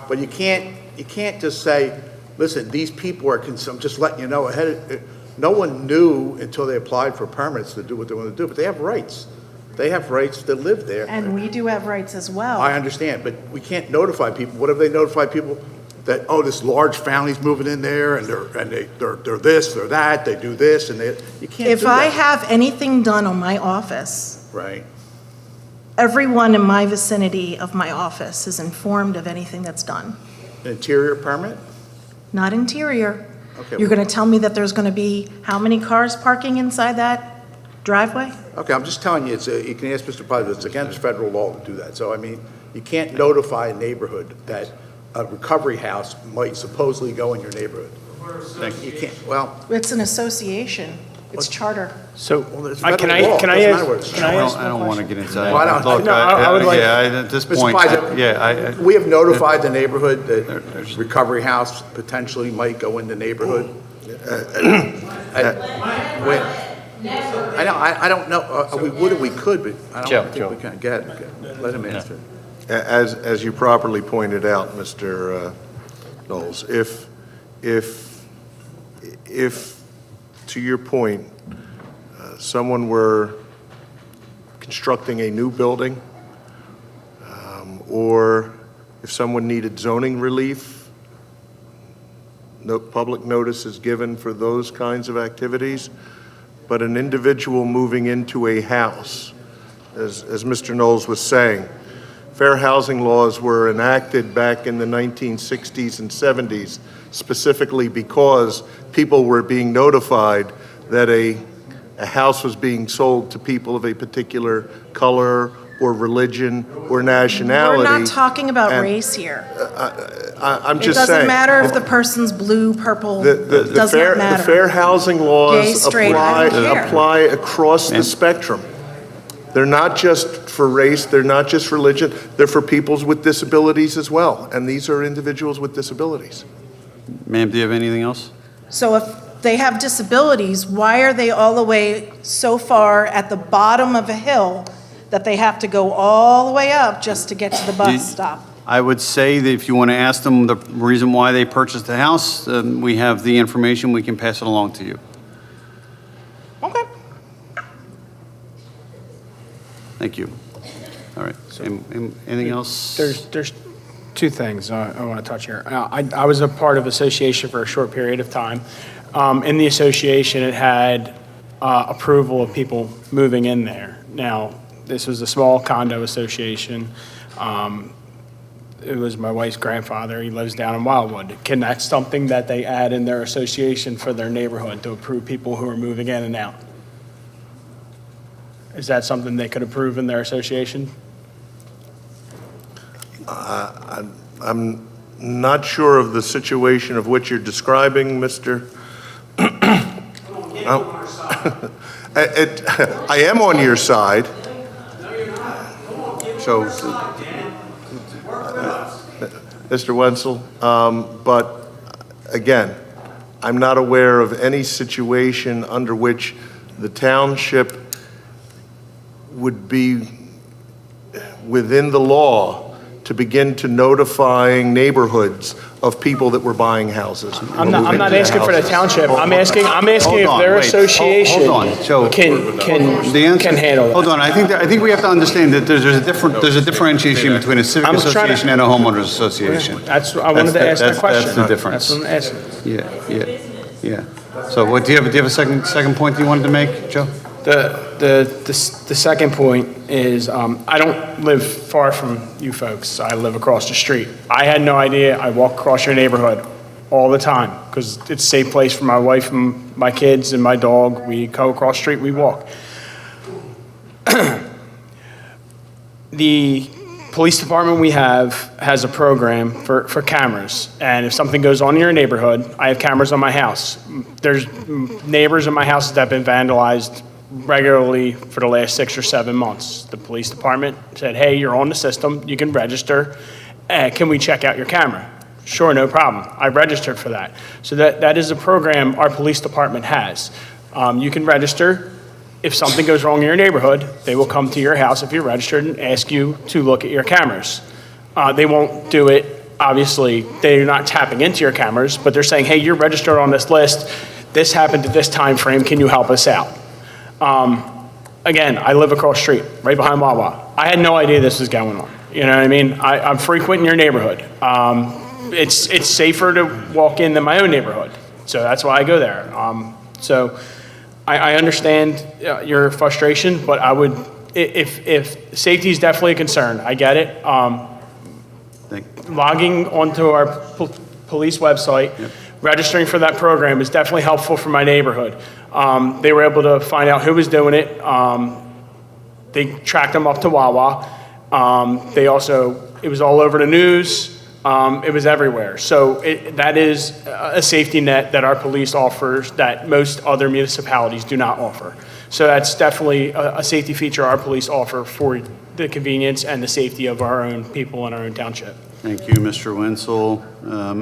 Speaker 2: But you can't just say, listen, these people are, I'm just letting you know ahead. No one knew until they applied for permits to do what they want to do, but they have rights. They have rights to live there.
Speaker 8: And we do have rights as well.
Speaker 2: I understand, but we can't notify people. What if they notify people that, oh, this large family's moving in there and they're this, they're that, they do this, and you can't do
Speaker 8: If
Speaker 2: that.
Speaker 8: I have anything done on my office,
Speaker 2: Right.
Speaker 8: everyone in my vicinity of my office is informed of anything that's done.
Speaker 2: Interior permit?
Speaker 8: Not interior.
Speaker 2: Okay.
Speaker 8: You're going to tell me that there's going to be how many cars parking inside that driveway?
Speaker 2: Okay, I'm just telling you, you can ask Mr. Pike, it's against federal law to do that. So, I mean, you can't notify a neighborhood that a recovery house might supposedly go in your neighborhood. You can't, well.
Speaker 8: It's an association. It's charter.
Speaker 12: So,
Speaker 2: it's
Speaker 12: can
Speaker 2: federal
Speaker 12: I
Speaker 2: law.
Speaker 12: can
Speaker 2: It
Speaker 12: I
Speaker 2: doesn't
Speaker 12: ask?
Speaker 2: matter what it's
Speaker 12: Can I ask
Speaker 1: I don't want to get into that.
Speaker 2: Well, I don't-
Speaker 1: Look,
Speaker 12: No, I would like-
Speaker 1: yeah, at this
Speaker 2: Mr.
Speaker 1: point,
Speaker 2: Pike, we have notified the neighborhood that recovery house potentially might go in the neighborhood. I don't know, we would or we could, but I don't think we can. Go ahead, let him answer.
Speaker 3: As you properly pointed out, Mr. Knowles, if to your point, someone were constructing a new building, or if someone needed zoning relief, no public notice is given for those kinds of activities. But an individual moving into a house, as Mr. Knowles was saying, fair housing laws were enacted back in the 1960s and 70s, specifically because people were being notified that a house was being sold to people of a particular color or religion or nationality.
Speaker 8: We're not talking about
Speaker 3: And
Speaker 8: race here.
Speaker 3: I'm
Speaker 8: It
Speaker 3: just
Speaker 8: doesn't
Speaker 3: saying.
Speaker 8: matter if the person's blue, purple,
Speaker 3: The
Speaker 8: does not matter.
Speaker 3: The fair housing
Speaker 8: Gay,
Speaker 3: laws
Speaker 8: straight, I don't care.
Speaker 3: apply across the spectrum. They're not just for race, they're not just religion, they're for peoples with disabilities as well. And these are individuals with disabilities.
Speaker 1: Ma'am, do you have anything else?
Speaker 8: So if they have disabilities, why are they all the way so far at the bottom of a hill that they have to go all the way up just to get to the bus stop?
Speaker 1: I would say that if you want to ask them the reason why they purchased the house, we have the information, we can pass it along to you.
Speaker 8: Okay.
Speaker 1: Thank you. All right. Anything else?
Speaker 12: There's two things I want to touch here. I was a part of association for a short period of time. In the association, it had approval of people moving in there. Now, this was a small condo association. It was my wife's grandfather. He lives down in Wildwood. Can that something that they add in their association for their neighborhood to approve people who are moving in and out? Is that something they could approve in their association?
Speaker 3: I'm not sure of the situation of which you're describing, Mr. I am on your side. So, Mr. Wenzel, but again, I'm not aware of any situation under which the township would be within the law to to begin to notifying neighborhoods of people that were buying houses.
Speaker 12: I'm not asking for the township. I'm asking
Speaker 1: Hold
Speaker 12: if
Speaker 1: on,
Speaker 12: their
Speaker 1: wait.
Speaker 12: association
Speaker 1: Hold on, Joe. The answer-
Speaker 12: can handle that.
Speaker 1: Hold on, I think we have to understand that there's a differentiation between a civic
Speaker 12: I'm trying to-
Speaker 1: association and a homeowners association.
Speaker 12: I wanted to ask that question.
Speaker 1: That's the difference.
Speaker 12: That's what I'm asking.
Speaker 1: Yeah. So what, do you have a second point that you wanted to make, Joe?
Speaker 12: The second point is, I don't live far from you folks. I live across the street. I had no idea. I walk across your neighborhood all the time because it's a safe place for my wife and my kids and my dog. We go across the street, we walk. The police department we have has a program for cameras. And if something goes on in your neighborhood, I have cameras on my house. There's neighbors in my house that have been vandalized regularly for the last 6 or 7 months. The police department said, hey, you're on the system, you can register. Can we check out your camera? Sure, no problem. I registered for that. So that is a program our police department has. You can register. If something goes wrong in your neighborhood, they will come to your house if you're registered and ask you to look at your cameras. They won't do it, obviously, they're not tapping into your cameras, but they're saying, hey, you're registered on this list. This happened at this time frame. Can you help us out? Again, I live across the street, right behind Wawa. I had no idea this was going on. You know what I mean? I'm frequent in your neighborhood. It's safer to walk in than my own neighborhood. So that's why I go there. So I understand your frustration, but I would, if safety is definitely a concern, I get it. Logging onto our police website, registering for that program is definitely helpful for my neighborhood. They were able to find out who was doing it. They tracked them up to Wawa. It was all over the news. It was everywhere. So that is a safety net that our police offers that most other municipalities do not offer. So that's definitely a safety feature our police offer for the convenience and the safety of our own people in our own township.
Speaker 1: Thank you, Mr. Wenzel.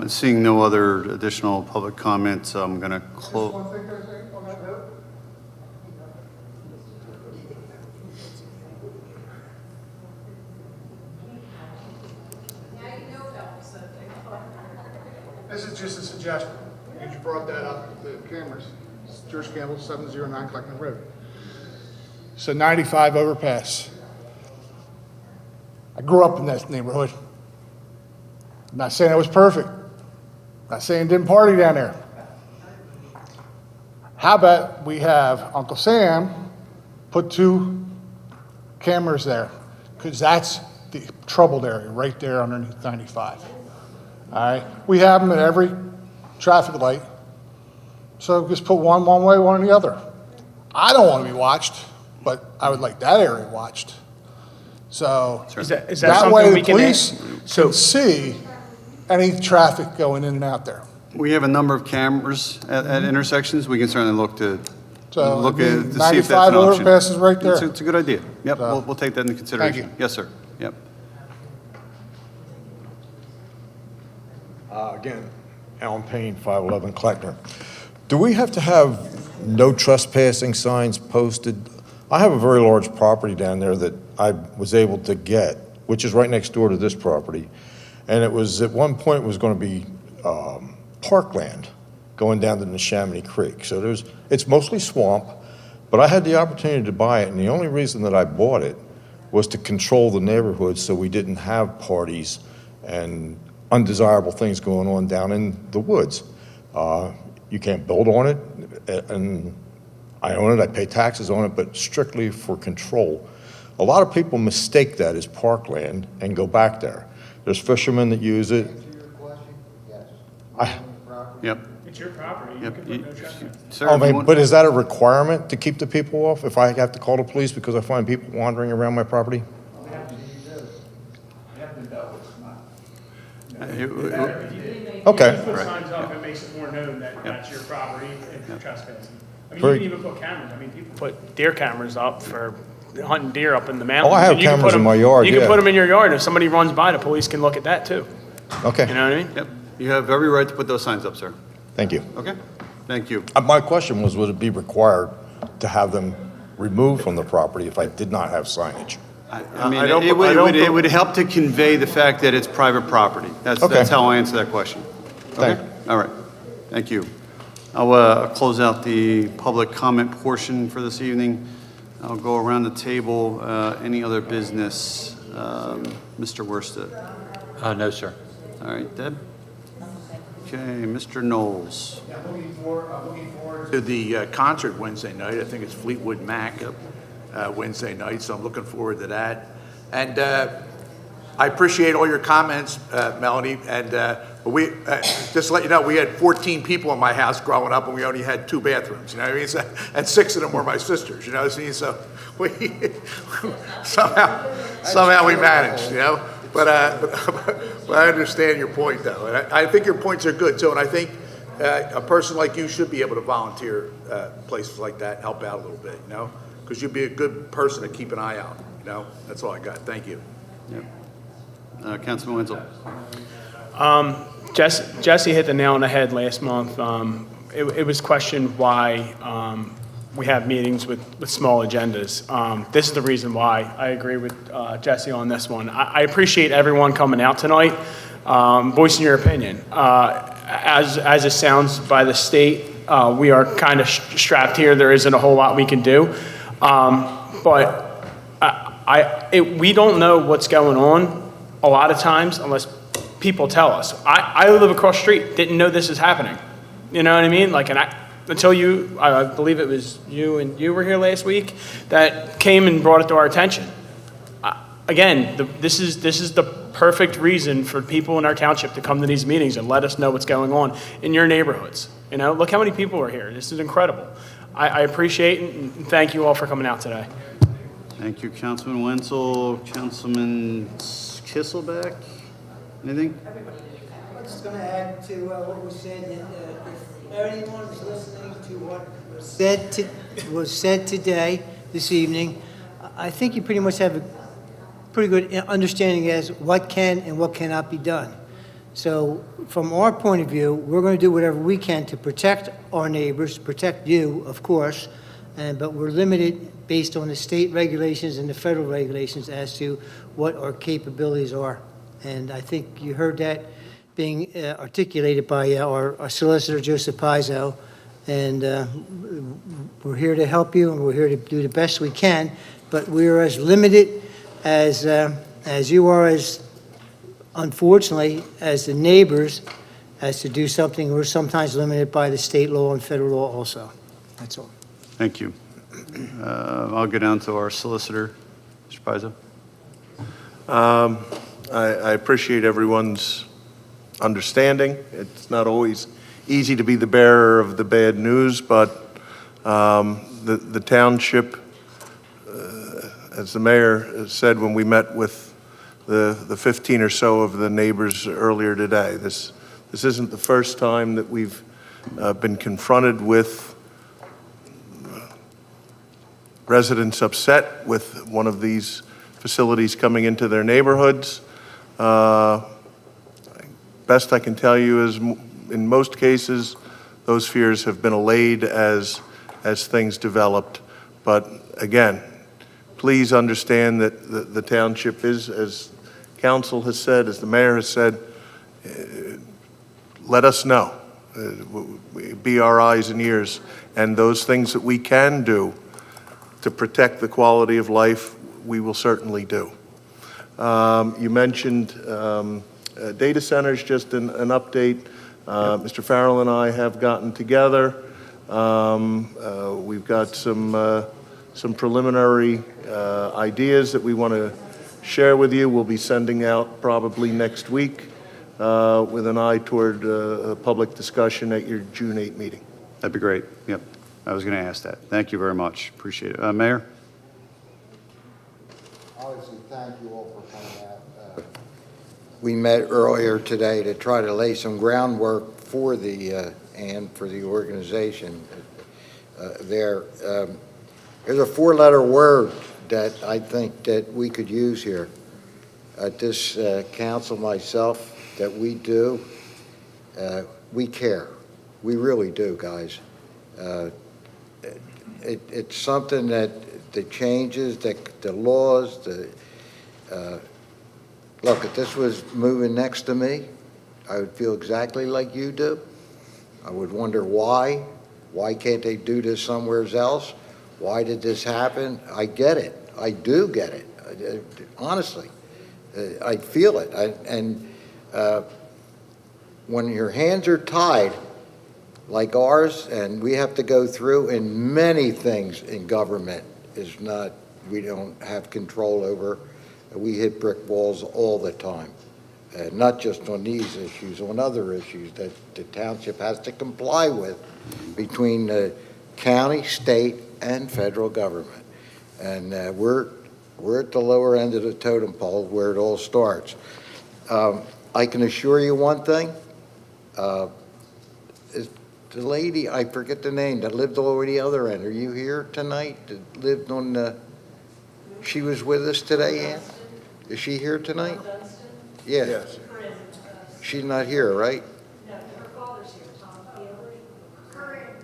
Speaker 1: Seeing no other additional public comments, I'm going to close.
Speaker 19: This is just a suggestion. You brought that up, the cameras. George Campbell, 709 Clacton Road. So 95 overpass. I grew up in that neighborhood. I'm not saying it was perfect. I'm not saying didn't party down there. How about we have Uncle Sam put 2 cameras there? Because that's the troubled area right there underneath 95. All right, we have them at every traffic light. So just put one way, one the other. I don't want to be watched, but I would like that area watched. So
Speaker 12: Is that
Speaker 19: that way
Speaker 12: something
Speaker 19: the
Speaker 12: we can
Speaker 19: police can see any traffic going in and out there.
Speaker 1: We have a number of cameras at intersections. We can certainly look to
Speaker 19: So
Speaker 1: look
Speaker 19: I mean,
Speaker 1: at to see if that's an
Speaker 19: 95
Speaker 1: option.
Speaker 19: overpass is right there.
Speaker 1: It's a good idea. Yep,
Speaker 19: So,
Speaker 1: we'll take that into consideration.
Speaker 19: you.
Speaker 1: Yes, sir. Yep.
Speaker 21: Again, Alan Payne, 511 Kleckner. Do we have to have no trespassing signs posted? I have a very large property down there that I was able to get, which is right next door to this property. And it was, at one point, was going to be parkland going down to Neshaminy Creek. So it's mostly swamp, but I had the opportunity to buy it, and the only reason that I bought it was to control the neighborhood so we didn't have parties and undesirable things going on down in the woods. You can't build on it, and I own it, I pay taxes on it, but strictly for control. A lot of people mistake that as parkland and go back there. There's fishermen that use it.
Speaker 1: Yep.
Speaker 12: It's your property. You
Speaker 1: Yep.
Speaker 12: can put no trespassing.
Speaker 1: Sir,
Speaker 21: I
Speaker 1: if you
Speaker 21: mean,
Speaker 1: want-
Speaker 21: but is that a requirement to keep the people off if I have to call the police because I find people wandering around my property? Okay.
Speaker 12: If you put signs up, it makes it more known that that's your property and you're trespassing. I mean,
Speaker 21: Very-
Speaker 12: you can even put cameras. I mean, people put deer cameras up for hunting deer up in the mountains.
Speaker 21: Oh, I have
Speaker 12: and you can
Speaker 21: cameras
Speaker 12: put
Speaker 21: in
Speaker 12: them-
Speaker 21: my yard,
Speaker 12: You can
Speaker 21: yeah.
Speaker 12: put them in your yard. If somebody runs by, the police can look at that too.
Speaker 21: Okay.
Speaker 12: You know what I mean?
Speaker 1: Yep. You have every right to put those signs up, sir.
Speaker 21: Thank you.
Speaker 1: Okay? Thank you.
Speaker 21: My question was, would it be required to have them removed from the property if I did not have signage?
Speaker 1: I mean, it would help to convey the fact that it's private property. That's how I answer that question.
Speaker 21: Thank
Speaker 1: Okay? All right. Thank you. I'll close out the public comment portion for this evening. I'll go around the table. Any other business? Mr. Worsted?
Speaker 10: No, sir.
Speaker 1: All right, Deb? Okay, Mr. Knowles?
Speaker 9: Yeah, I'm looking forward to the concert Wednesday night. I think it's Fleetwood Mac Wednesday night, so I'm looking forward to that. And I appreciate all your comments, Melanie. And we just to let you know, we had 14 people in my house growing up, and we only had 2 bathrooms. You know what I mean? So, and 6 of them were my sisters. You know what I mean? So we somehow we managed. You know. But I understand your point, though, and I think your points are good too. And I think a person like you should be able to volunteer places like that and help out a little bit, you know, because you'd be a good person to keep an eye out. You know, that's all I got. Thank you.
Speaker 1: Yep. Councilman Wenzel.
Speaker 12: Jesse hit the nail on the head last month. It was questioned why we have meetings with small agendas. This is the reason why. I agree with Jesse on this one. I appreciate everyone coming out tonight, voicing your opinion. As it sounds by the state, we are kind of strapped here. There isn't a whole lot we can do. But we don't know what's going on a lot of times unless people tell us. I live across the street, didn't know this is happening. You know what I mean? Like, until you, I believe it was you and you were here last week, that came and brought it to our attention. Again, this is the perfect reason for people in our township to come to these meetings and let us know what's going on in your neighborhoods. You know, look how many people are here. This is incredible. I appreciate it and thank you all for coming out today.
Speaker 1: Thank you, Councilman Wenzel. Councilman Kisselbeck, anything?
Speaker 11: I'm just going to add to what was said. If anyone was listening to what was said today, this evening, I think you pretty much have a pretty good understanding as what can and what cannot be done. So from our point of view, we're going to do whatever we can to protect our neighbors, protect you, of course, but we're limited based on the state regulations and the federal regulations as to what our capabilities are. And I think you heard that being articulated by our solicitor, Joseph Pizzo, and we're here to help you, and we're here to do the best we can, but we're as limited as you are, as unfortunately, as the neighbors, as to do something. We're sometimes limited by the state law and federal law also. That's all.
Speaker 1: Thank you. I'll go down to our solicitor, Mr. Pizzo.
Speaker 3: I appreciate everyone's understanding. It's not always easy to be the bearer of the bad news, but the township, as the mayor said when we met with the 15 or so of the neighbors earlier today, this isn't the first time that we've been confronted with residents upset with one of these facilities coming into their neighborhoods. Best I can tell you is in most cases, those fears have been allayed as things developed. But again, please understand that the township is, as council has said, as the mayor has said, let us know. Be our eyes and ears. And those things that we can do to protect the quality of life, we will certainly do. You mentioned data centers, just an update. Mr. Farrell and I have gotten together. We've got some preliminary ideas that we want to share with you. We'll be sending out probably next week with an eye toward a public discussion at your June 8 meeting.
Speaker 1: That'd be great. Yep. I was going to ask that. Thank you very much. Appreciate it. Mayor?
Speaker 7: Obviously, thank you all for coming out. We met earlier today to try to lay some groundwork for the and for the organization there. There's a 4-letter word that I think that we could use here at this council, myself, that we do. We care. We really do, guys. It's something that the changes, the laws, look, if this was moving next to me, I would feel exactly like you do. I would wonder why. Why can't they do this somewhere else? Why did this happen? I get it. I do get it. Honestly, I feel it. When your hands are tied, like ours, and we have to go through, and many things in government we don't have control over. We hit brick walls all the time, not just on these issues, on other issues that the township has to comply with between the county, state, and federal government. And we're at the lower end of the totem pole where it all starts. I can assure you one thing. The lady, I forget the name, that lived over the other end. Are you here tonight? That lived on the, she was with us today, Ann? Is she here tonight? Yeah. Yes. She's not here, right?
Speaker 2: No, her father's here, Tom. Corinne.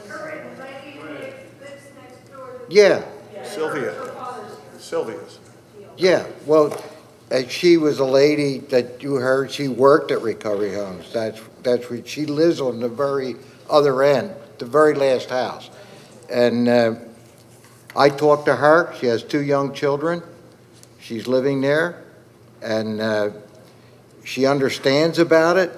Speaker 2: Corinne, the lady who lives next door.
Speaker 3: Yeah. Sylvia's.
Speaker 7: Yeah, well, she was a lady that you heard, she worked at Recovery Homes. That's where she lives, on the very other end, the very last house. And I talked to her. She has 2 young children. She's living there, and she understands about it,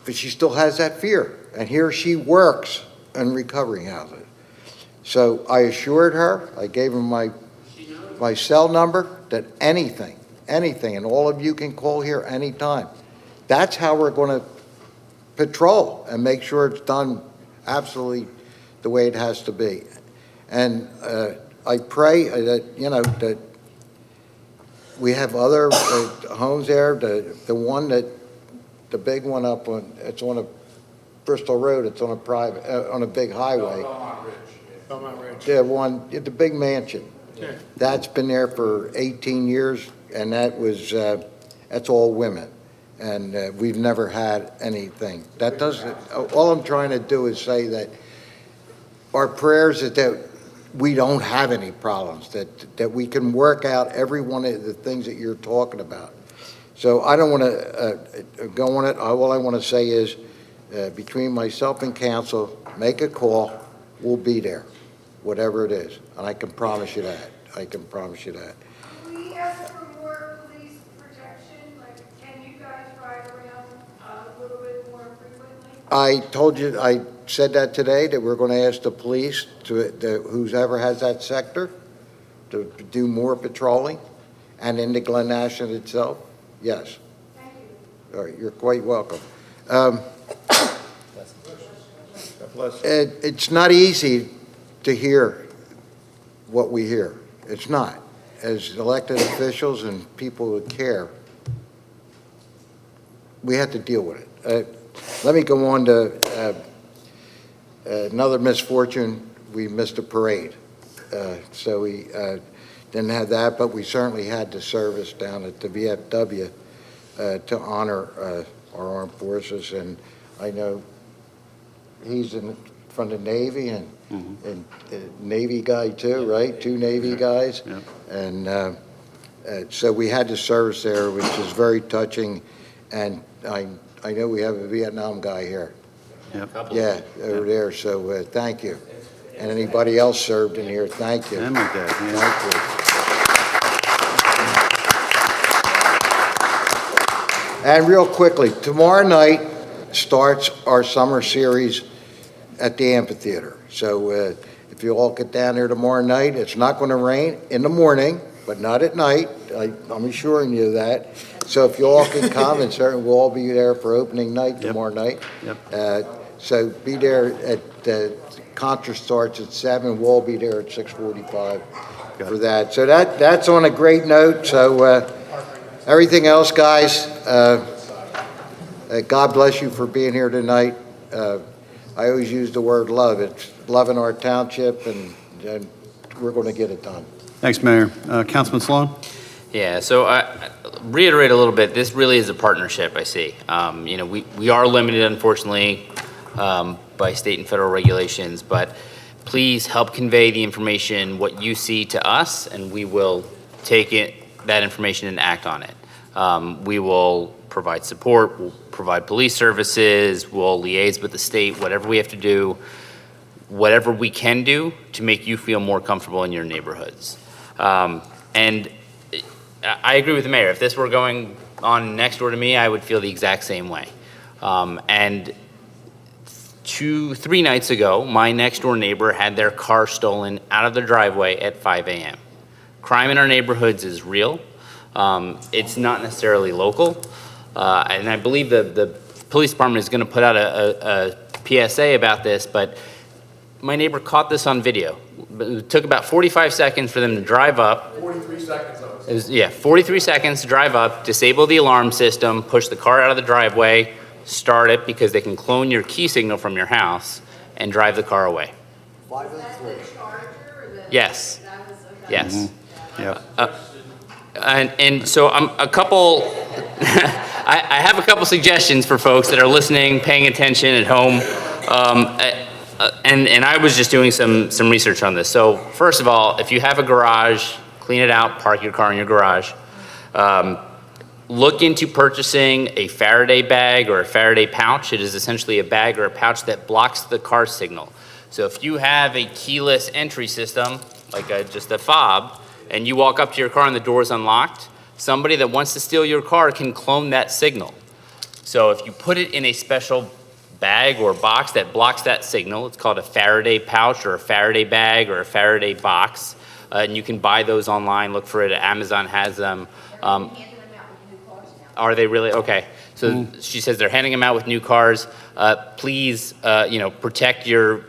Speaker 7: but she still has that fear. And here she works in recovery houses. So I assured her, I gave her my cell number, that anything, and all of you can call here anytime. That's how we're going to patrol and make sure it's done absolutely the way it has to be. And I pray that, that we have other homes there. The one the big one up on, it's on a Bristol Road, it's on a private, on a big highway.
Speaker 12: Belmont Ridge.
Speaker 7: The big mansion.
Speaker 12: Yeah.
Speaker 7: That's been there for 18 years, and that's all women. And we've never had anything. That doesn't, all I'm trying to do is say that our prayers is that we don't have any problems, that we can work out every one of the things that you're talking about. So I don't want to go on it. All I want to say is, between myself and council, make a call. We'll be there, whatever it is. And I can promise you that. I can promise you that.
Speaker 2: Can we ask for more police protection? Like, can you guys ride around a little bit more frequently?
Speaker 7: I told you, I said that today, that we're going to ask the police, whoever has that sector, to do more patrolling, and in the Glen Ashton itself, yes.
Speaker 2: Thank you.
Speaker 7: All right, you're quite welcome. It's not easy to hear what we hear. It's not. As elected officials and people who care, we have to deal with it. Let me go on to another misfortune. We missed a parade. So we didn't have that, but we certainly had the service down at the VFW to honor our armed forces. And I know he's from the Navy and Navy guy too, right? 2 Navy guys.
Speaker 1: Yep.
Speaker 7: And so we had the service there, which is very touching. And I know we have a Vietnam guy here.
Speaker 1: Yep.
Speaker 7: Yeah, over there. So thank you. And anybody else served in here, thank you.
Speaker 1: And my dad, yeah.
Speaker 7: Thank you. And real quickly, tomorrow night starts our summer series at the amphitheater. So if you all get down there tomorrow night, it's not going to rain in the morning, but not at night. I'm assuring you that. So if you all can come, and certainly we'll all be there for opening night tomorrow night.
Speaker 1: Yep.
Speaker 7: So be there at the concert starts at 7. We'll all be there at 6:45 for that. So that's on a great note. So everything else, guys, God bless you for being here tonight. I always use the word love. It's loving our township, and we're going to get it done.
Speaker 1: Thanks, Mayor. Councilman Sloan?
Speaker 4: Yeah, so I reiterate a little bit, this really is a partnership, I see. We are limited, unfortunately, by state and federal regulations, but please help convey the information, what you see, to us, and we will take that information and act on it. We will provide support, we'll provide police services, we'll liaise with the state, whatever we have to do, whatever we can do to make you feel more comfortable in your neighborhoods. And I agree with the mayor. If this were going on next door to me, I would feel the exact same way. And 3 nights ago, my next door neighbor had their car stolen out of their driveway at 5 a.m. Crime in our neighborhoods is real. It's not necessarily local. And I believe the police department is going to put out a PSA about this, but my neighbor caught this on video. It took about 45 seconds for them to drive up.
Speaker 9: 43 seconds of it.
Speaker 4: It was, 43 seconds to drive up, disable the alarm system, push the car out of the driveway, start it because they can clone your key signal from your house, and drive the car away.
Speaker 7: 503.
Speaker 4: Yes. Yes.
Speaker 1: Mm-hmm. Yeah.
Speaker 4: And so I'm a couple, I have a couple suggestions for folks that are listening, paying attention at home. And I was just doing some research on this. So first of all, if you have a garage, clean it out, park your car in your garage. Look into purchasing a Faraday bag or a Faraday pouch. It is essentially a bag or a pouch that blocks the car signal. So if you have a keyless entry system, like just a fob, and you walk up to your car and the door is unlocked, somebody that wants to steal your car can clone that signal. So if you put it in a special bag or box that blocks that signal, it's called a Faraday pouch or a Faraday bag or a Faraday box, and you can buy those online. Look for it. Amazon has them. Are they really? Okay. So she says they're handing them out with new cars. Please, protect your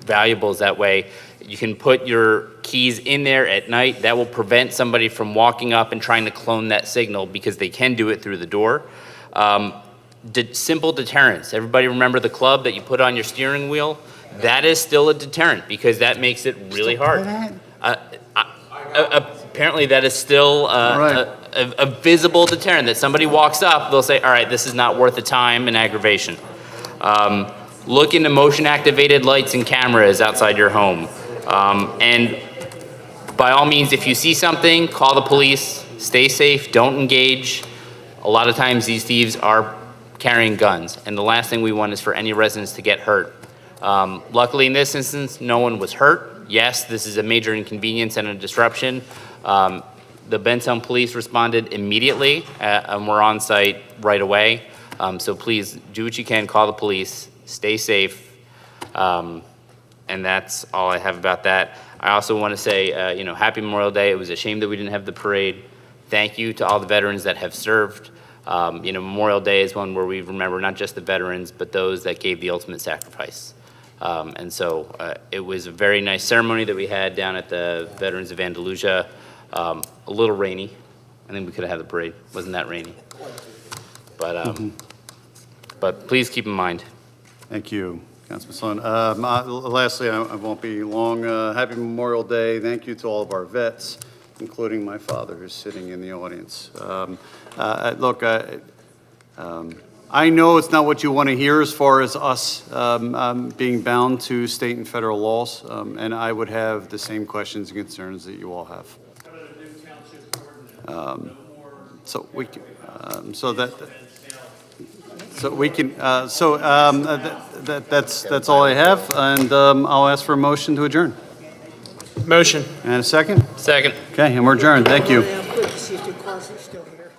Speaker 4: valuables that way. You can put your keys in there at night. That will prevent somebody from walking up and trying to clone that signal because they can do it through the door. Simple deterrence. Everybody remember the club that you put on your steering wheel? That is still a deterrent because that makes it really hard. Apparently that is still a visible deterrent that somebody walks up, they'll say, all right, this is not worth the time and aggravation. Look into motion activated lights and cameras outside your home. And by all means, if you see something, call the police, stay safe, don't engage. A lot of times these thieves are carrying guns, and the last thing we want is for any residents to get hurt. Luckily in this instance, no one was hurt. Yes, this is a major inconvenience and a disruption. The Bensalem police responded immediately and were on site right away. So please do what you can, call the police, stay safe. And that's all I have about that. I also want to say, happy Memorial Day. It was a shame that we didn't have the parade. Thank you to all the veterans that have served. Memorial Day is one where we remember not just the veterans, but those that gave the ultimate sacrifice. And so it was a very nice ceremony that we had down at the Veterans of Andalusia. A little rainy. I think we could have had the parade. Wasn't that rainy? But please keep in mind.
Speaker 1: Thank you, Councilman Sloan. Lastly, I won't be long. Happy Memorial Day. Thank you to all of our vets, including my father, who's sitting in the audience. Look, I know it's not what you want to hear as far as us being bound to state and federal laws, and I would have the same questions and concerns that you all have. So we can, that's all I have, and I'll ask for a motion to adjourn.
Speaker 12: Motion.
Speaker 1: And a second?
Speaker 4: Second.
Speaker 1: Okay, and we're adjourned. Thank you.
Speaker 11: I'm good to see if the cars are still here.